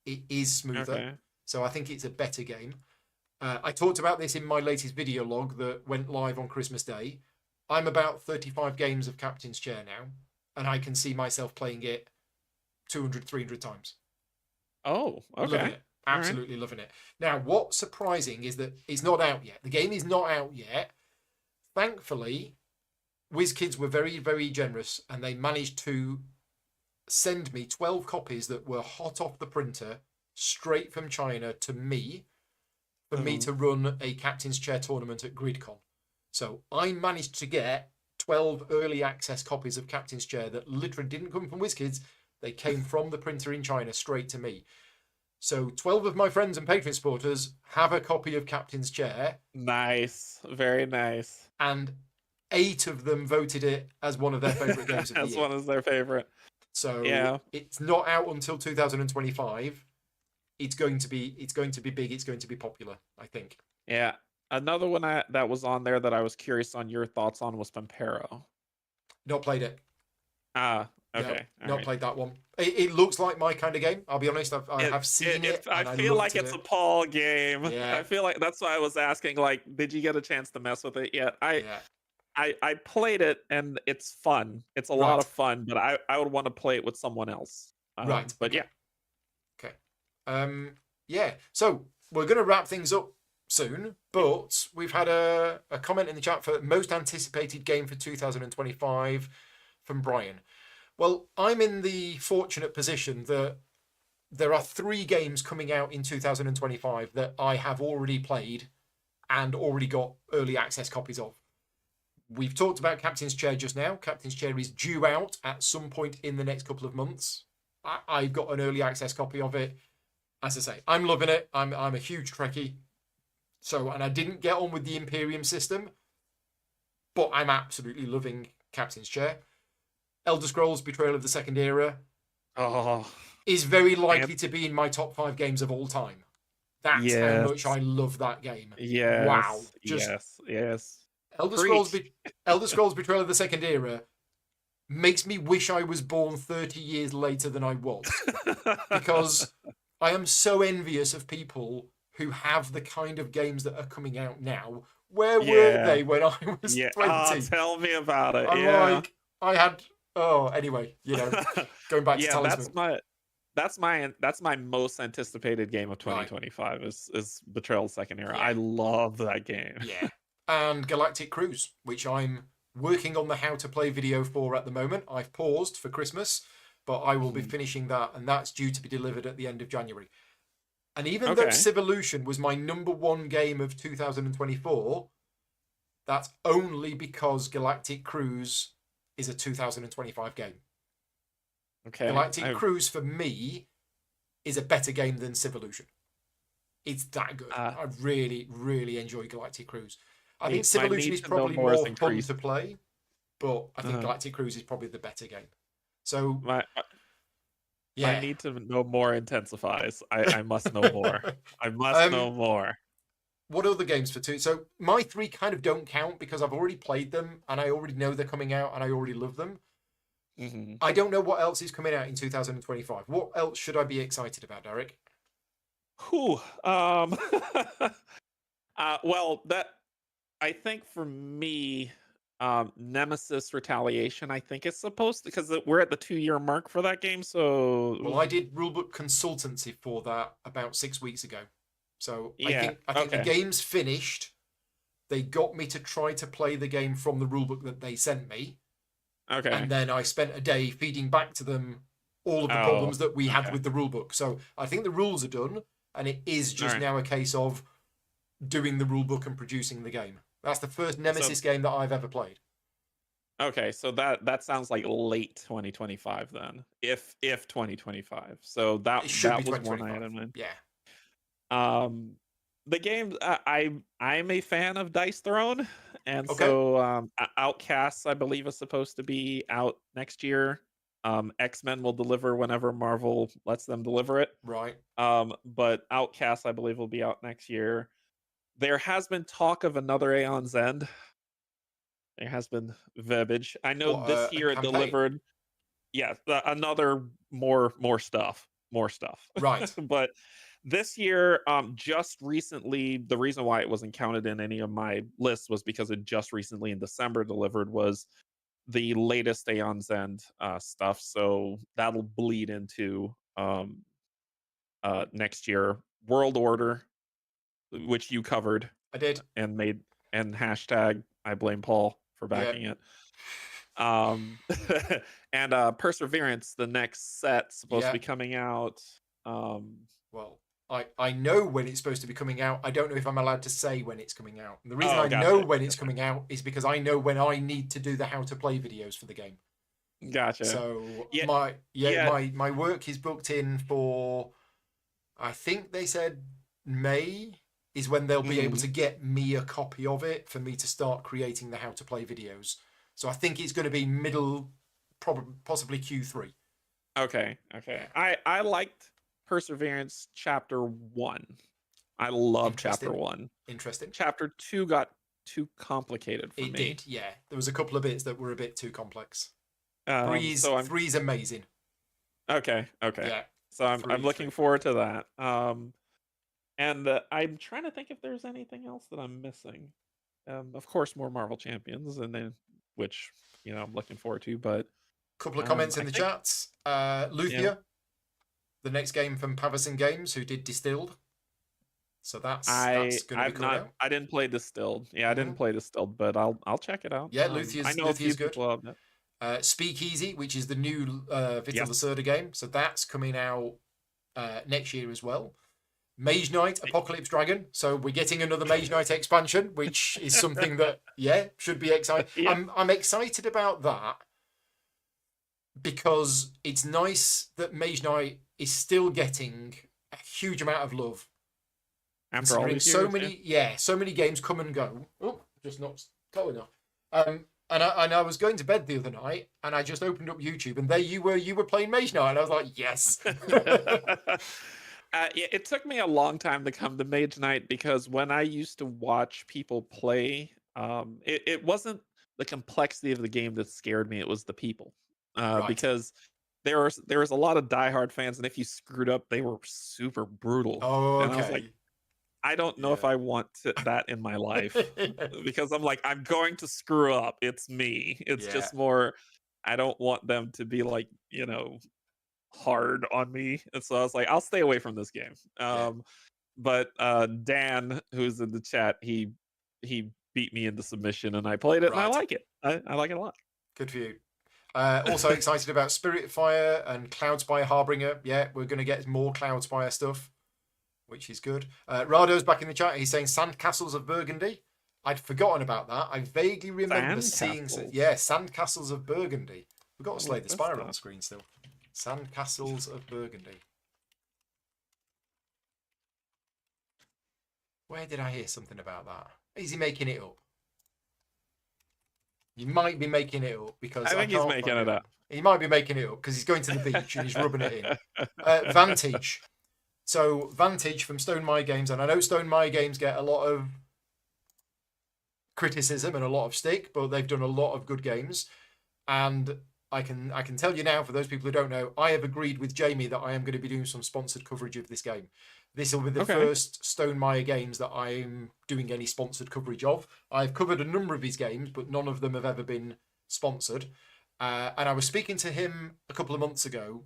It is smoother, Okay. so I think it's a better game. I talked about this in my latest video log that went live on Christmas Day. I'm about 35 games of Captain's Chair now, and I can see myself playing it 200, 300 times. Oh, Loving okay. it. All right. Absolutely loving it. Now, what's surprising is that it's not out yet. The game is not out yet. Thankfully, WizKids were very, very generous and they managed to send me 12 copies that were hot off the printer straight from China to me for me Mhm. to run a captain's chair tournament at GridCon. So I managed to get 12 early access copies of captain's chair that literally didn't come from WizKids. They came from the printer in China straight to me. So 12 of my friends and Patreon supporters have a copy of Captain's Chair, Nice. Very nice. and 8 of them voted it as one of their favourite games of the As year. one is their favorite. So Yeah. it's not out until 2025. It's going to be big. It's going to be popular, I think. Yeah. Another one that was on there that I was curious on your thoughts on was Pampero. Not played it. Ah, No, okay. All not right. played that one. It looks like my kind of game. I'll be honest. I It, have seen it I and I feel love like to it's a it. Paul game. Yeah, I feel like that's why I was asking, like, did you get a chance to mess with it yet? yeah. I played it and it's fun. It's a lot Right, of fun, but I would want to play it with someone else. right. But Okay, yeah. okay. Yeah. So we're going to wrap things up soon, but we've had a comment in the chat for most anticipated game for 2025 from Brian. Well, I'm in the fortunate position that there are 3 games coming out in 2025 that I have already played and already got early access copies of. We've talked about Captain's Chair just now. Captain's Chair is due out at some point in the next couple of months. I've got an early access copy of it. As I say, I'm loving it. I'm a huge Trekkie. So, and I didn't get on with the Imperium system, but I'm absolutely loving Captain's Chair. Elder Scrolls Betrayal of the Second Era Oh, is very and likely to be in my top 5 games of all time. That's how much yes, I love that game. Wow. yes, Just yes, yes. Elder Scrolls, Preach. Elder Scrolls Betrayal of the Second Era makes me wish I was born 30 years later than I was. Because I am so envious of people who have the kind of games that are coming out now. Where were Yeah, they when I was yeah. Ah, 20? tell me about it. I'm Yeah. like, I had, oh, anyway, going back to Yeah, Talisman. that's my most anticipated game of Right, 2025 is Betrayal Second Era. yeah, I love that game. yeah. And Galactic Cruise, which I'm working on the how to play video for at the moment. I've paused for Christmas, but I will be Mhm. finishing that, and that's due to be delivered at the end of January. And even though Okay. Civolution was my number 1 game of 2024, that's only because Galactic Cruise is a 2025 game. Okay. Galactic Cruise for me is a better game than Civolution. It's that good. Uh I really, really enjoy Galactic Cruise. I think my Civolution need is to know probably more is more fun increased. to play, but I think Uh, Galactic Cruise is probably the better game. So my yeah. need to know more intensifies. I must know more. I must know um, more. what other games for 2? So my 3 kind of don't count because I've already played them and I already know they're coming out and I already love them. Mhm. I don't know what else is coming out in 2025. What else should I be excited about, Derek? Whew. Well, that I think for me, Nemesis Retaliation, I think it's supposed to, because we're at the 2-year mark for that game. So Well, I did rulebook consultancy for that about 6 weeks ago. So I yeah, think the okay, game's finished. They got me to try to play the game from the rulebook that they sent me, okay. and then I spent a day feeding back to them all of the Oh, problems that we had okay. with the rulebook. So I think the rules are done, and it is All just right. now a case of doing the rulebook and producing the game. That's the first So Nemesis game that I've ever played. okay, so that sounds like late 2025 then. If 2025. So It should be that was one I had 2025. in mind. Yeah. Um, the game, I'm a fan of Dice Throne, and Okay. so Outcasts, I believe, is supposed to be out next year. X-Men will deliver whenever Marvel lets them deliver it. Right. But Outcasts, I believe, will be out next year. There has been talk of another Aeon's End. There has been verbiage. I know What this a year it campaign. delivered, yeah, another more stuff. Right. But this year, just recently, the reason why it wasn't counted in any of my lists was because it just recently in December delivered was the latest Aeon's End stuff. So that'll bleed into next year. World Order, which you covered I did. and made, and hashtag I blame Paul for Yeah. backing it. Um and Perseverance, the next set, supposed to Yeah. be coming out. Well, I know when it's supposed to be coming out. I don't know if I'm allowed to say when it's coming out. And the reason Oh, I know gotcha, when it's gotcha, coming out is because I know when I need to do the how to play videos for the game. gotcha. So Yeah, yeah. my work is booked in for, I think they said May is when they'll be able Mm, to get me a copy of it for me to start creating the how to play videos. So I think it's going to be middle, probably possibly Q3. okay, okay. Yeah, I liked Perseverance chapter 1. I love chapter interesting, 1. interesting. Chapter 2 got too complicated for It me. did, yeah. There was a couple of bits that were a bit too complex. So I'm Three's amazing. okay, okay. Yeah, So I'm looking three. forward to that. And I'm trying to think if there's anything else that I'm missing. Of course, more Marvel Champions, and then which I'm looking forward to. But Couple of comments in I the think chats. yeah, Luthia, the next game from Pavison Games, who did Distilled. So that's going to be coming out. I didn't play Distilled. Yeah, I Hmm. didn't play Distilled, but I'll check it out. Yeah, I know a few Luthia's good. people out there. Speakeasy, which is the new Vital Yes. Lacerda game. So that's coming out next year as well. Mage Knight, Apocalypse Dragon. So we're getting another Mage Knight expansion, which is something that should be exciting. Yeah. I'm excited about that because it's nice that Mage Knight is still getting a huge amount of love. After all Considering these so years, many, so many games come and go. Oh, just not cold enough. And I was going to bed the other night, and I just opened up YouTube, and there you were playing Mage Knight, and I was like, yes. It took me a long time to come to Mage Knight because when I used to watch people play, it wasn't the complexity of the game that scared me; it was the people. Right. Because there was a lot of diehard fans, and if you screwed up, they were super brutal. Oh, And I was like, okay. I don't know if Yeah. I want that in my life because I'm like, I'm going to screw up. It's me. It's Yeah. just more. I don't want them to be like, hard on me. And so I was like, I'll stay away from this game. Yeah. But Dan, who's in the chat, he beat me into submission and I played it and I Right. like it. I like it a lot. Good for you. Also excited about Spiritfire and Cloudspire Harbinger. Yeah, we're going to get more Cloudspire stuff, which is good. Rado's back in the chat. He's saying Sandcastles of Burgundy. I'd forgotten about that. I vaguely remember seeing... Sandcastles. Yeah, Sandcastles of Burgundy. We've got to slay the What's Spire that? on the screen still. Sandcastles of Burgundy. Where did I hear something about that? Is he making it up? You might be making it up because I think he's can't making find it up. He might be making it up because he's going to the beach and he's rubbing it in. Vantage. So Vantage from Stone My Games, and I know Stone My Games get a lot of criticism and a lot of stick, but they've done a lot of good games. And I can tell you now, for those people who don't know, I have agreed with Jamie that I am going to be doing some sponsored coverage of this game. This will be the Okay. first Stonemeyer games that I'm doing any sponsored coverage of. I've covered a number of his games, but none of them have ever been sponsored. And I was speaking to him a couple of months ago,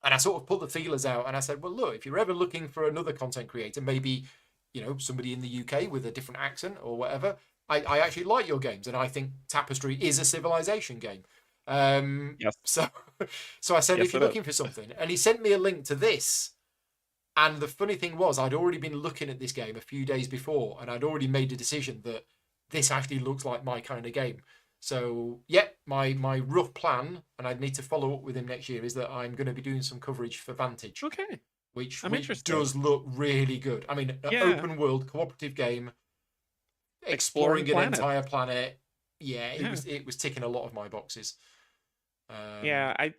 and I sort of put the feelers out, and I said, well, look, if you're ever looking for another content creator, maybe, somebody in the UK with a different accent or whatever, I actually like your games, and I think Tapestry is a civilization game. Yes. So, so I said, Yes, if you're it is. looking for something, and he sent me a link to this. And the funny thing was, I'd already been looking at this game a few days before, and I'd already made a decision that this actually looks like my kind of game. So, yeah, my rough plan, and I'd need to follow up with him next year, is that I'm going to be doing some coverage for Vantage, Okay. which I'm which interested. does look really good. I mean, an Yeah. open world cooperative game, Exploring exploring an planets. entire planet. Yeah, Yeah. it was ticking a lot of my boxes. Yeah, I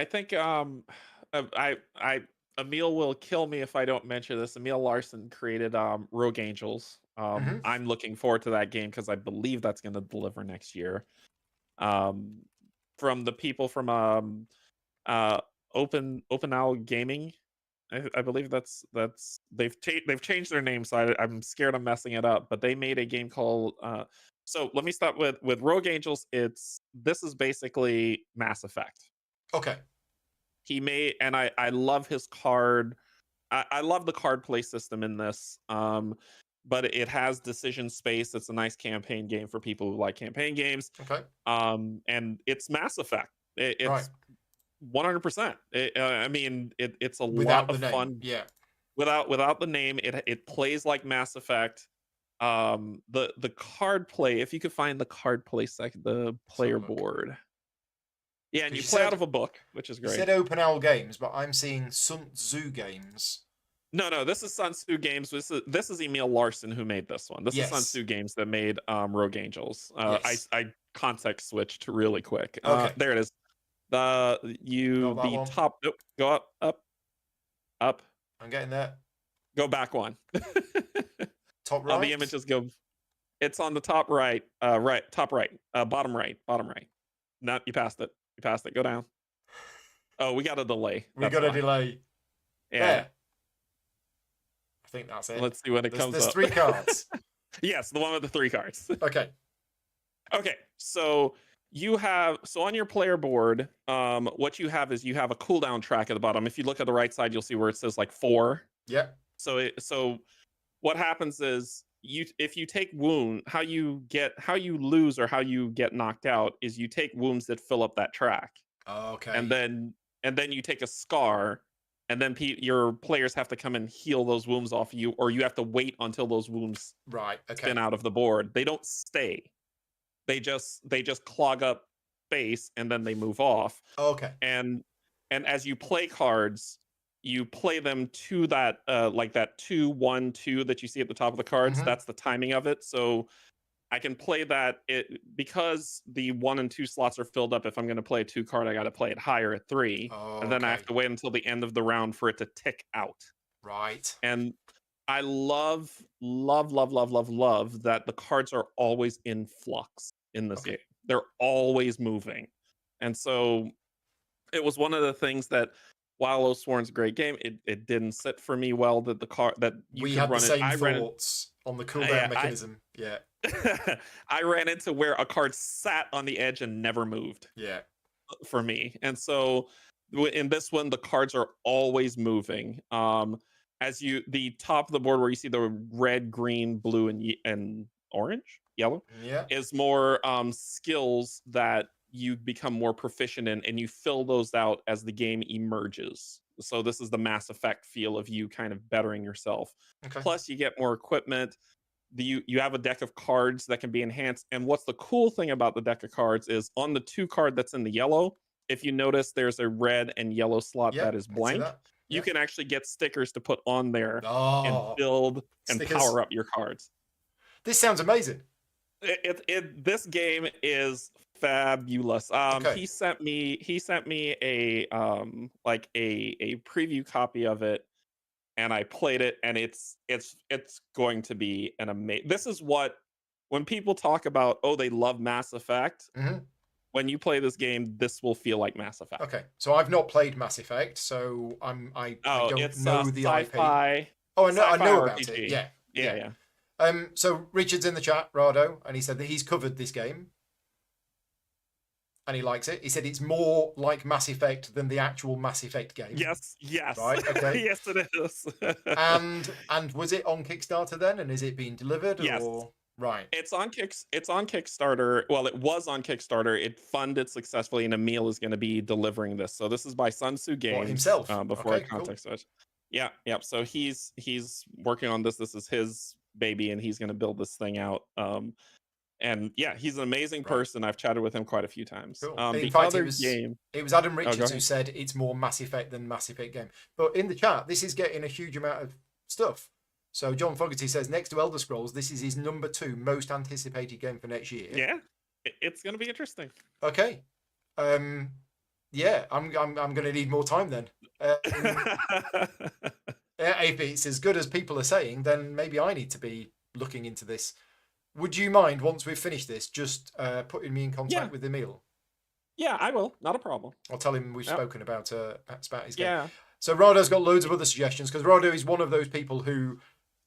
think I Emil will kill me if I don't mention this. Emil Larson created Rogue Angels. Mhm. I'm looking forward to that game because I believe that's going to deliver next year. Um, from the people from uh Open Owl Gaming, I believe that's they've changed their name, so I'm scared of messing it up. But they made a game called so let me start with Rogue Angels. This is basically Mass Effect. Okay. He made, and I love his card. I love the card play system in this. But it has decision space. It's a nice campaign game for people who like campaign games. Okay. And it's Mass Effect. Right. It's 100%. I mean, it's a lot Without the of name. fun Yeah. without the name. It plays like Mass Effect. The card play, if you could find the card play the Let's have a player look. board. Yeah, and Because you you play out said of a book, which is you great. said Open Owl Games, but I'm seeing Sun Tzu Games. No, this is Sun Tzu Games. This is Emil Larson who made this one. This is Sun Yes. Tzu Games that made Rogue Angels. Yes. I context switched really quick. Okay. There it is. Not that The one. top. Nope, go up. I'm getting there. Go back one. Top right. The images go. It's on the top right. Top right. Bottom right. No, you passed it. Go down. Oh, we got a delay. We got a delay. Yeah. There. I think that's it. Let's see when it comes There's up. 3 cards. Yes, the one with the 3 cards. Okay. Okay, so on your player board, what you have is you have a cooldown track at the bottom. If you look at the right side, you'll see where it says like 4. Yep. So what happens is if you take wound, how you lose or how you get knocked out is you take wounds that fill up that track. Okay. And then you take a scar, and then your players have to come and heal those wounds off you, or you have to wait until those wounds spin out of the board. They don't stay. They just clog up space, and then they move off. Okay. And as you play cards, you play them to that like that 2 1 2 that you see at the top of the cards. Mhm. That's the timing of it. So I can play that because the 1 and 2 slots are filled up. If I'm going to play a 2 card, I got to play it higher at 3, and then I have to wait until the end of the round for it to tick out. Right. And I love that the cards are always in flux in this game. They're always moving, and so it was one of the things that, while Oathsworn's a great game, it didn't sit for me well that the card that you we could had run the same it. thoughts on the cooldown mechanism. Yeah. I ran into where a card sat on the edge and never moved. Yeah. For me, and so in this one, the cards are always moving. As the top of the board where you see the red, green, blue, and orange, yellow, Yeah. is more skills that you become more proficient in, and you fill those out as the game emerges. So this is the Mass Effect feel of you kind of bettering yourself. Okay. Plus, you get more equipment. You have a deck of cards that can be enhanced. And what's the cool thing about the deck of cards is on the 2 card that's in the yellow, if you notice there's a red and yellow slot that is blank, you can actually get stickers to put on there and build and power up your cards. This sounds amazing. This game is fabulous. He sent me a a preview copy of it, and I played it, and it's going to be an amazing. This is what, when people talk about, oh, they love Mass Effect. Mhm. when you play this game, this will feel like Mass Effect. Okay, so I've not played Mass Effect, so I Oh, don't it's know the IP. sci-fi Oh, I sci-fi know about it. RPG. Yeah, Yeah, yeah. yeah. So Richard's in the chat, Rado, and he said that he's covered this game and he likes it. He said it's more like Mass Effect than the actual Mass Effect game. Yes. Right. Okay. Yes, it is. and was it on Kickstarter then, and is it being delivered Yes. or right? It's on Kickstarter. Well, it was on Kickstarter. It funded successfully, and Emil is going to be delivering this. So this is by Sun Tzu Games. Himself? Before Okay, I context cool. switch. Yeah, yeah. So he's working on this. This is his baby, and he's going to build this thing out. And yeah, he's an amazing person. I've chatted with him quite a few times. Cool. In The fact, other game, it was Adam go Richards who ahead. said it's more Mass Effect than Mass Effect game. But in the chat, this is getting a huge amount of stuff. So John Fogarty says next to Elder Scrolls, this is his number 2 most anticipated game for next year. Yeah, it's going to be interesting. Okay. Yeah, I'm going to need more time then. If it's as good as people are saying, then maybe I need to be looking into this. Would you mind, once we've finished this, just putting me in contact with Emil? Yeah, I will. Not a problem. I'll tell him we've spoken about his game. Yeah. So Rado's got loads of other suggestions, because Rado is one of those people who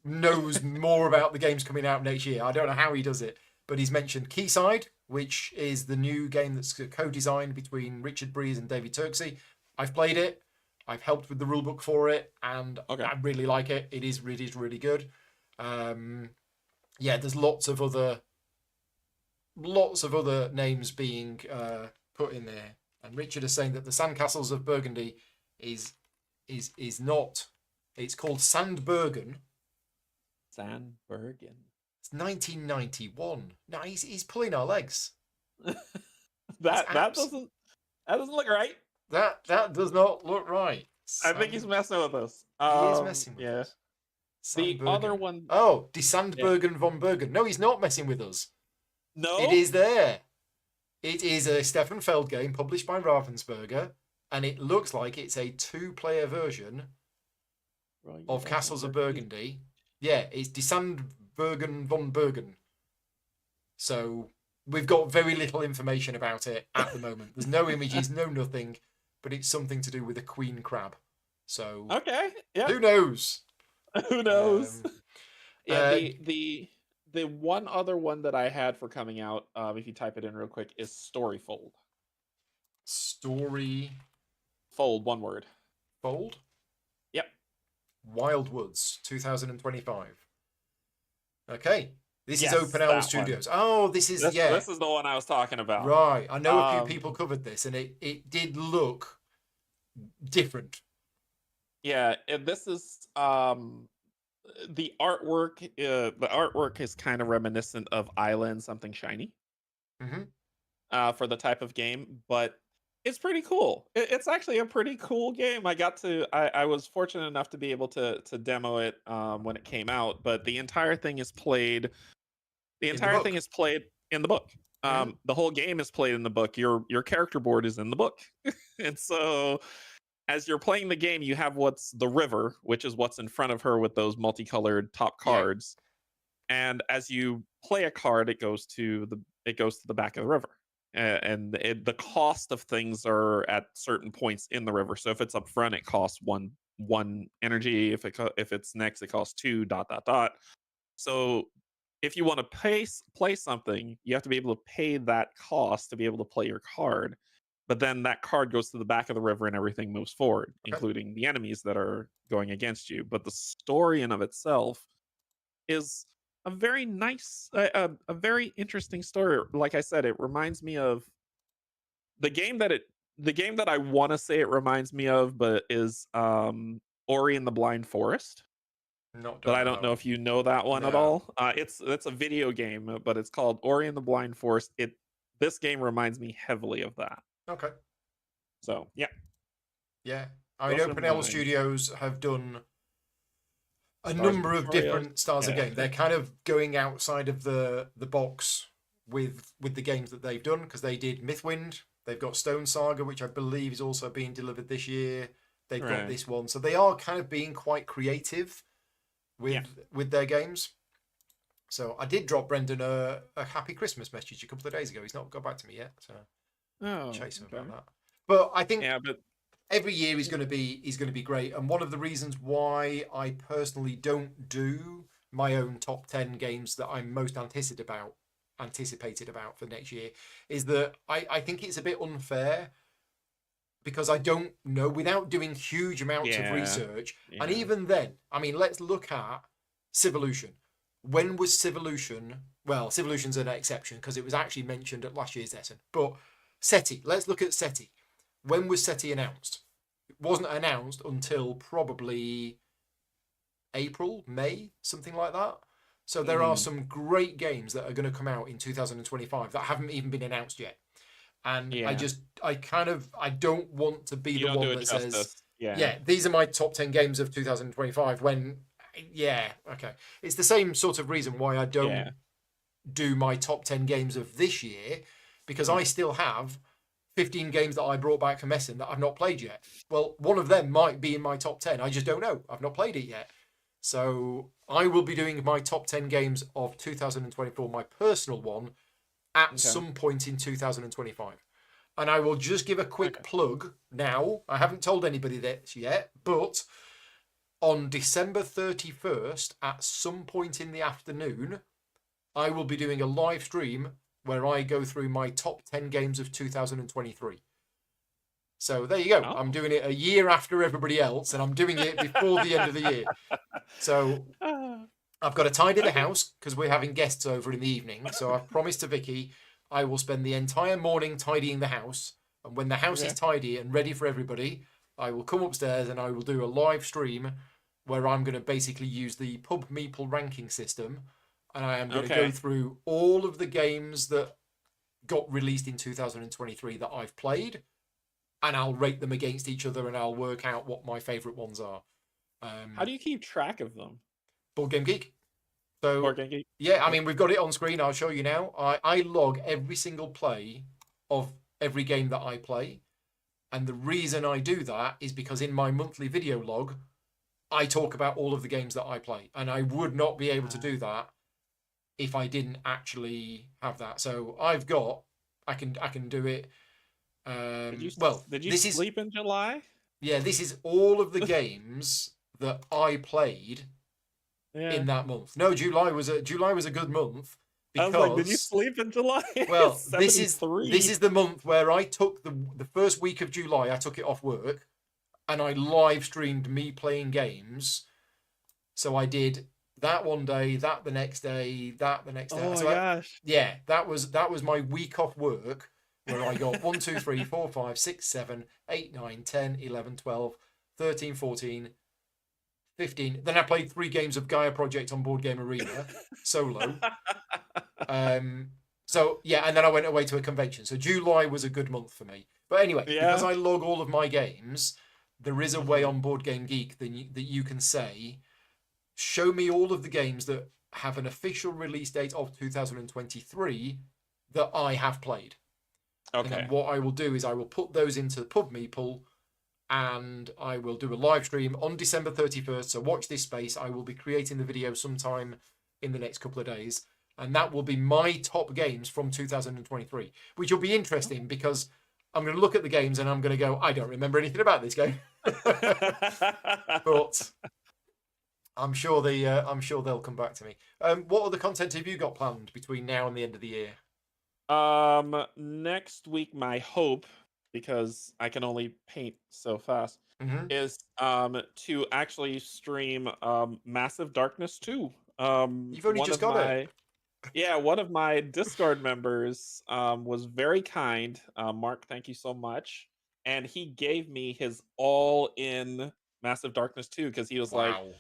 knows more about the games coming out next year. I don't know how he does it, but he's mentioned Quayside, which is the new game that's co-designed between Richard Breeze and David Turksey. I've played it. I've helped with the rulebook for it, and I really like it. It is really good. Yeah, there's lots of other names being put in there, and Richard is saying that the Sandcastles of Burgundy is not. It's called Sandbergen. Sandbergen. It's 1991. No, he's pulling our legs. that doesn't look right. That does not look right. I think he's messing with us. He is messing with us. The other one. Oh, Die Sandbergen von Bergen. No, he's not messing with us. No, it is there. It is a Stefan Feld game published by Ravensburger, and it looks like it's a 2-player version of Castles of Burgundy. Yeah, it's Die Sandbergen von Bergen. So we've got very little information about it at the moment. There's no images, no nothing, but it's something to do with a queen crab. So okay, yeah. Who knows? Who knows? The one other one that I had for coming out, if you type it in real quick, is Storyfold. Storyfold, one word. Fold? Yep. Wildwoods, 2025. Okay. This is Open Owl Studios. Oh, this is This is the one I was talking about. Right. I know a few people covered this, and it did look different. Yeah, and this is the artwork. The artwork is kind of reminiscent of Island Something Shiny. For the type of game, but it's pretty cool. It's actually a pretty cool game. I was fortunate enough to be able to demo it when it came out, but the entire thing is played. The entire thing is played in the book. The whole game is played in the book. Your character board is in the book, and so as you're playing the game, you have what's the river, which is what's in front of her with those multicolored top cards. And as you play a card, it goes to the back of the river. And the cost of things are at certain points in the river. So if it's up front, it costs one energy. If it's next, it costs 2. ... So if you want to play something, you have to be able to pay that cost to be able to play your card. But then that card goes to the back of the river and everything moves forward, including the enemies that are going against you. But the story in of itself is a very nice, a very interesting story. Like I said, it reminds me of the game that I want to say it reminds me of, but is Ori and the Blind Forest. But I don't know if you know that one at all. It's a video game, but it's called Ori and the Blind Forest. This game reminds me heavily of that. Okay. So yeah. I mean, Open Owl Studios have done a number of different styles of game. They're kind of going outside of the box with the games that they've done, because they did Mythwind. They've got Stone Saga, which I believe is also being delivered this year. They've got this one, so they are kind of being quite creative with their games. So I did drop Brendan a happy Christmas message a couple of days ago. He's not got back to me yet. So Oh, chase him okay. about that. But I think Yeah, but every year is going to be great. And one of the reasons why I personally don't do my own top 10 games that I'm most anticipated about for next year is that I think it's a bit unfair because I don't know without doing huge amounts of yeah, research. And yeah. even then, I mean, let's look at Civolution. When was Civolution? Well, Civolution's an exception because it was actually mentioned at last year's Essen. But SETI, let's look at SETI. When was SETI announced? It wasn't announced until probably April, May, something like that. So there are Mm-hmm. some great games that are going to come out in 2025 that haven't even been announced yet. And Yeah, I don't want to be you the don't do one it that says, justice. Yeah. yeah, these are my top 10 games of 2025 when, yeah, okay. It's the same sort of reason why I don't Yeah. do my top 10 games of this year because I Mm. still have 15 games that I brought back from Essen that I've not played yet. Well, one of them might be in my top 10. I just don't know. I've not played it yet. So I will be doing my top 10 games of 2024, my personal one, at Okay. some point in 2025. And I will just give a quick Okay. plug now. I haven't told anybody this yet, but on December 31st, at some point in the afternoon, I will be doing a live stream where I go through my top 10 games of 2023. So there you go. I'm Oh. doing it a year after everybody else, and I'm doing it before the end of the year. So Ah, I've got to tidy the okay. house because we're having guests over in the evening. So I've promised to Vicky I will spend the entire morning tidying the house. And when the house is Okay. tidy and ready for everybody, I will come upstairs and I will do a live stream where I'm going to basically use the Pub Meeple ranking system. And I am going to go Okay. through all of the games that got released in 2023 that I've played. And I'll rate them against each other and I'll work out what my favourite ones are. How Um, do you keep track of them? Board Game Geek. Board So Game Geek? yeah, I Okay. mean we've got it on screen. I'll show you now. I log every single play of every game that I play, and the reason I do that is because in my monthly video log, I talk about all of the games that I play, and I would not be able to Uh, do that if I didn't actually have that. So I've got, I can do it. Well, did you this is sleep in July? yeah, this is all of the games that I played Yeah. in that month. No, July was a good month I was like, did you because sleep in July? well, this 73. is the month where I took the first week of July. I took it off work and I live streamed me playing games. So I did that one day, that the next day, that the next day. Oh my So I, gosh. yeah, that was my week off work where I got 1, 2, 3, 4, 5, 6, 7, 8, 9, 10, 11, 12, 13, 14, 15. Then I played 3 games of Gaia Project on Board Game Arena solo. Um, so yeah, and then I went away to a convention. So July was a good month for me. But anyway, because Yeah. I log all of my games, there is a way Hmm. on Board Game Geek that you can say, show me all of the games that have an official release date of 2023 that I have played. And then Okay. what I will do is I will put those into Pub Meeple and I will do a live stream on December 31st. So watch this space. I will be creating the video sometime in the next couple of days. And that will be my top games from 2023, which will be interesting because I'm going to look at the games and I'm going to go, I don't remember anything about this game. But I'm sure they'll come back to me. What other content have you got planned between now and the end of the year? Next week, my hope, because I can only paint so fast, Mm-hmm. is to actually stream Massive Darkness 2. You've only just got it. One of my Discord members was very kind. Mark, thank you so much. And he gave me his all-in Massive Darkness 2 because he was like, Wow.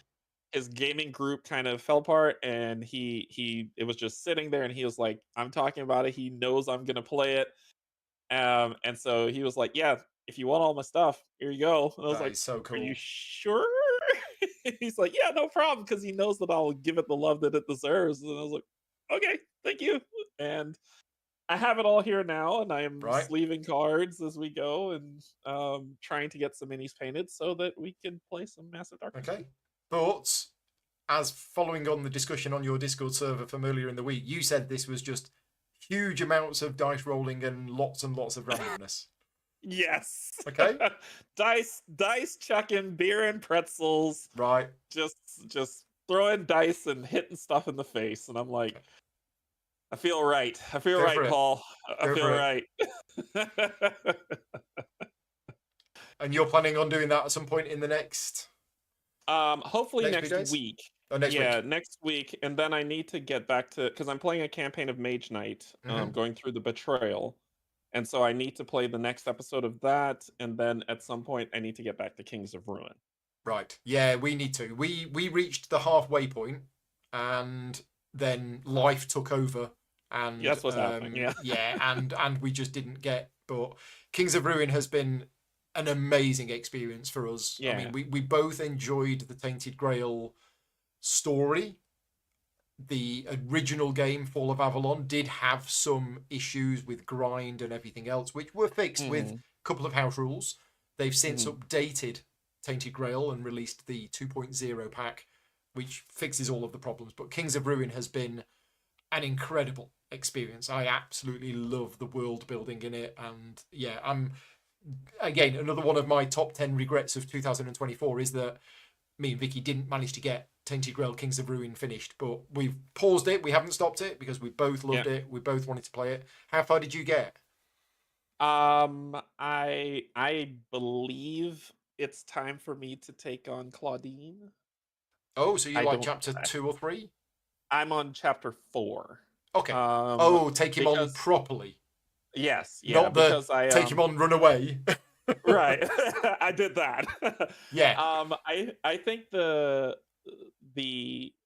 his gaming group kind of fell apart and he it was just sitting there and he was like, I'm talking about it. He knows I'm gonna play it. And so he was like, yeah, if you want all my stuff, here you go. And I was That like, is so are you cool. sure? He's like, yeah, no problem, because he knows that I'll give it the love that it deserves. And I was like, okay, thank you. And I have it all here now, and I am Right. sleeving cards as we go and trying to get some minis painted so that we can play some Massive Darkness 2. Okay. But as following on the discussion on your Discord server from earlier in the week, you said this was just huge amounts of dice rolling and lots of randomness. Yes. Okay. dice chucking, beer and pretzels, Right. just throwing dice and hitting stuff in the face, and I'm like, Okay. I feel right. I feel Go right, for it. Paul. I Go feel for it. right. And you're planning on doing that at some point in the next Hopefully few next days? week. Oh, next Yeah, week. next week, and then I need to get back to because I'm playing a campaign of Mage Knight, Hmm. going through the Betrayal, and so I need to play the next episode of that, and then at some point I need to get back to Kings of Ruin. Right. Yeah, we need to. We reached the halfway point, and then life took over, Yeah, and that's what's happening. Yeah. yeah, and we just didn't get. But Kings of Ruin has been an amazing experience for us. I mean, Yeah. we both enjoyed the Tainted Grail story. The original game, Fall of Avalon, did have some issues with grind and everything else, which were fixed with a Hmm. couple of house rules. They've since Hmm. updated Tainted Grail and released the 2.0 pack, which fixes all of the problems. But Kings of Ruin has been an incredible experience. I absolutely love the world building in it. And yeah, I'm, again, another one of my top 10 regrets of 2024 is that me and Vicky didn't manage to get Tainted Grail Kings of Ruin finished, but we've paused it. We haven't stopped it because we both Yeah. loved it. We both wanted to play it. How far did you get? I believe it's time for me to take on Claudine. Oh, so you I like don't. chapter 2 or 3? I'm on chapter 4. Okay. Um, Oh, take him on because properly, yes, yeah, not the because I take him on, run away. right. I did that. Yeah. I think the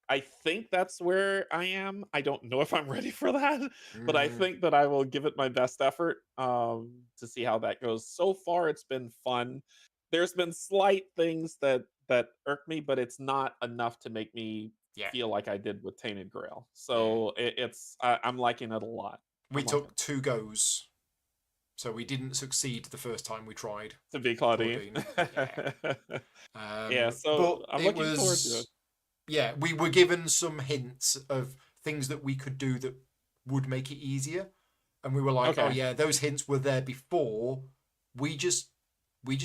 I think that's where I am. I don't know if I'm ready for that, but I Mm, think that I will give it my best effort to see how that goes. So far it's been fun. There's been slight things that irk me, but it's not enough to make me yeah. feel like I did with Tainted Grail. Yeah. So I'm liking it a lot. We I'm liking took 2 goes, so we didn't succeed the first time we tried to be Claudine. Claudine. Yeah. Yeah, so But I'm it looking forward to it. was, yeah, we were given some hints of things that we could do that would make it easier, and we were like, oh Okay. yeah, those hints were there before. We just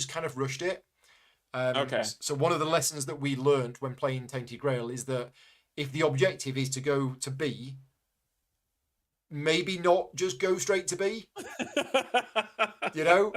kind of rushed it. Okay. So one of the lessons that we learned when playing Tainted Grail is that if the objective is to go to B, maybe not just go straight to B.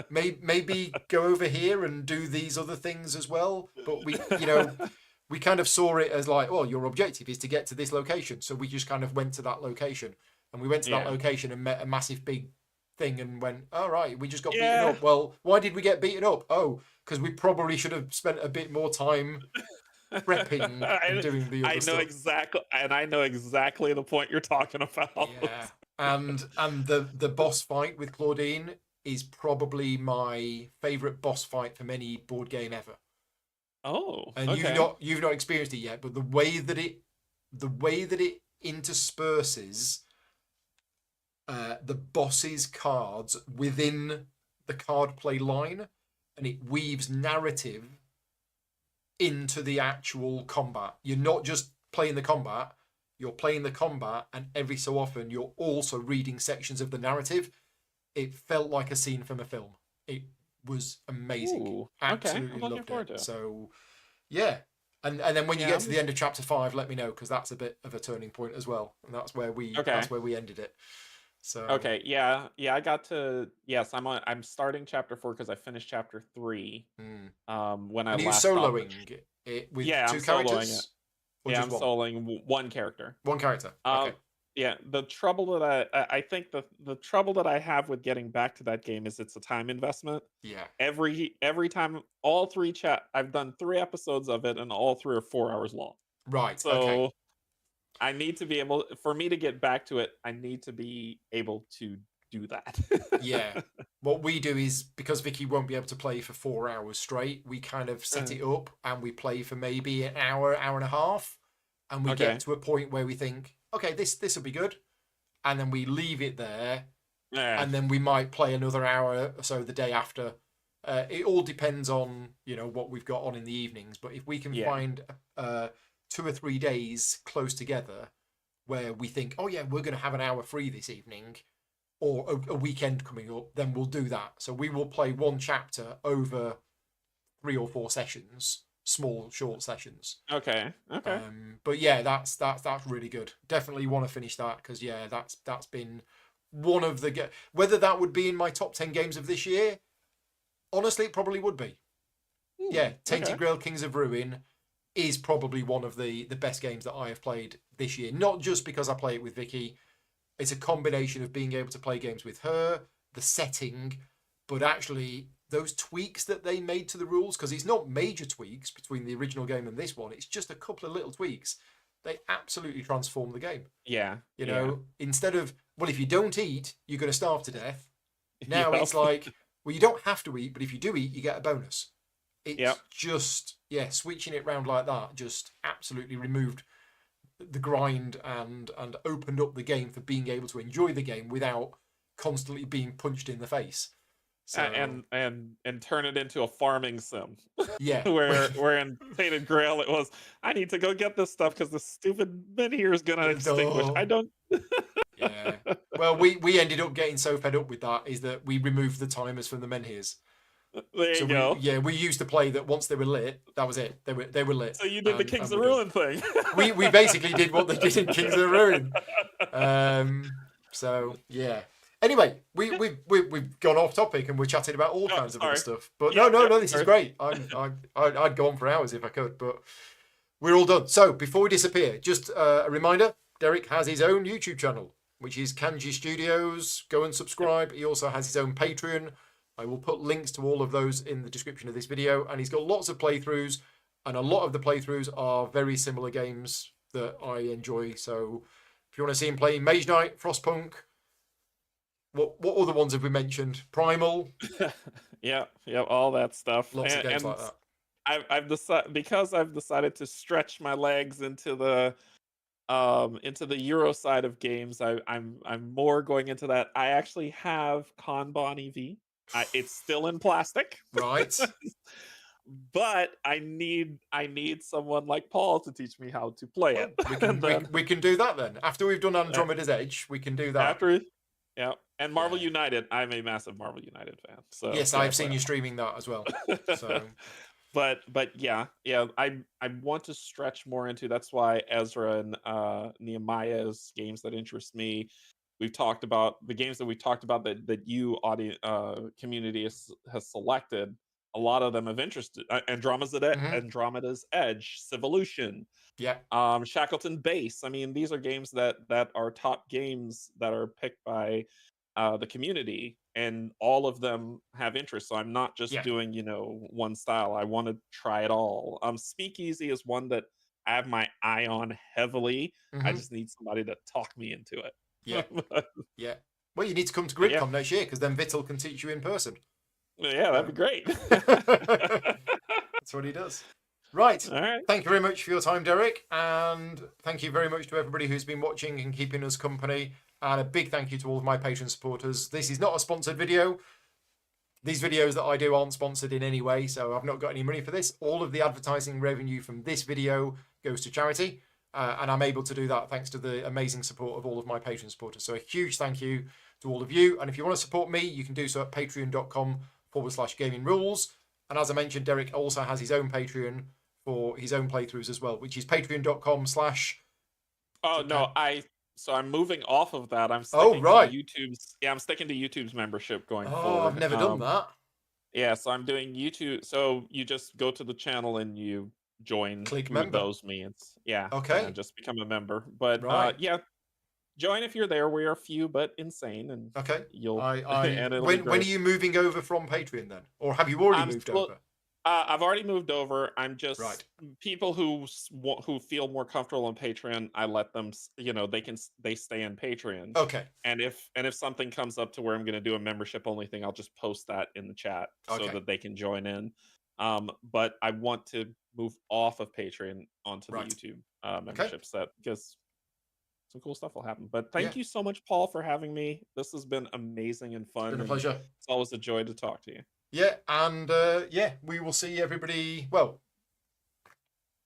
Maybe go over here and do these other things as well. But we kind of saw it as like, well, your objective is to get to this location. So we just kind of went to that location, and we went to that Yeah. location and met a massive big thing and went, all right, we just got beaten Yeah. up. Well, why did we get beaten up? Oh, because we probably should have spent a bit more time prepping and I doing the I other know stuff. exactly, and I know exactly the point you're talking about. Yeah. And the boss fight with Claudine is probably my favorite boss fight from any board game ever. Oh, And okay. you've not experienced it yet, but the way that it intersperses the boss's cards within the card play line, and it weaves narrative into the actual combat. You're not just playing the combat, you're playing the combat, and every so often you're also reading sections of the narrative. It felt like a scene from a film. It was amazing. Ooh, okay. Absolutely I'm looking loved it. forward to it. So yeah. And then when you Yeah, get to the end of chapter 5, let me know, because that's a bit of a turning point as well. And okay. that's where we ended it. So Okay. Yeah. Yeah. I got to. Yes, I'm starting chapter 4 because I finished chapter 3. mm. When I And are you last stopped. soloing it with Yeah, I'm two soloing it. characters or Yeah, just I'm one? soloing one character. One character. Okay. Um, yeah, the trouble that I think the trouble that I have with getting back to that game is it's a time investment. Yeah. Every time, all three chat I've done 3 episodes of it, and all three are 4 hours long. Right. Okay. So I need to be able, for me to get back to it, I need to be able to do that. Yeah. What we do is, because Vicky won't be able to play for 4 hours straight, we kind of set Uh, it up and we play for maybe an hour, hour and a half, and we get okay. to a point where we think, okay, this will be good, and then we leave it there, Yeah. and then we might play another hour or so the day after. It all depends on what we've got on in the evenings, but if we can Yeah. find 2 or 3 days close together where we think, oh yeah, we're going to have an hour free this evening, or a weekend coming up, then we'll do that. So we will play one chapter over 3 or 4 sessions, small, short sessions. Okay. Okay. But yeah, that's really good. Definitely want to finish that because yeah, that's been one of the whether that would be in my top 10 games of this year. Honestly, it probably would be. Yeah, Tainted Okay. Grail Kings of Ruin is probably one of the best games that I have played this year. Not just because I play it with Vicky. It's a combination of being able to play games with her, the setting, but actually those tweaks that they made to the rules, because it's not major tweaks between the original game and this one, it's just a couple of little tweaks. They absolutely transform the game. Yeah. You Yeah. know, instead of, well, if you don't eat, you're going to starve to death. Now Yep. it's like, well, you don't have to eat, but if you do eat, you get a bonus. It's Yep. just, yeah, switching it round like that just absolutely removed the grind and opened up the game for being able to enjoy the game without constantly being punched in the face. So And turn it into a farming sim. yeah, where in Tainted Grail it was, I need to go get this stuff because the stupid menhir is gonna extinguish. I don't. Yeah. Well, we ended up getting so fed up with that is that we removed the timers from the menhirs. There you go. We used to play that once they were lit, that was it. They were lit. So you did the Kings of we're done. Ruin thing. We basically did what they did in Kings of Ruin. So yeah. Anyway, we've gone off topic and we're chatting about all kinds of other stuff. But no, this is great. I'd go on for hours if I could, but we're all done. So before we disappear, just a reminder: Derek has his own YouTube channel, which is Kanji Studios. Go and subscribe. He also has his own Patreon. I will put links to all of those in the description of this video. And he's got lots of playthroughs, and a lot of the playthroughs are very similar games that I enjoy. So if you want to see him playing Mage Knight, Frostpunk, what other ones have we mentioned? Primal. Yeah, all that stuff. Lots of games like that. I've decided, because I've decided to stretch my legs into the Euro side of games. I'm more going into that. I actually have Kanban EV. It's still in plastic, right? But I need someone like Paul to teach me how to play it. We can do that then. After we've done Andromeda's Edge, we can do that. Yeah. And Marvel United. I'm a massive Marvel United fan. So yes, I've seen you streaming that as well. So but yeah, I want to stretch more into. That's why Ezra and Nehemiah's games that interest me. We've talked about the games that we talked about that you audience community has selected. A lot of them have interested. Andromeda's Edge, Civolution, Shackleton Base. I mean, these are games that are top games that are picked by the community, and all of them have interest. So I'm not just doing one style. I want to try it all. Speakeasy is one that I have my eye on heavily. I just need somebody to talk me into it. Yeah. Well, you need to come to GridCon next year because then Vittel can teach you in person. Yeah, that'd be great. That's what he does. Right. All right. Thank you very much for your time, Derek. And thank you very much to everybody who's been watching and keeping us company. And a big thank you to all of my Patreon supporters. This is not a sponsored video. These videos that I do aren't sponsored in any way, so I've not got any money for this. All of the advertising revenue from this video goes to charity. And I'm able to do that thanks to the amazing support of all of my Patreon supporters. So a huge thank you to all of you. And if you want to support me, you can do so at patreon.com/gaming rules. And as I mentioned, Derek also has his own Patreon for his own playthroughs as well, which is patreon.com/. Oh, no, so I'm moving off of that. I'm sticking to YouTube's. Yeah, I'm sticking to YouTube's membership going forward. I've never done that. Yeah, so I'm doing YouTube. So you just go to the channel and you join. Click through member. those means. Yeah. Okay. And just become a member. But yeah, join if you're there. We are few but insane, and okay. You'll. When are you moving over from Patreon then, or have you already moved over? I've already moved over. I'm just people who feel more comfortable on Patreon. I let them, they stay in Patreon. Okay. And if something comes up to where I'm going to do a membership only thing, I'll just post that in the chat so that they can join in. But I want to move off of Patreon onto the YouTube membership set because some cool stuff will happen. But thank you so much, Paul, for having me. This has been amazing and fun. It's been a pleasure. It's always a joy to talk to you. Yeah, and we will see everybody. Well,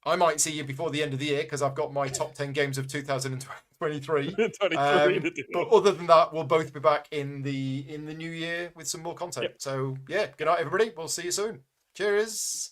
I might see you before the end of the year because I've got my top 10 games of 2023. 23 to do. But other than that, we'll both be back in the new year with some more content. Yep. So yeah, good night, everybody. We'll see you soon. Cheers.